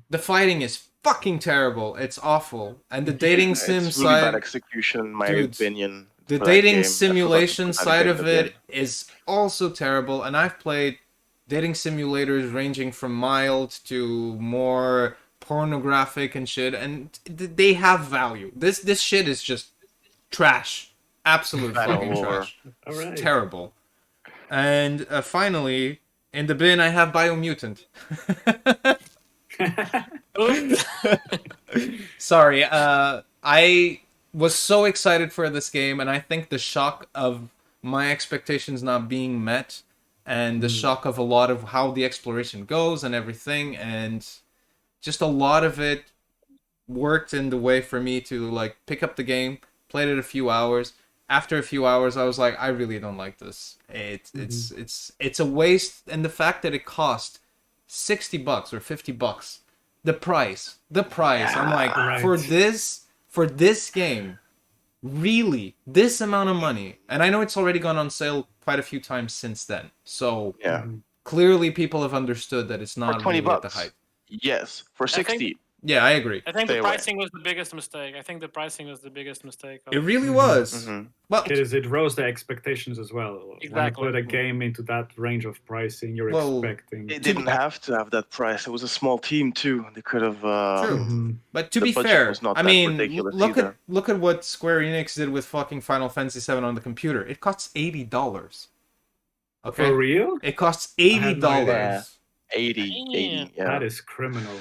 The fighting is fucking terrible. It's awful, and the dating sim it's really side, bad execution, my opinion. the dating simulation side of it is also terrible. And I've played dating simulators ranging from mild to more pornographic and shit, and they have value. This shit is just trash, absolute fucking trash. It's terrible. And finally, in the bin, I have Biomutant. Sorry, I was so excited for this game, and I think the shock of my expectations not being met and the shock of a lot of how the exploration goes and everything, and just a lot of it worked in the way for me to like pick up the game, played it a few hours. After a few hours, I was like, I really don't like this. It's a waste, and the fact that it cost $60 or $50, the price. I'm like, Right. for this game, really, this amount of money, and I know it's already gone on sale quite a few times since then. So Yeah. clearly, people have understood that it's not For 20 really at the bucks. hype. Yes. For 60. Yeah, I agree. I think Stay the away. pricing was the biggest mistake. It really was. Mhm. Well, Because it rose the expectations as well. When you Exactly. put a game into that range of pricing, you're Well, expecting. It didn't have to have that price. It was a small team too. They could have. True. Mhm. But to The be budget fair, was not I that mean, ridiculous look either. at what Square Enix did with fucking Final Fantasy VII on the computer. It costs $80. Okay, For real? it costs had no $80. idea. 80. Yeah. That is criminal.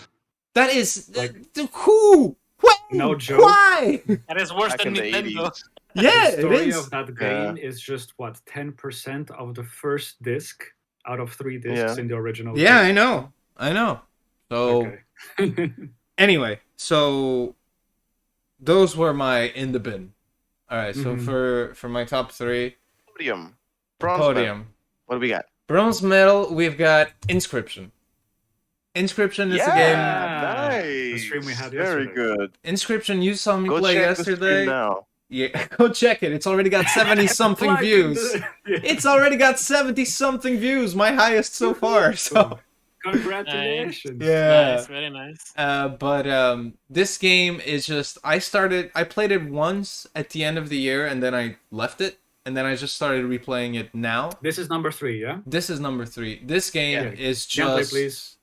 That is Like- who? When? No joke. Why? That is worse Back than in the Nintendo. 80s. Yeah, The it story is. of that game is just what 10% of the first disc out of 3 discs Yeah. in the original. Yeah, game. I know. So Okay. anyway, so those were my in the bin. All right, so for my top 3, Podium. Bronze medal. podium. What do we got? Bronze medal, we've got Inscription. Inscription is a game. Nice. The stream we had Very yesterday. good. Inscription, you saw me Go play check the stream yesterday. now. Yeah, go check it. It's already got 70 something Plug in views. the- Yeah. It's already got 70 something views, my highest so far. So Congratulations. yeah. Nice, very nice. But this game is just I played it once at the end of the year and then I left it and then I just started replaying it now. This is number 3, yeah? This is number 3. This game Yeah. is Gameplay, just please.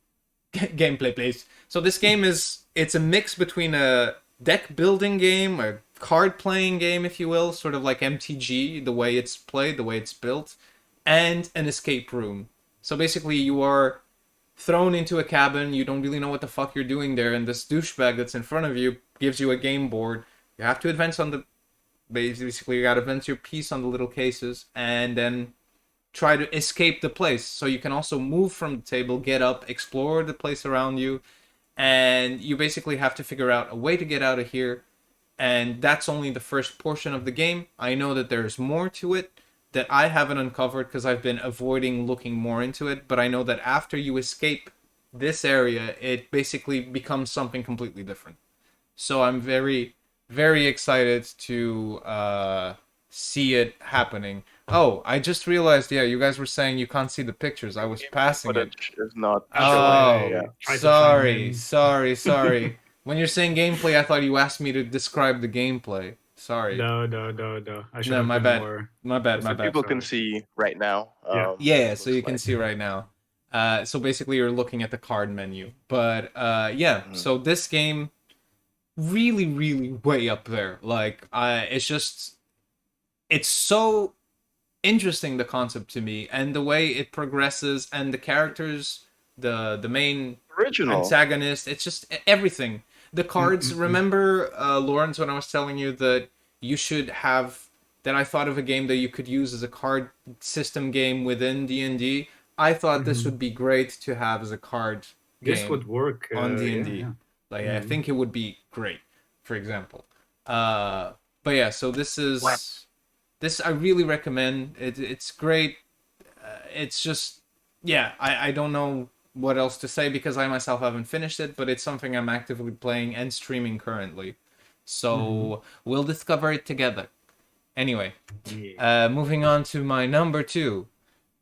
gameplay, please. So this game it's a mix between a deck building game, a card playing game, if you will, sort of like MTG, the way it's played, the way it's built, and an escape room. So basically, you are thrown into a cabin. You don't really know what the fuck you're doing there, and this douchebag that's in front of you gives you a game board. You have to advance on the. Basically, you gotta advance your piece on the little cases, and then try to escape the place. So you can also move from the table, get up, explore the place around you, and you basically have to figure out a way to get out of here. And that's only the first portion of the game. I know that there's more to it that I haven't uncovered because I've been avoiding looking more into it, but I know that after you escape this area, it basically becomes something completely different. So I'm very, very excited to see it happening. Oh, I just realized, yeah, you guys were saying you can't see the pictures. I was passing it. Footage is not. Oh, Yeah. Try to chime sorry. in. When you're saying gameplay, I thought you asked me to describe the gameplay. Sorry. No. I should No, have my been bad. more. My bad. People can see right now. Yeah. Yeah, so looks you can like. see right now. So basically, you're looking at the card menu. But yeah, so this game, really, really way up there. Like, it's so interesting, the concept to me, and the way it progresses, and the characters, the main Original. antagonist. It's just everything. The cards. Remember, Lawrence, when I was telling you that you should have that I thought of a game that you could use as a card system game within D&D. I thought this would be great to have as a card game This would work on D&D. yeah. Like, I think it would be great, for example. But yeah, so this I really recommend. It's great. It's just, yeah, I don't know what else to say because I myself haven't finished it, but it's something I'm actively playing and streaming currently. So we'll discover it together. Anyway, moving on to my number 2.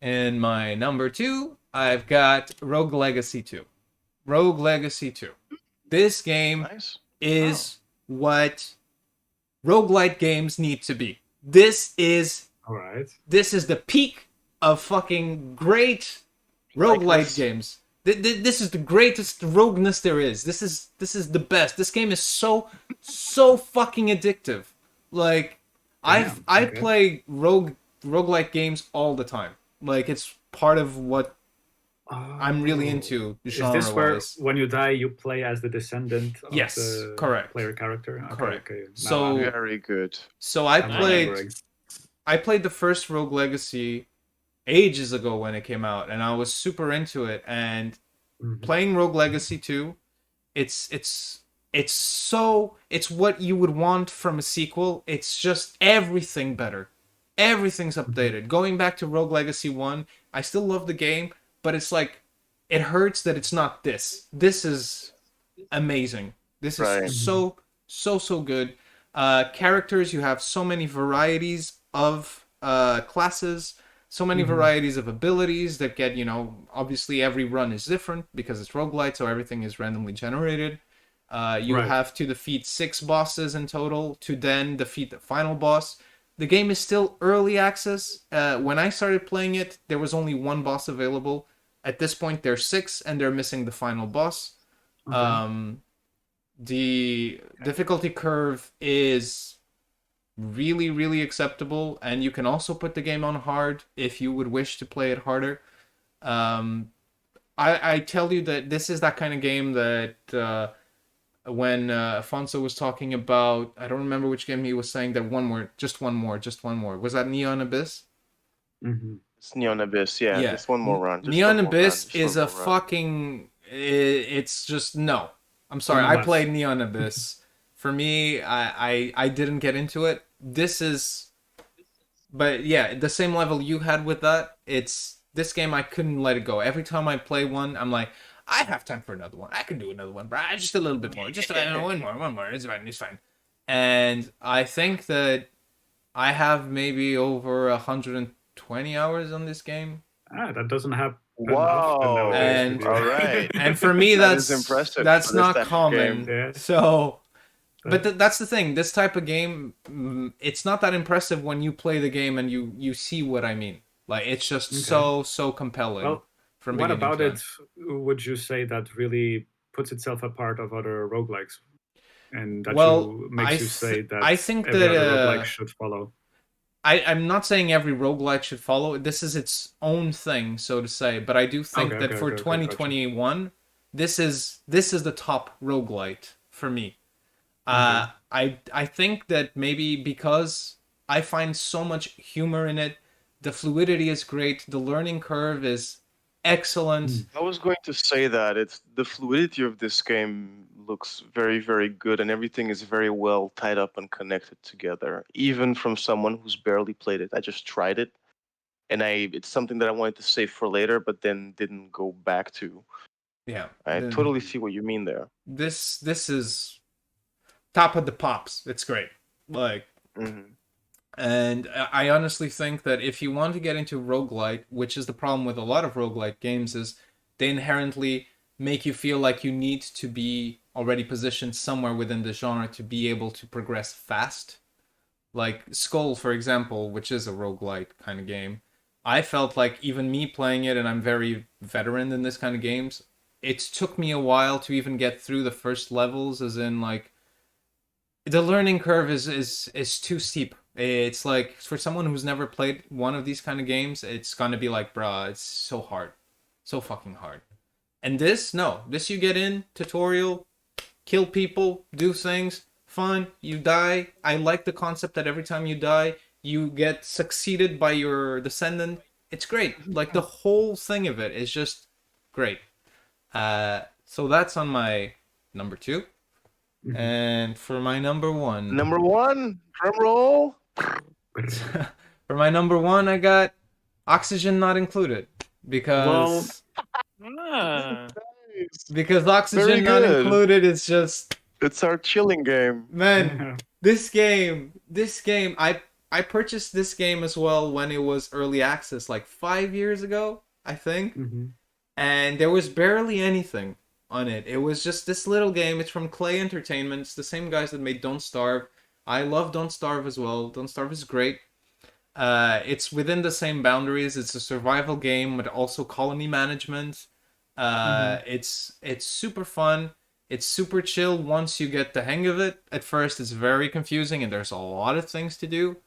In my number 2, I've got Rogue Legacy 2. Rogue Legacy 2. This game Nice. is what roguelite games need to be. This is All right. the peak of fucking great roguelite this? games. This is the greatest rogueness there is. This is the best. This game is so fucking addictive. Like, I play roguelite games all the time. Like, it's part of what I'm really into genre Is this where wise. when you die you play as the descendant of Yes, the correct. player character? Okay, Correct. Okay. Now So- I'm- Very good. So I I'm played remembering. the first Rogue Legacy ages ago when it came out, and I was super into it. And playing Rogue Legacy 2, it's it's what you would want from a sequel. It's just everything better. Everything's updated. Going back to Rogue Legacy 1, I still love the game, but it's like it hurts that it's not this. This is amazing. This is Right. so good. Characters, you have so many varieties of classes, so many varieties of abilities that get, obviously every run is different because it's roguelite, so everything is randomly generated. You Right. have to defeat 6 bosses in total to then defeat the final boss. The game is still early access. When I started playing it, there was only 1 boss available. At this point, there's 6, and they're missing the final boss. The difficulty curve is really, really acceptable, and you can also put the game on hard if you would wish to play it harder. I tell you that this is that kind of game that when Afonso was talking about, I don't remember which game he was saying that just one more. Was that Neon Abyss? It's Neon Abyss. Yeah, Yeah. just one more run. Just Neon one more Abyss run, just is one a more run. fucking. It's just no. I'm sorry. No I mas. played Neon Abyss. For me, I didn't get into it. This is, but yeah, the same level you had with that. It's this game. I couldn't let it go. Every time I play one, I'm like, I have time for another one. I can do another one, but just a little bit more. Just one more. It's fine. It's fine. And I think that I have maybe over 120 hours on this game. That doesn't happen Wow. often nowadays. And- with you. All right. And for me, That that's is impressive That's for this not type of common. game. Yeah. So, but that's the thing. This type of game, it's not that impressive when you play the game and you see what I mean. Like it's just so compelling. Well, from what beginning about to end. it would you say that really puts itself apart of other roguelikes? And that Well, makes you say that I think every that, other roguelike should follow. I'm not saying every roguelike should follow it. This is its own thing, so to say. But I do think that for gotcha. 2021, this is the top roguelite for me. I think that maybe because I find so much humor in it, the fluidity is great, the learning curve is excellent. I was going to say that it's the fluidity of this game looks very, very good, and everything is very well tied up and connected together. Even from someone who's barely played it, I just tried it, and it's something that I wanted to save for later, but then didn't go back to. Yeah, I the- totally see what you mean there. This is top of the pops. It's great. Like, Hmm. and I honestly think that if you want to get into roguelite, which is the problem with a lot of roguelite games, is they inherently make you feel like you need to be already positioned somewhere within the genre to be able to progress fast. Like Skull, for example, which is a roguelite kind of game. I felt like even me playing it, and I'm very veteran in this kind of games, it took me a while to even get through the first levels, as in like the learning curve is too steep. It's like for someone who's never played one of these kind of games, it's gonna be like, bruh, it's so hard, so fucking hard. And this, no, this you get in tutorial, kill people, do things, fun. You die. I like the concept that every time you die, you get succeeded by your descendant. It's great. Like the whole thing of it is just great. So that's on my number 2. And for my number 1, Number one, drum roll. for my number 1, I got Oxygen Not Included because Ah. because Oxygen Very Not good. Included is just, It's our chilling game. man. This game, I purchased this game as well when it was early access, like 5 years ago, I think. And there was barely anything on it. It was just this little game. It's from Clay Entertainment. It's the same guys that made Don't Starve. I love Don't Starve as well. Don't Starve is great. It's within the same boundaries. It's a survival game with also colony management. It's super fun. It's super chill once you get the hang of it. At first, it's very confusing and there's a lot of things to do.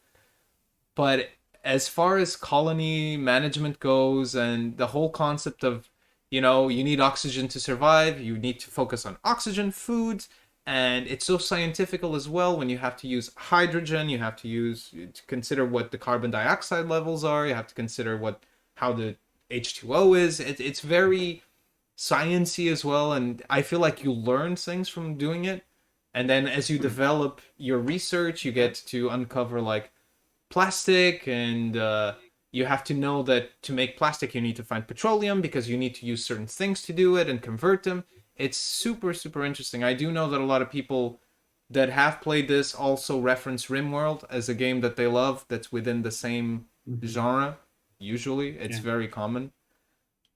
But as far as colony management goes and the whole concept of, you need oxygen to survive, you need to focus on oxygen, food, and it's so scientifical as well. When you have to use hydrogen, you have to consider what the carbon dioxide levels are, you have to consider what how the H2O is. It's very sciencey as well, and I feel like you learn things from doing it. And then as you develop your research, you get to uncover like plastic, and you have to know that to make plastic you need to find petroleum because you need to use certain things to do it and convert them. It's super super interesting. I do know that a lot of people that have played this also reference RimWorld as a game that they love that's within the same genre. Usually it's very common.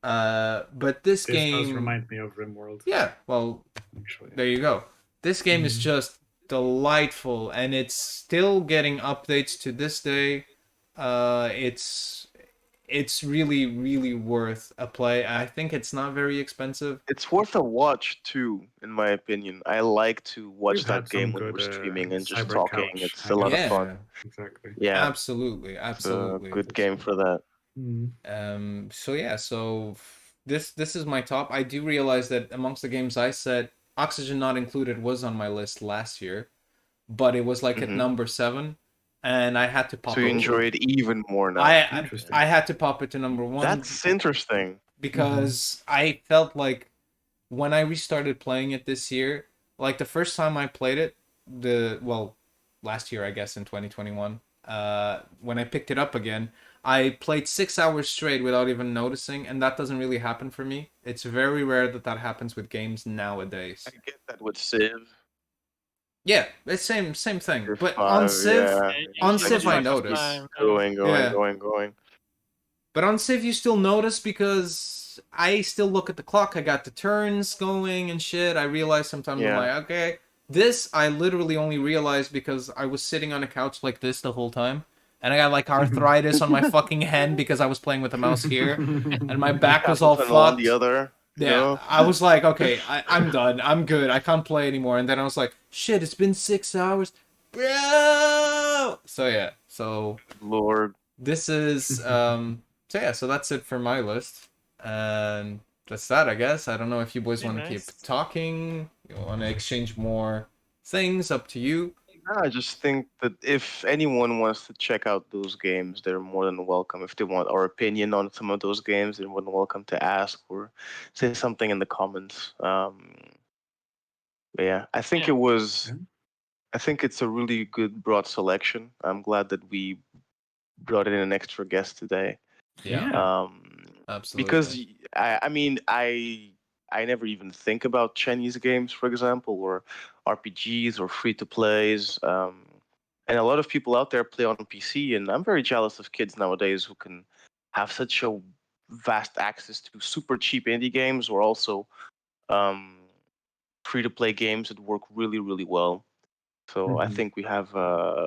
But this game does remind me of RimWorld. Yeah, well, actually, there you go. This game is just delightful, and it's still getting updates to this day. It's really really worth a play. I think it's not very expensive. It's worth a watch too, in my opinion. I like to watch We've that had some game when good, we're streaming and just cyber talking. couch It's a lot of fun. Exactly. Yeah, Absolutely, it's a absolutely. good game for that. So yeah, so this is my top. I do realize that amongst the games I said, Oxygen Not Included was on my list last year, but it was like at number 7, and I had to pop So you it. enjoy it even more now. I had to pop it to number 1. That's interesting. Because I felt like when I restarted playing it this year, like the first time I played it, last year I guess in 2021, when I picked it up again, I played 6 hours straight without even noticing, and that doesn't really happen for me. It's very rare that that happens with games nowadays. I get that with Civ. Yeah, it's same thing. Civ But 5, on Civ, yeah. on Just Civ I like notice. Going. But on Civ you still notice because I still look at the clock. I got the turns going and shit. I realize sometimes I'm like, okay. This I literally only realized because I was sitting on a couch like this the whole time. And I got like arthritis on my fucking hand because I was playing with the mouse here. And my back was all fucked. On the other. Yeah, I was like, okay, I'm done. I'm good. I can't play anymore. And then I was like, shit, it's been 6 hours. Bro! So yeah, so... Lord. This is... so yeah, so that's it for my list. And that's that, I guess. I don't know if you boys want to keep talking. You want to exchange more things, up to you. No, I just think that if anyone wants to check out those games, they're more than welcome. If they want our opinion on some of those games, they're more than welcome to ask or say something in the comments. Yeah, I think it was. I think it's a really good broad selection. I'm glad that we brought in an extra guest today. Yeah. Absolutely. Because I never even think about Chinese games, for example, or RPGs or free-to-plays. And a lot of people out there play on PC, and I'm very jealous of kids nowadays who can have such a vast access to super cheap indie games or also free-to-play games that work really, really well. So I think we have,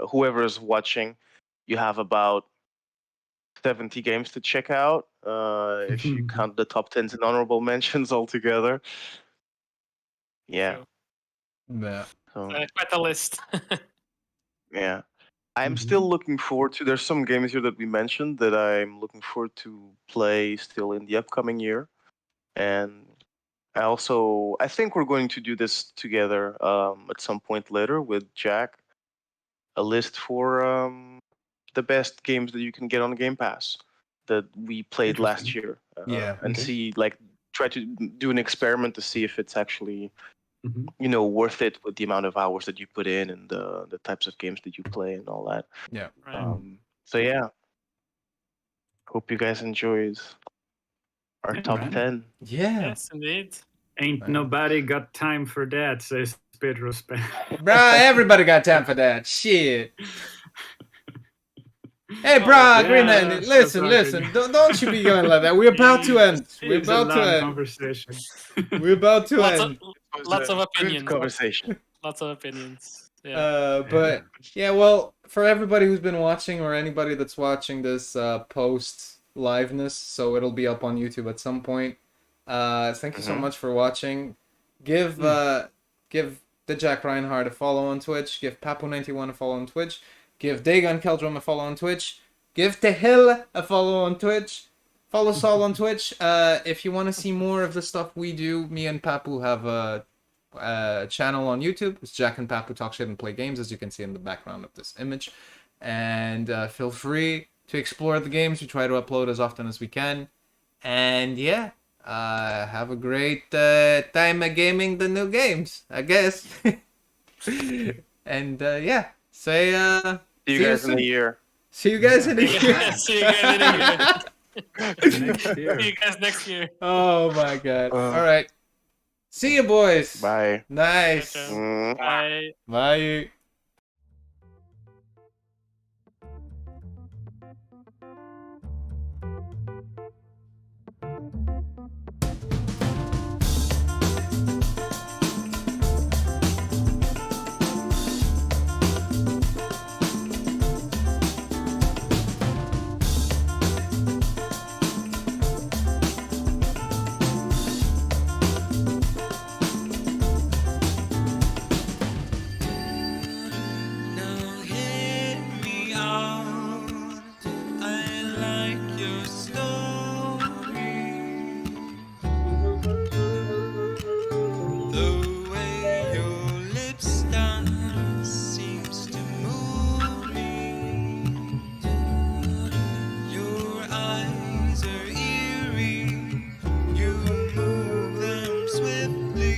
whoever is watching, you have about 70 games to check out if you count the top 10s and honorable mentions altogether. Yeah. Yeah. So, quite a list. yeah. I'm still looking forward to... There's some games here that we mentioned that I'm looking forward to play still in the upcoming year. And I think we're going to do this together at some point later with Jack. A list for the best games that you can get on Game Pass that we played last year. And see, try to do an experiment to see if it's actually, worth it with the amount of hours that you put in and the types of games that you play and all that. Yeah. So yeah, hope you guys enjoyed our top 10. Yeah. Yes, indeed. Ain't nobody got time for that, says Pedro Span. Bruh, everybody got time for that. Shit. Hey, bruh, Green Man, listen. Don't you be going like that. We're about to end. We're about to end. Conversation. We're about to end. Lots of opinions. Good conversation. Lots of opinions. Yeah. But yeah, well, for everybody who's been watching or anybody that's watching this post liveness, so it'll be up on YouTube at some point. Thank you so much for watching. Give the Jack Reinhardt a follow on Twitch. Give Papu91 a follow on Twitch. Give Dagon Keldrum a follow on Twitch. Give Tehell a follow on Twitch. Follow Saul on Twitch. If you want to see more of the stuff we do, me and Papu have a channel on YouTube. It's Jack and Papu Talk Shit and Play Games, as you can see in the background of this image. And feel free to explore the games. We try to upload as often as we can. And yeah, have a great time at gaming the new games, I guess. And yeah, say See you guys in a year. See you guys in a year. See you guys in a year. Next year. See you guys next year. Oh my god. All right. See you, boys. Bye. Nice. Mm. Bye. Bye. Now hear me out. I like your story. The way your lips dance seems to move me. Your eyes are eerie. You move them swiftly.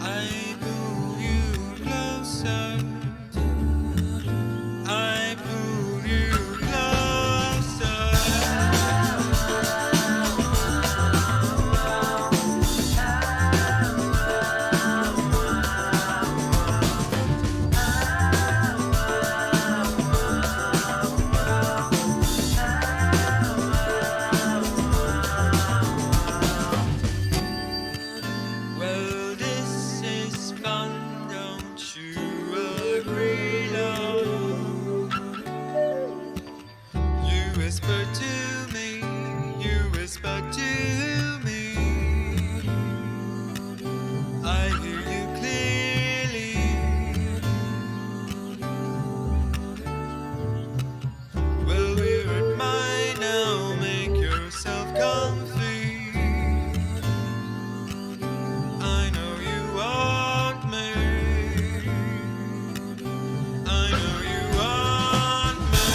I pull you closer. I pull you closer. Well, this is fun, don't you agree, love? You whisper to me, you whisper to me. I hear you clearly. Well, we're at mine now, make yourself comfy. I know you want me. I know you want me.